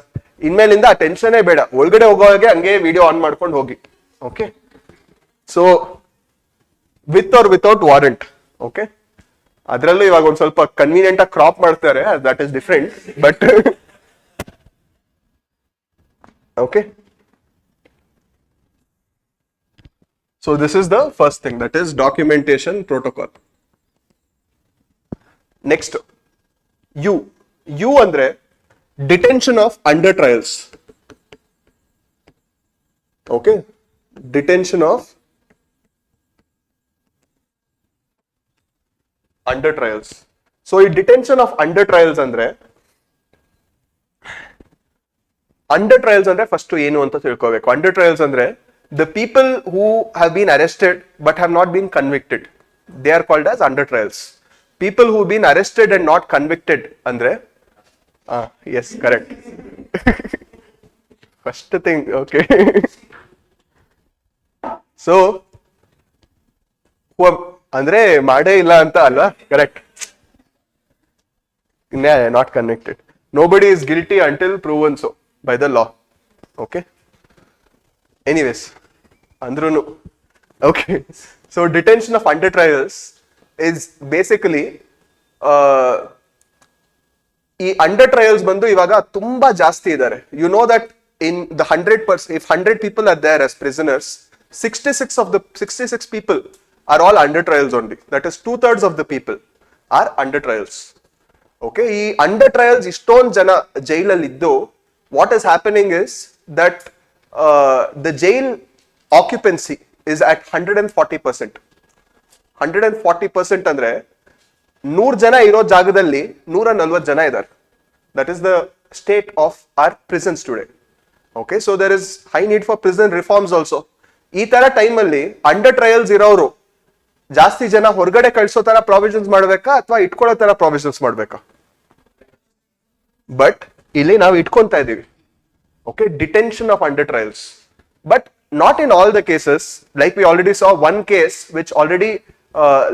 ಇನ್ಮೇಲಿಂದ ಆ ಟೆನ್ಷನೇ ಬೇಡ, ಒಳಗಡೆ ಹೋಗೋವಾಗೆ ಹಂಗೆ ವಿಡಿಯೋ ಆನ್ ಮಾಡ್ಕೊಂಡು ಹೋಗಿ. Okay, so with or without warrant. Okay, ಅದರಲ್ಲೂ ಇವಾಗ ಒಂದ್ ಸ್ವಲ್ಪ ಕನ್ವೀನಿಯಂಟ್ ಆಗಿ ಕ್ರಾಪ್ ಮಾಡ್ತಾರೆ, that is different, but okay. So this is the first thing, that is documentation protocol. Next, U andre detention of under trials. Okay, detention of under trials. So ಈ detention of under trials ಅಂದ್ರೆ first ಏನು ಅಂತ ತಿಳ್ಕೋಬೇಕು. Under trials ಅಂದ್ರೆ the people who have been arrested but have not been convicted, they are called as under trials. People who have been arrested and not convicted andre yes, correct. First thing, okay. So who andre made illa anta alva, correct. Not convicted. Nobody is guilty until proven so by the law. Okay, anyways, andrunu. Okay, so detention of under trials is basically ಈ under trials ಬಂದು ಇವಾಗ ತುಂಬಾ ಜಾಸ್ತಿ ಇದ್ದಾರೆ. You know that in the 100%, if 100 people are there as prisoners, 66 people are all under trials only. That is 2/3 of the people are under trials. Okay, ಈ under trials ಇಷ್ಟೊಂದು ಜನ ಜೈಲಲ್ಲಿ ಇದ್ದು, what is happening is that the jail occupancy is at 140%. 140% ಅಂದ್ರೆ 100 ಜನ ಇರೋ ಜಾಗದಲ್ಲಿ 140 ಜನ ಇದ್ದಾರೆ. That is the state of our prisons today. Okay, so there is high need for prison reforms also. ಈ ತರ ಟೈಮ್ ಅಲ್ಲಿ ಅಂಡರ್ ಟ್ರಯಲ್ಸ್ ಇರೋರು ಜಾಸ್ತಿ ಜನ ಹೊರಗಡೆ ಕಳಿಸೋ ತರ ಪ್ರಾವಿಷನ್ಸ್ ಮಾಡ್ಬೇಕಾ ಅಥವಾ ಇಟ್ಕೊಳ್ಳೋ ತರ ಪ್ರಾವಿಷನ್ಸ್ ಮಾಡ್ಬೇಕಾ? ಬಟ್ ಇಲ್ಲಿ ನಾವು ಇಟ್ಕೊಂತಾ ಇದೀವಿ. Okay, detention of under trials, but not in all the cases. Like we already saw one case which already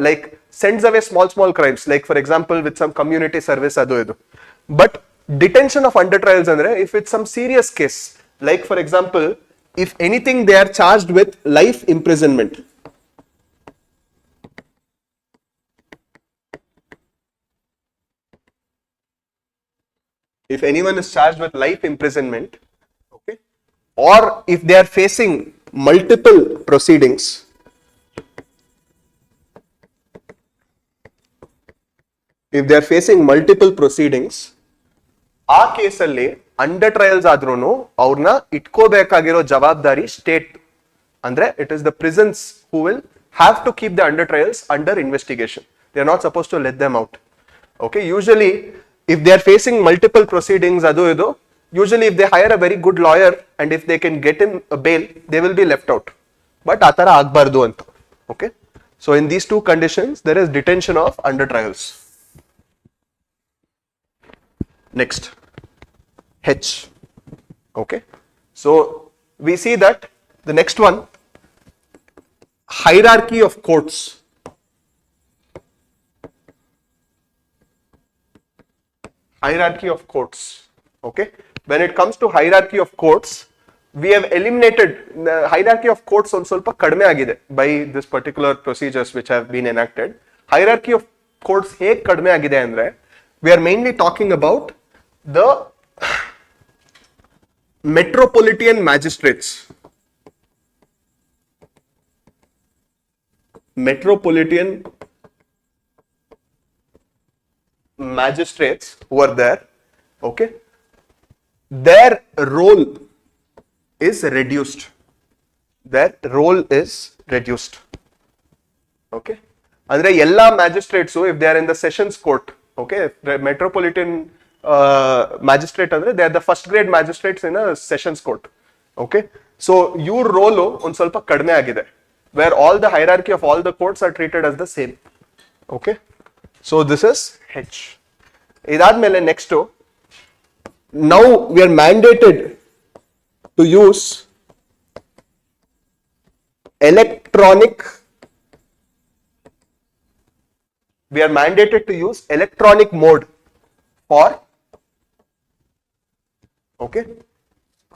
like sends away small crimes, like for example with some community service adu idu. But detention of under trials andre if it's some serious case, like for example if anything they are charged with life imprisonment. If anyone is charged with life imprisonment, okay, or if they are facing multiple proceedings, ಆ ಕೇಸಲ್ಲಿ under trials ಆದ್ರೂ ಅವ್ರನ್ನ ಇಟ್ಕೋಬೇಕಾಗಿರೋ ಜವಾಬ್ದಾರಿ state, ಅಂದ್ರೆ it is the prisons who will have to keep the under trials under investigation. They are not suppose to let them out. Okay, usually if they are facing multiple proceedings, ಅದು ಇದು, usually if they hire a very good lawyer and if they can get him a bail, they will be left out. But atara agbardu anta. Okay, so in these two conditions there is detention of under trials. Next, H. Okay, so we see that the next one, hierarchy of courts. Hierarchy of courts. Okay, when it comes to hierarchy of courts, we have eliminated the hierarchy of courts on ಸ್ವಲ್ಪ ಕಡಿಮೆ ಆಗಿದೆ by this particular procedures which have been enacted. Hierarchy of courts ಹೇಗೆ ಕಡಿಮೆ ಆಗಿದೆ ಅಂದ್ರೆ, we are mainly talking about the metropolitan magistrates. Metropolitan magistrates who are there, okay, their role is reduced. Their role is reduced. Okay, andre ella magistrates, if they are in the sessions court, okay, the metropolitan magistrate andre they are the first grade magistrates in a sessions court. Okay, so your role on ಸ್ವಲ್ಪ ಕಡಿಮೆ ಆಗಿದೆ, where all the hierarchy of all the courts are treated as the same. Okay, so this is H. ಇದಾದ್ಮೇಲೆ next, now we are mandated to use electronic mode for, okay,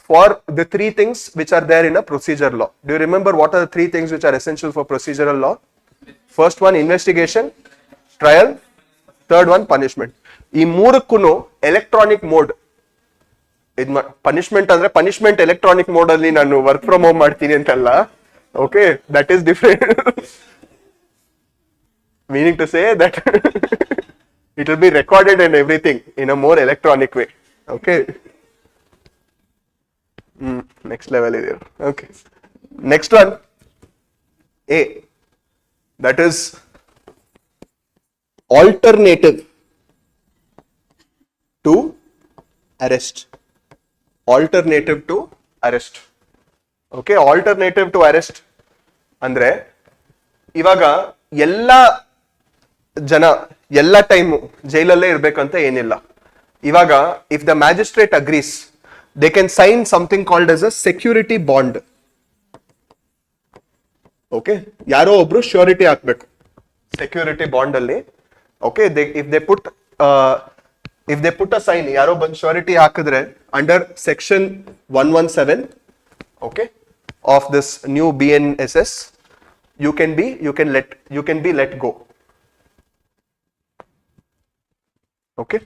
for the three things which are there in a procedure law. Do you remember what are the three things which are essential for procedural law? First one, investigation, trial, third one, punishment. ಈ ಮೂರಕ್ಕೂ electronic mode, punishment ಅಂದ್ರೆ punishment electronic mode ಅಲ್ಲಿ ನಾನು work from home ಮಾಡ್ತೀನಿ ಅಂತಲ್ಲ. Okay, that is different. Meaning to say that it will be recorded and everything in a more electronic way. Okay, next level ಇದೆ. Okay, next one A, that is alternative to arrest. Alternative to arrest. Okay, alternative to arrest ಅಂದ್ರೆ ಇವಾಗ ಎಲ್ಲ ಜನ ಎಲ್ಲ time ಜೈಲಲ್ಲೇ ಇರ್ಬೇಕಂತ ಏನಿಲ್ಲ. ಇವಾಗ if the magistrate agrees, they can sign something called as a security bond. Okay, ಯಾರೋ ಒಬ್ರು surety ಹಾಕ್ಬೇಕು ಸೆಕ್ಯೂರಿಟಿ ಬಾಂಡ್ ಅಲ್ಲಿ. Okay, if they put a sign, ಯಾರೋ ಬಂದು ಶ್ಯೂರಿಟಿ ಹಾಕಿದ್ರೆ under section 117, okay, of this new BNSS, you can be let go. Okay,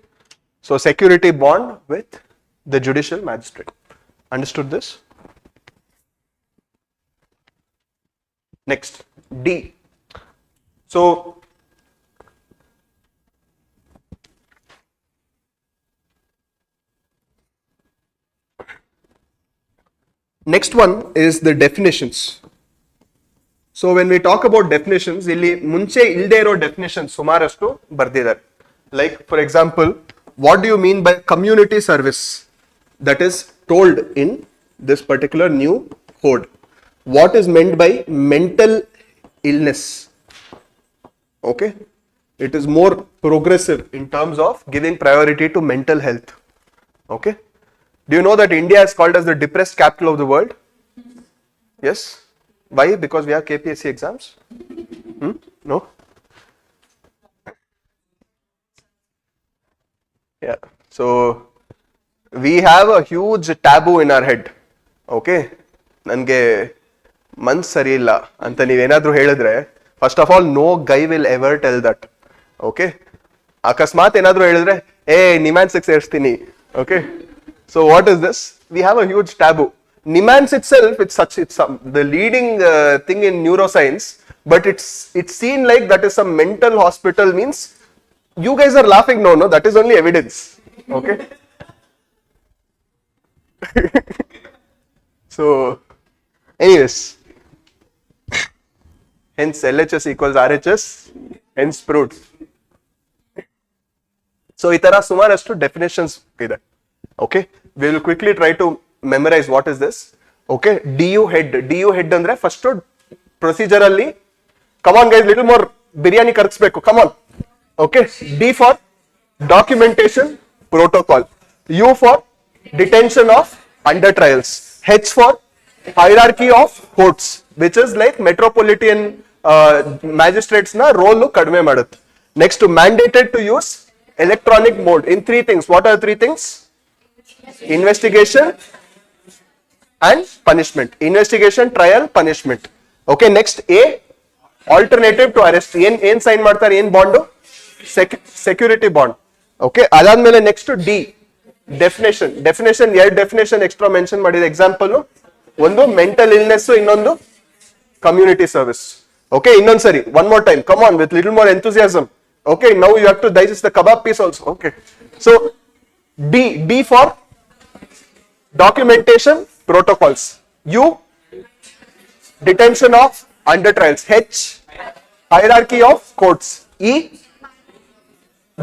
so security bond with the judicial magistrate. Understood this? Next, D. So next one is the definitions. So when we talk about definitions, ಇಲ್ಲಿ ಮುಂಚೆ ಇಲ್ಲದೆ ಇರೋ definition ಸುಮಾರಷ್ಟು ಬರ್ದಿದ್ದಾರೆ. Like for example, what do you mean by community service? That is told in this particular new code. What is meant by mental illness? Okay, it is more progressive in terms of giving priority to mental health. Okay, do you know that India is called as the depressed capital of the world? Yes. Why? Because we have KPSC exams? No? Yeah. So we have a huge taboo in our head. Okay? ನನಗೆ ಮನ್ಸು ಸರಿ ಇಲ್ಲ ಅಂತ ನೀವೇನಾದ್ರೂ ಹೇಳಿದ್ರೆ, first of all no guy will ever tell that. Okay, ಅಕಸ್ಮಾತ್ ಏನಾದ್ರೂ ಹೇಳಿದ್ರೆ ನಿಮ್ಯಾನ್ಸಿಗೆ ಸೇರಿಸ್ತೀನಿ. Okay, so what is this? We have a huge taboo. Nimans itself, it's the leading thing in neuroscience, but it's seen like that is some mental hospital. Means you guys are laughing. No, that is only evidence. Okay. So, anyways, hence LHS equals RHS, hence proved. So, itara sumarashtu definitions ide. Okay, we will quickly try to memorize what is this. Okay, DU head andre first procedurally. Come on, guys, little more biryani karksbeku. Come on. Okay, D for documentation protocol. U for detention of under trials. H for hierarchy of courts, which is like metropolitan magistrates na role kadme madutte. Next, mandated to use electronic mode in three things. What are three things? Investigation and punishment. Investigation, trial, punishment. Okay, next A, alternative to arrest. ಏನ್ sign ಮಾಡ್ತಾರೆ, ಏನ್ bond? Security bond. Okay, ಅದಾದ್ಮೇಲೆ next D, definition. ಎರಡು definition extra mention ಮಾಡಿದ example. ಒಂದು mental illness, ಇನ್ನೊಂದು community service. Okay, ಇನ್ನೊಂದ್ ಸರಿ, one more time, come on with little more enthusiasm. Okay, now you have to digest the kebab piece also. Okay, so D for documentation protocols. U, detention of under trials. H, hierarchy of courts. E,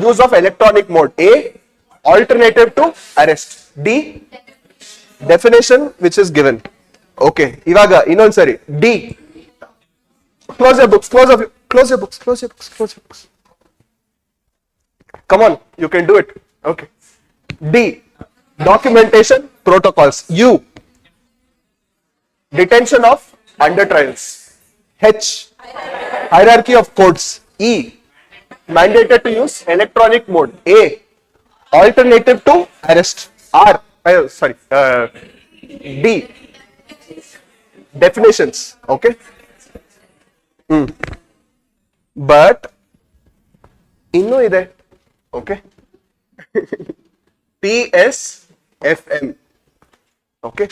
use of electronic mode. A, alternative to arrest. D, definition which is given. Okay, ivaga ಇನ್ನೊಂದ್ ಸರಿ D. Close your books. Come on, you can do it. Okay. D, documentation protocols. U, detention of under trials. H, hierarchy of courts. E, mandated to use electronic mode. A, alternative to arrest. D, definitions. Okay. But ಇನ್ನೂ ಇದೆ. Okay. PSFM. Okay.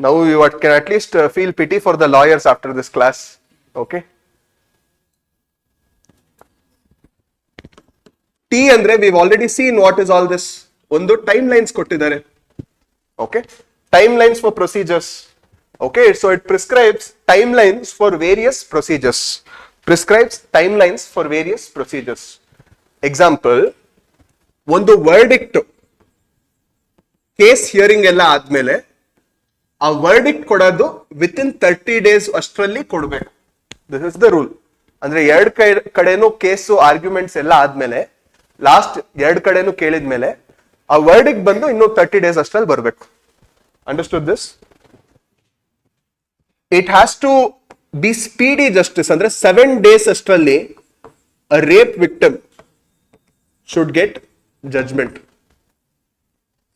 Now you can at least feel pity for the lawyers after this class. Okay. T andre we've already seen what is all this. ಒಂದು timelines ಕೊಟ್ಟಿದ್ದಾರೆ. Okay. Timelines for procedures. Okay. So it prescribes timelines for various procedures. Example, ಒಂದು verdict case hearing ಎಲ್ಲ ಆದ್ಮೇಲೆ ಆ verdict ಕೊಡೋದು within 30 days ಅಷ್ಟರಲ್ಲಿ ಕೊಡ್ಬೇಕು. This is the rule. ಅಂದ್ರೆ ಎರಡ್ ಕಡೆನೂ ಕೇಸು ಆರ್ಗ್ಯುಮೆಂಟ್ಸ್ ಎಲ್ಲ ಆದ್ಮೇಲೆ ಲಾಸ್ಟ್ ಎರಡ್ ಕಡೆನೂ ಕೇಳಿದ್ಮೇಲೆ ಆ ವರ್ಡಿಕ್ಟ್ ಬಂದು ಇನ್ನು 30 days ಅಷ್ಟರಲ್ಲಿ ಬರ್ಬೇಕು. Understood this? It has to be speedy justice. ಅಂದ್ರೆ 7 days ಅಷ್ಟರಲ್ಲಿ a rape victim should get judgment.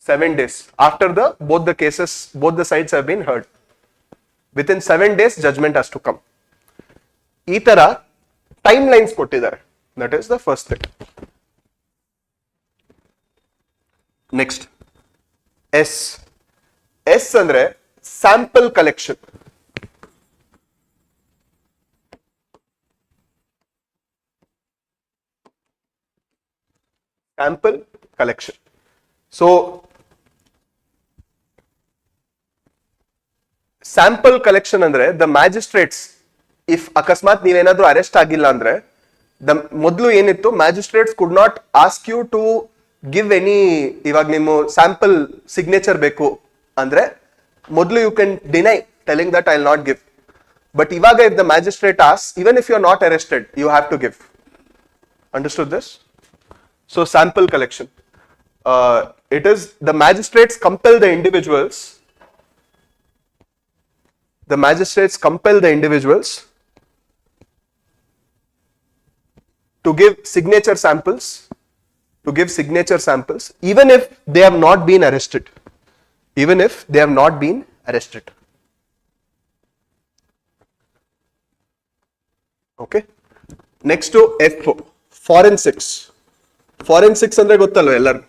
7 days after both the sides have been heard. Within 7 days judgment has to come. ಈ ತರ timelines ಕೊಟ್ಟಿದ್ದಾರೆ. That is the first thing. Next, S ಅಂದ್ರೆ sample collection. Sample collection. So, sample collection andre the magistrates, if ಅಕಸ್ಮಾತ್ ನೀವೇನಾದ್ರೂ arrest ಆಗಿಲ್ಲ ಅಂದ್ರೆ ಮೊದಲು ಏನಿತ್ತು, magistrates could not ask you to give any. ಇವಾಗ ನಿಮ್ಮ ಸ್ಯಾಂಪಲ್ ಸಿಗ್ನೇಚರ್ ಬೇಕು ಅಂದ್ರೆ ಮೊದಲು you can deny telling that I will not give. But ಇವಾಗ ಇಫ್ ದ ಮ್ಯಾಜಿಸ್ಟ್ರೇಟ್ ಆಸ್, even if you are not arrested, you have to give. Understood this? So sample collection. It is the magistrates compel the individuals. The magistrates compel the individuals to give signature samples. Even if they have not been arrested. Okay. Next to F, forensics. Forensics ಅಂದ್ರೆ ಗೊತ್ತಲ್ವ ಎಲ್ಲರೂ?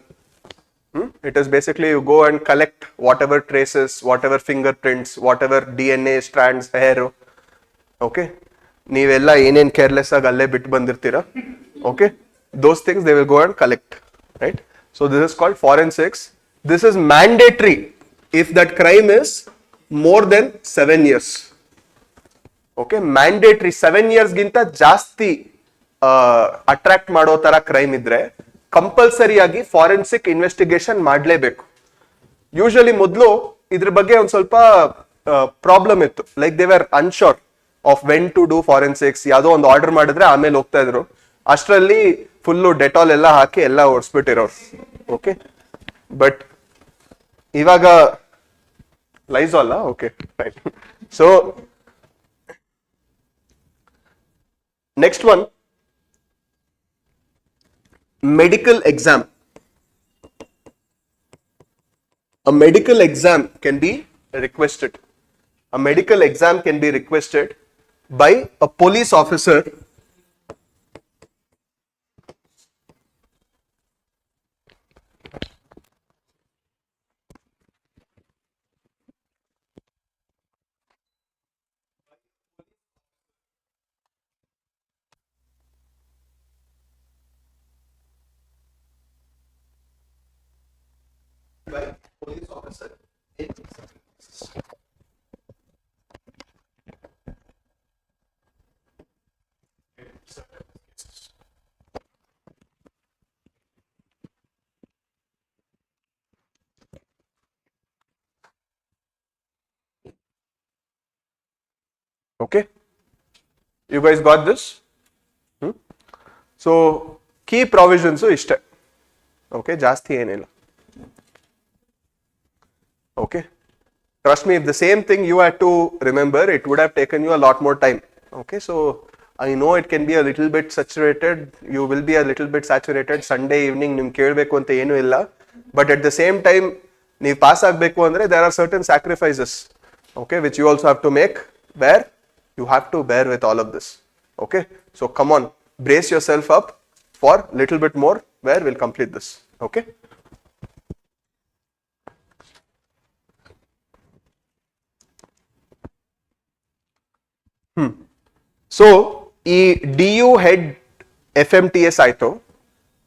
It is basically you go and collect whatever traces, whatever fingerprints, whatever DNA strands, hair. Okay, ನೀವೆಲ್ಲ ಏನೇನ್ careless ಆಗಿ ಅಲ್ಲೇ ಬಿಟ್ಟು ಬಂದಿರ್ತೀರಾ. Okay, those things they will go and collect, right? So this is called forensics. This is mandatory if that crime is more than 7 years. Okay, mandatory 7 years ಗಿಂತ ಜಾಸ್ತಿ attract ಮಾಡೋ ತರ crime ಇದ್ರೆ ಕಂಪಲ್ಸರಿ ಆಗಿ forensic investigation ಮಾಡಲೇಬೇಕು. Usually ಮೊದಲು ಇದ್ರ ಬಗ್ಗೆ ಒಂದ್ ಸ್ವಲ್ಪ ಪ್ರಾಬ್ಲಮ್ ಇತ್ತು, like they were unsure of when to do forensics. ಯಾವುದೋ ಒಂದು ಆರ್ಡರ್ ಮಾಡಿದ್ರೆ ಆಮೇಲೆ ಹೋಗ್ತಾ ಇದ್ರು, ಅಷ್ಟರಲ್ಲಿ ಫುಲ್ಲು ಡೆಟಾಲ್ ಎಲ್ಲ ಹಾಕಿ ಎಲ್ಲ ಓಡಿಸ್ಬಿಟ್ಟಿರೋರು. ಓಕೆ, ಬಟ್ ಇವಾಗ Lysol okay right. So next one, medical exam. A medical exam can be requested. A medical exam can be requested by a police officer police officer in okay, you guys got this? So key provisions ishte. Okay, ಜಾಸ್ತಿ ಏನಿಲ್ಲ. Okay, trust me, if the same thing you had to remember, it would have taken you a lot more time. Okay, so I know it can be a little bit saturated, you will be a little bit saturated. Sunday evening ನಿಮ್ ಕೇಳಬೇಕು ಅಂತ ಏನು ಇಲ್ಲ, but at the same time ನೀವು pass ಆಗಬೇಕು ಅಂದ್ರೆ there are certain sacrifices, okay, which you also have to make, where you have to bear with all of this. Okay, so come on, brace yourself up for little bit more, where we'll complete this. Okay, so ಈ D U head F M T S ಆಯ್ತು.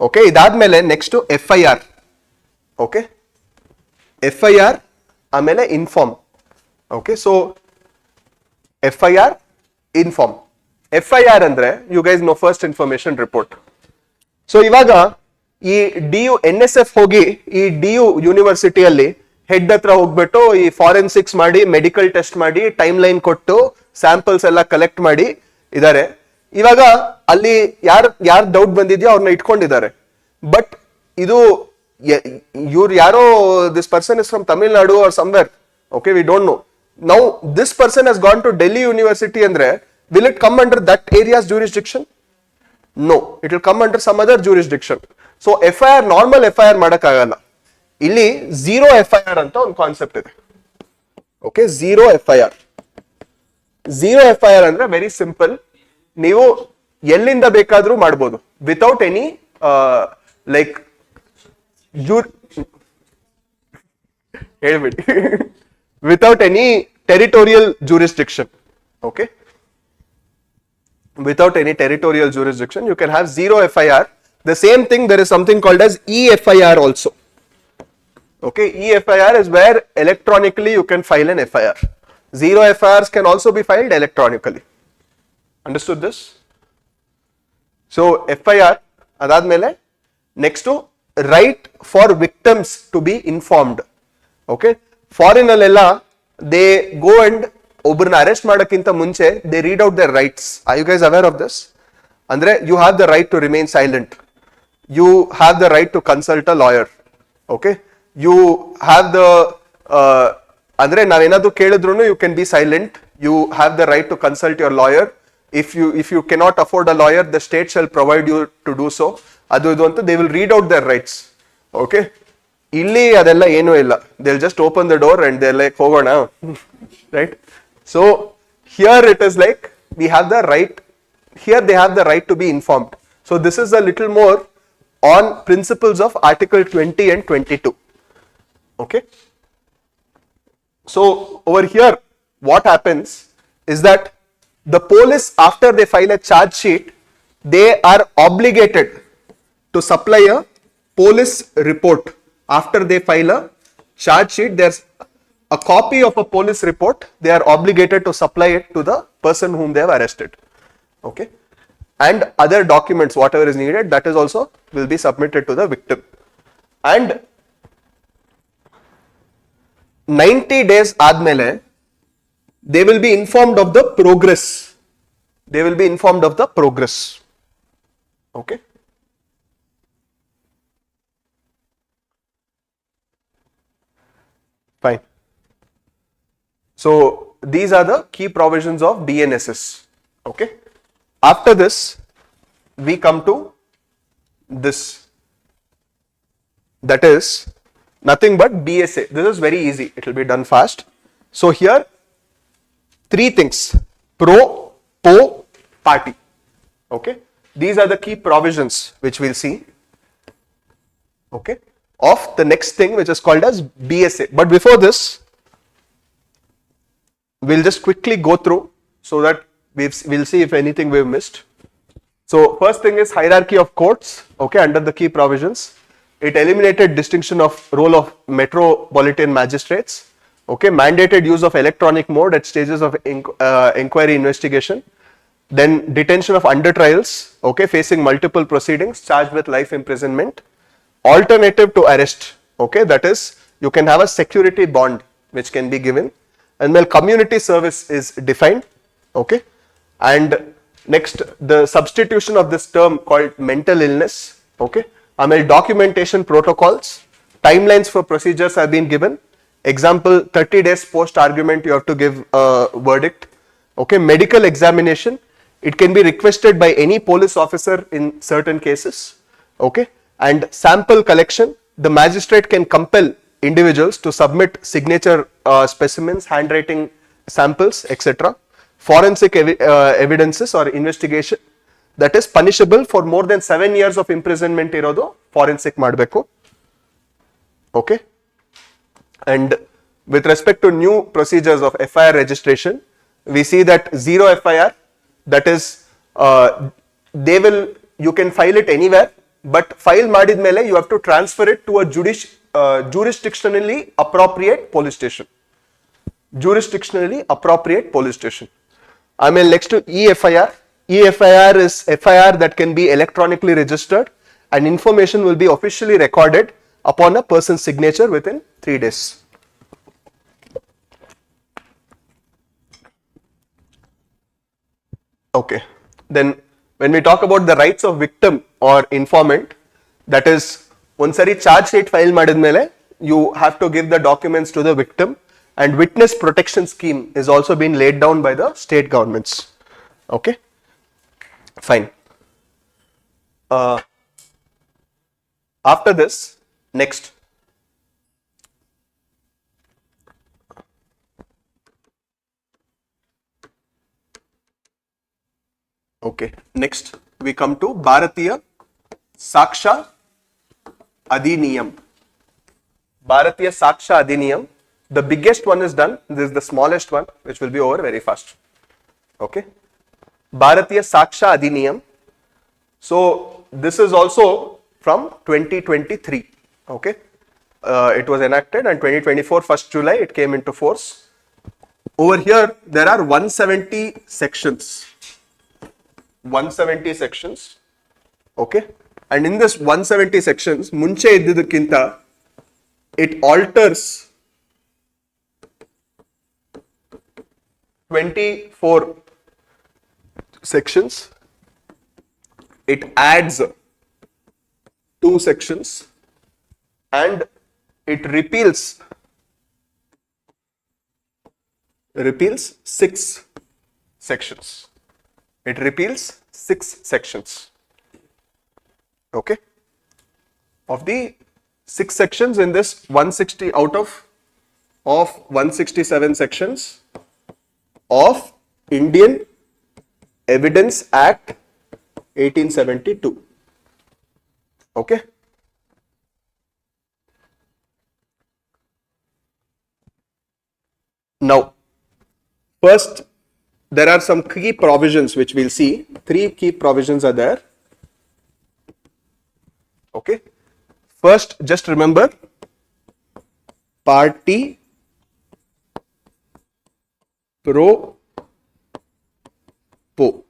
Okay, ಇದಾದ್ಮೇಲೆ next F I R. Okay, F I R ಆಮೇಲೆ inform. Okay, so F I R, inform. F I R ಅಂದ್ರೆ you guys know first information report. So ಇವಾಗ ಈ D U N S F ಹೋಗಿ ಈ D you ಯೂನಿವರ್ಸಿಟಿಯಲ್ಲಿ head ಹತ್ರ ಹೋಗ್ಬಿಟ್ಟು ಈ forensics ಮಾಡಿ, ಮೆಡಿಕಲ್ ಟೆಸ್ಟ್ ಮಾಡಿ, ಟೈಮ್ ಲೈನ್ ಕೊಟ್ಟು, ಸ್ಯಾಂಪಲ್ಸ್ ಎಲ್ಲ ಕಲೆಕ್ಟ್ ಮಾಡಿ ಇದಾರೆ. ಇವಾಗ ಅಲ್ಲಿ ಯಾರ್ ಡೌಟ್ ಬಂದಿದ್ಯೋ ಅವ್ರನ್ನ ಇಟ್ಕೊಂಡಿದ್ದಾರೆ. ಬಟ್ ಇದು ಇವ್ರು ಯಾರೋ, this person is from Tamil Nadu or somewhere. Okay, we don't know. Now this person has gone to Delhi university ಅಂದ್ರೆ will it come under that areas jurisdiction? No, it will come under some other jurisdiction. So FIR, normal FIR ಮಾಡಕ್ಕಾಗಲ್ಲ. ಇಲ್ಲಿ zero FIR ಅಂತ ಒಂದು concept ಇದೆ. Okay, zero FIR. Zero FIR ಅಂದ್ರೆ very simple, ನೀವು ಎಲ್ಲಿಂದ ಬೇಕಾದ್ರೂ ಮಾಡ್ಬೋದು ವಿತೌಟ್ ಎನಿ ಲೈಕ್ ಹೇಳ್ಬಿಡಿ without any territorial jurisdiction. Okay, without any territorial jurisdiction you can have zero FIR. The same thing, there is something called as EFIR also. Okay, EFIR is where electronically you can file an FIR. Zero FIRs can also be filed electronically. Understood this? So FIR adadmele next to right for victims to be informed. Okay, foreign alella they go and ಒಬ್ಬರನ್ನ arrest ಮಾಡೋಕ್ಕಿಂತ ಮುಂಚೆ they read out their rights. Are you guys aware of this? ಅಂದ್ರೆ you have the right to remain silent, you have the right to consult a lawyer. Okay, you have the ಅಂದ್ರೆ ನಾವೇನಾದ್ರು ಕೇಳಿದ್ರು you can be silent. You have the right to consult your lawyer. If you cannot afford a lawyer, the state shall provide you to do so. ಅದು ಇದು ಅಂತ they will read out their rights. Okay, ಇಲ್ಲಿ ಅದೆಲ್ಲ ಏನೂ ಇಲ್ಲ. They will just open the door and they like ಹೋಗೋಣ, right? So here it is like we have the right, here they have the right to be informed. So this is a little more on principles of Article 20 and 22. Okay. So over here, what happens is that the police, after they file a charge sheet, they are obligated to supply a police report. After they file a charge sheet, there's a copy of a police report. They are obligated to supply it to the person whom they have arrested. Okay. And other documents, whatever is needed, that is also will be submitted to the victim. And 90 days admele, they will be informed of the progress. They will be informed of the progress. Okay. Fine. So these are the key provisions of BNSS. Okay. After this, we come to this. That is nothing but BSA. This is very easy. It will be done fast. So here, three things: pro, po, party. Okay. These are the key provisions which we'll see. Okay. Of the next thing which is called as BSA. But before this, we'll just quickly go through so that we'll see if anything we've missed. So first thing is hierarchy of courts. Okay, under the key provisions, it eliminated distinction of role of metropolitan magistrates. Okay, mandated use of electronic mode at stages of inquiry investigation. Then detention of under trials. Okay, facing multiple proceedings, charged with life imprisonment. Alternative to arrest. Okay, that is you can have a security bond which can be given. And then community service is defined. Okay, and next the substitution of this term called mental illness. Okay, documentation protocols, timelines for procedures have been given. Example, 30 days post argument you have to give a verdict. Okay, medical examination, it can be requested by any police officer in certain cases. Okay, and sample collection, the magistrate can compel individuals to submit signature specimens, handwriting samples, etc. Forensic evidences or investigation, that is punishable for more than 7 years of imprisonment irodu forensic madbeku. Okay. And with respect to new procedures of FIR registration, we see that zero FIR, that is you can file it anywhere, but file madidmele you have to transfer it to a jurisdictionally appropriate police station. Jurisdictionally appropriate police station. Next to EFIR. EFIR is FIR that can be electronically registered and information will be officially recorded upon a person's signature within 3 days. Okay. Then when we talk about the rights of victim or informant, that is onsari charge sheet file madidmele you have to give the documents to the victim, and witness protection scheme is also being laid down by the state governments. Okay, fine. After this, next. Okay, next we come to Bharatiya Sakshya Adhiniyam. Bharatiya Sakshya Adhiniyam. The biggest one is done. This is the smallest one, which will be over very fast. Okay. Bharatiya Sakshya Adhiniyam. So this is also from 2023. Okay. It was enacted, and 2024 1st July it came into force. Over here there are 170 sections. 170 sections. Okay. And in this 170 sections, munche iddidakinta, it alters 24 sections. It adds 2 sections and it repeals 6 sections. It repeals 6 sections. Okay. Of the 6 sections in this 160 out of 167 sections of Indian Evidence Act 1872. Okay. Now, first, there are some key provisions which we'll see. 3 key provisions are there. Okay. First, just remember party, pro, po.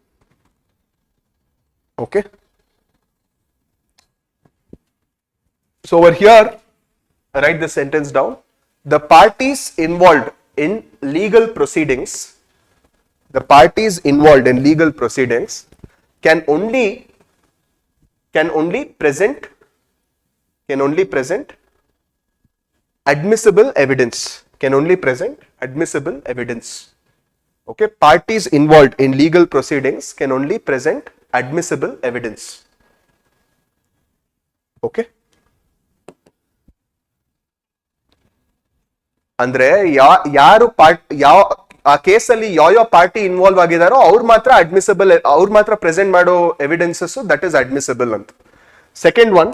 Okay. So over here, write the sentence down. The parties involved in legal proceedings, the parties involved in legal proceedings can only present admissible evidence. Can only present admissible evidence. Okay, parties involved in legal proceedings can only present admissible evidence. Okay. ಅಂದ್ರೆ ಯಾರು ಆ ಕೇಸಲ್ಲಿ ಯಾವ party involve ಆಗಿದಾರೋ ಅವ್ರು ಮಾತ್ರ admissible, ಅವ್ರು ಮಾತ್ರ present ಮಾಡೋ ಎವಿಡೆನ್ಸಸ್ ದಟ್ ಇಸ್ ಅಡ್ಮಿಸಿಬಲ್ ಅಂತ. Second one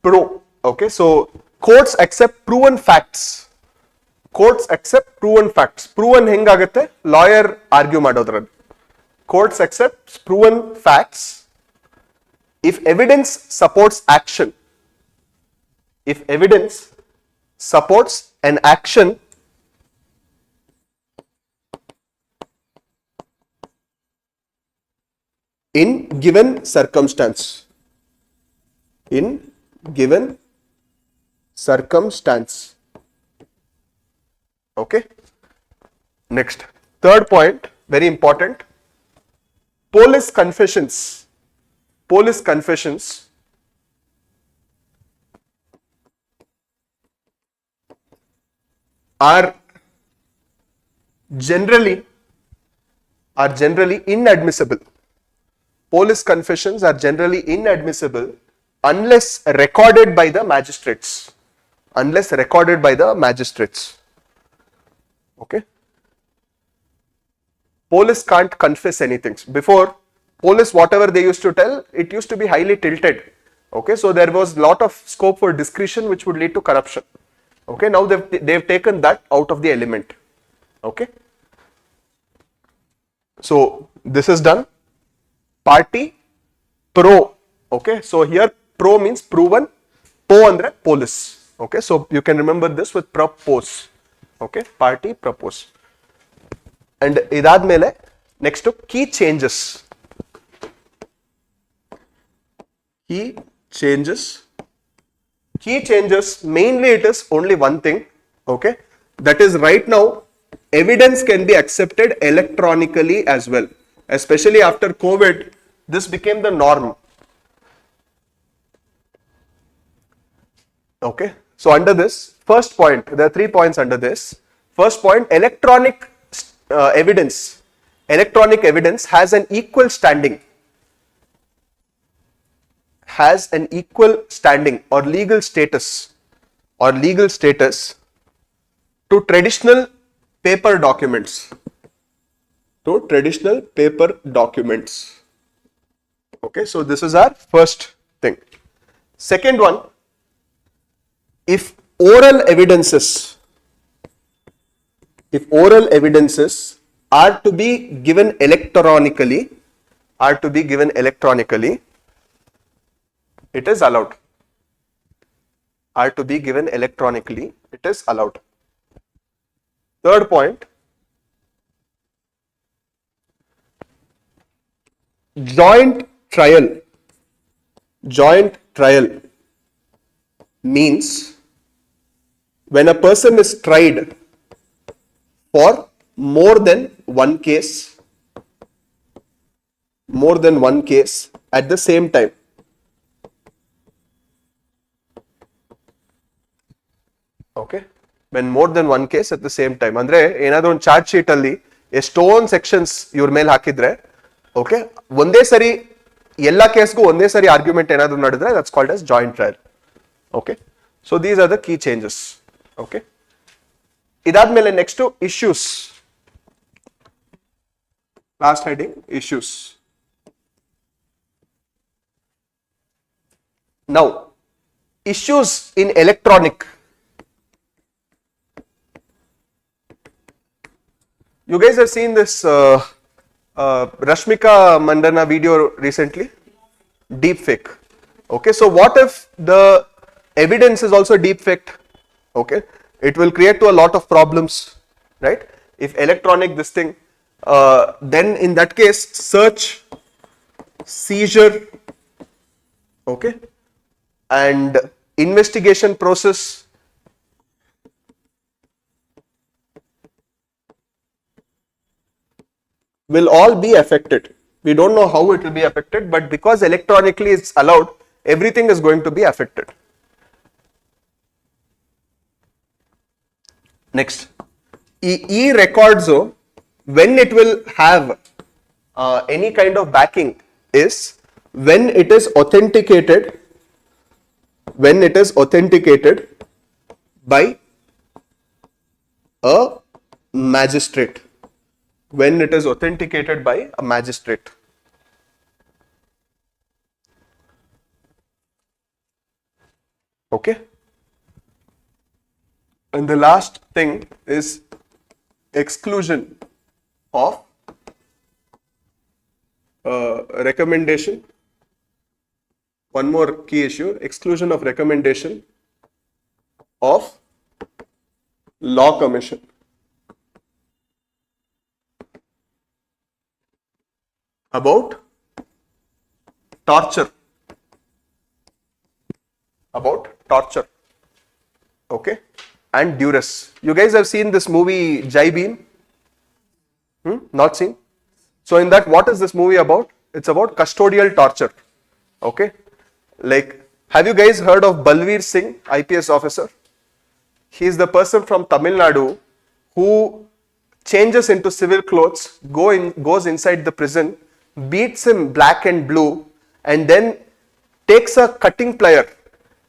pro. Okay, so courts accept proven facts. Courts accept proven facts. Proven ಹೆಂಗಾಗತ್ತೆ? ಲಾಯರ್ ಆರ್ಗ್ಯೂ ಮಾಡೋದ್ರಲ್ಲಿ. Courts accept proven facts if evidence supports action. If evidence supports an action in given circumstance. In given circumstance. Okay. Next, third point, very important. Police confessions. Police confessions are generally inadmissible. Police confessions are generally inadmissible unless recorded by the magistrates. Unless recorded by the magistrates. Okay. Police can't confess anything. Before, police, whatever they used to tell, it used to be highly tilted. Okay, so there was lot of scope for discretion which would lead to corruption. Okay, now they've taken that out of the element. Okay, so this is done. Party, pro. Okay, so here pro means proven, po andre police. Okay, so you can remember this with propose. Okay, party, propose. And idadmele next to key changes. Key changes. Key changes, mainly it is only one thing. Okay, that is right now evidence can be accepted electronically as well. Especially after COVID, this became the norm. Okay, so under this first point, there are 3 points under this. First point, electronic evidence. Electronic evidence has an equal standing. Has an equal standing or legal status to traditional paper documents. To traditional paper documents. Okay, so this is our first thing. Second one, if oral evidences are to be given electronically, it is allowed. Are to be given electronically, it is allowed. Third point, joint trial. Joint trial means when a person is tried for more than one case at the same time. Okay, when more than one case at the same time. Andre enadru on charge sheet alli estone sections your ಮೇಲೆ ಹಾಕಿದ್ರೆ, okay, ಒಂದೇ ಸರಿ ಎಲ್ಲ ಕೇಸ್ಗೂ ಒಂದೇ ಸರಿ argument ಏನಾದ್ರು ನಡೆದ್ರೆ that's called as joint trial. Okay, so these are the key changes. Okay, ಇದಾದ್ಮೇಲೆ next issues. Last heading, issues. Now, issues in electronic. You guys have seen this Rashmika Mandana video recently? Deepfake. Okay, so what if the evidence is also deepfaked? Okay, it will create to a lot of problems, right? If electronic this thing, then in that case, search, seizure, okay, and investigation process will all be affected. We don't know how it will be affected, but because electronically it's allowed, everything is going to be affected. Next, e-records, when it will have any kind of backing is when it is authenticated, by a magistrate. When it is authenticated by a magistrate. Okay. And the last thing is exclusion of recommendation. One more key issue, exclusion of recommendation of law commission. About torture. Okay, and duress. You guys have seen this movie Jai Bhim? Not seen? So in that, what is this movie about? It's about custodial torture. Okay, like, have you guys heard of Balveer Singh, IPS officer? He is the person from Tamil Nadu who changes into civil clothes, goes inside the prison, beats him black and blue, and then takes a cutting plier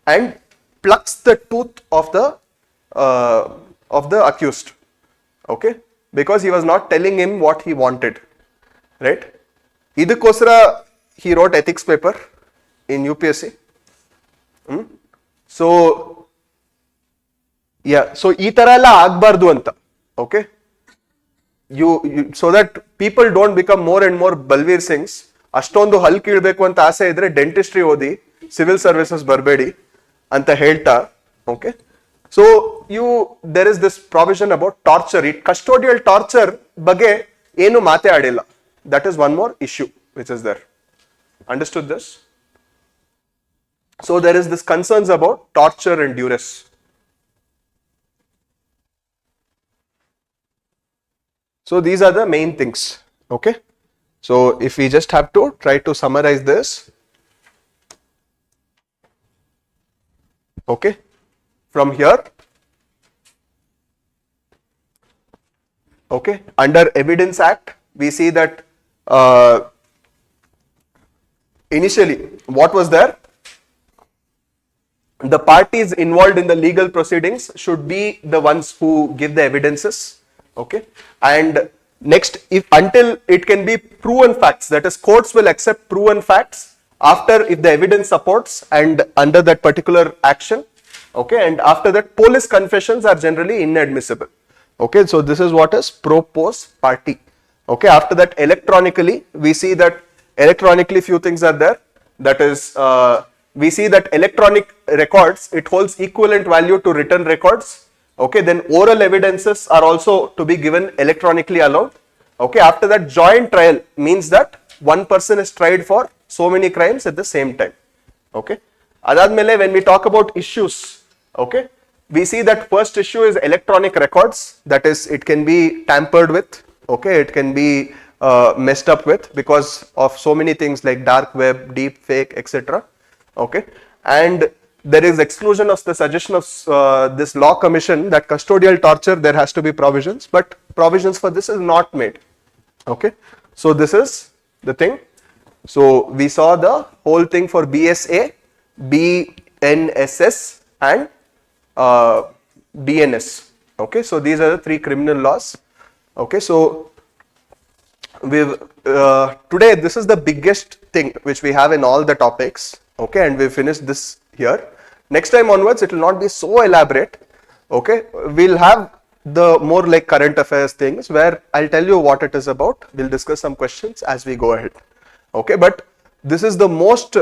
and plucks the tooth of the accused. Okay, because he was not telling him what he wanted, right? Idukosara he wrote ethics paper in UPSC. So yeah, so ee tara ella agbardu anta. Okay, you so that people don't become more and more Balveer Singhs. ಅಷ್ಟೊಂದು ಹಲ್ ಕೀಳ್ಬೇಕು ಅಂತ ಆಸೆ ಇದ್ರೆ dentistry ಓದಿ, civil services ಬರಬೇಡಿ ಅಂತ ಹೇಳ್ತಾ. Okay, so there is this provision about torture. ಈ custodial torture ಬಗ್ಗೆ ಏನು ಮಾತೇ ಆಡಿಲ್ಲ. That is one more issue which is there. Understood this? So there is this concerns about torture and duress. So these are the main things. Okay, so if we just have to try to summarize this. Okay, from here, okay, under Evidence Act we see that initially what was there? The parties involved in the legal proceedings should be the ones who give the evidences. Okay, and next, if until it can be proven facts, that is, courts will accept proven facts after if the evidence supports and under that particular action. Okay, and after that, police confessions are generally inadmissible. Okay, so this is what is pro pos party. Okay, after that, electronically we see that electronically few things are there. That is, we see that electronic records, it holds equivalent value to written records. Okay, then oral evidences are also to be given electronically allowed. Okay, after that, joint trial means that one person is tried for so many crimes at the same time. Okay, adadmele when we talk about issues, okay, we see that first issue is electronic records. That is, it can be tampered with. Okay, it can be messed up with because of so many things like dark web, deep fake, etc. Okay, and there is exclusion of the suggestion of this law commission that custodial torture, there has to be provisions, but provisions for this is not made. Okay, so this is the thing. So we saw the whole thing for BSA, BNSS and DNS. Okay, so these are the three criminal laws. Okay, so we've today this is the biggest thing which we have in all the topics. Okay, and we finished this here. Next time onwards, it will not be so elaborate. Okay, we'll have the more like current affairs things where I'll tell you what it is about. We'll discuss some questions as we go ahead. Okay, but this is the most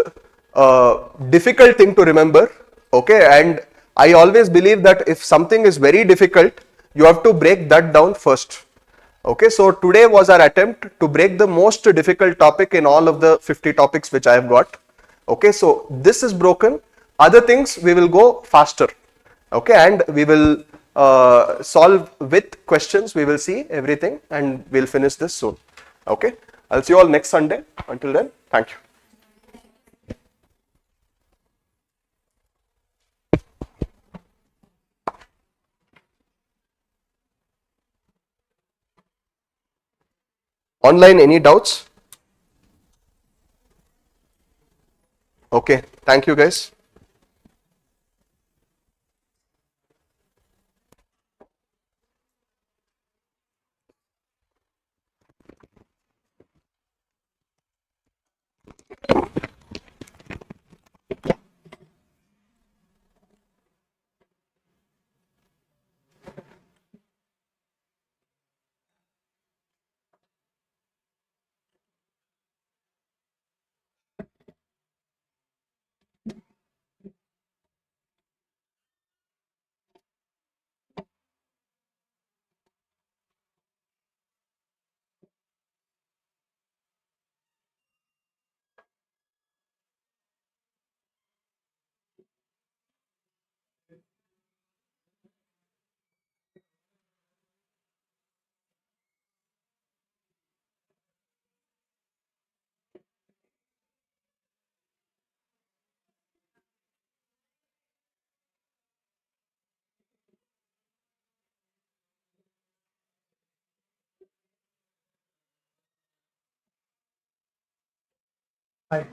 difficult thing to remember. Okay, and I always believe that if something is very difficult, you have to break that down first. Okay, so today was our attempt to break the most difficult topic in all of the 50 topics which I have got. Okay, so this is broken. Other things we will go faster. Okay, and we will solve with questions. We will see everything and we'll finish this soon. Okay, I'll see you all next Sunday. Until then, thank you. Online, any doubts? Okay, thank you guys. Hi.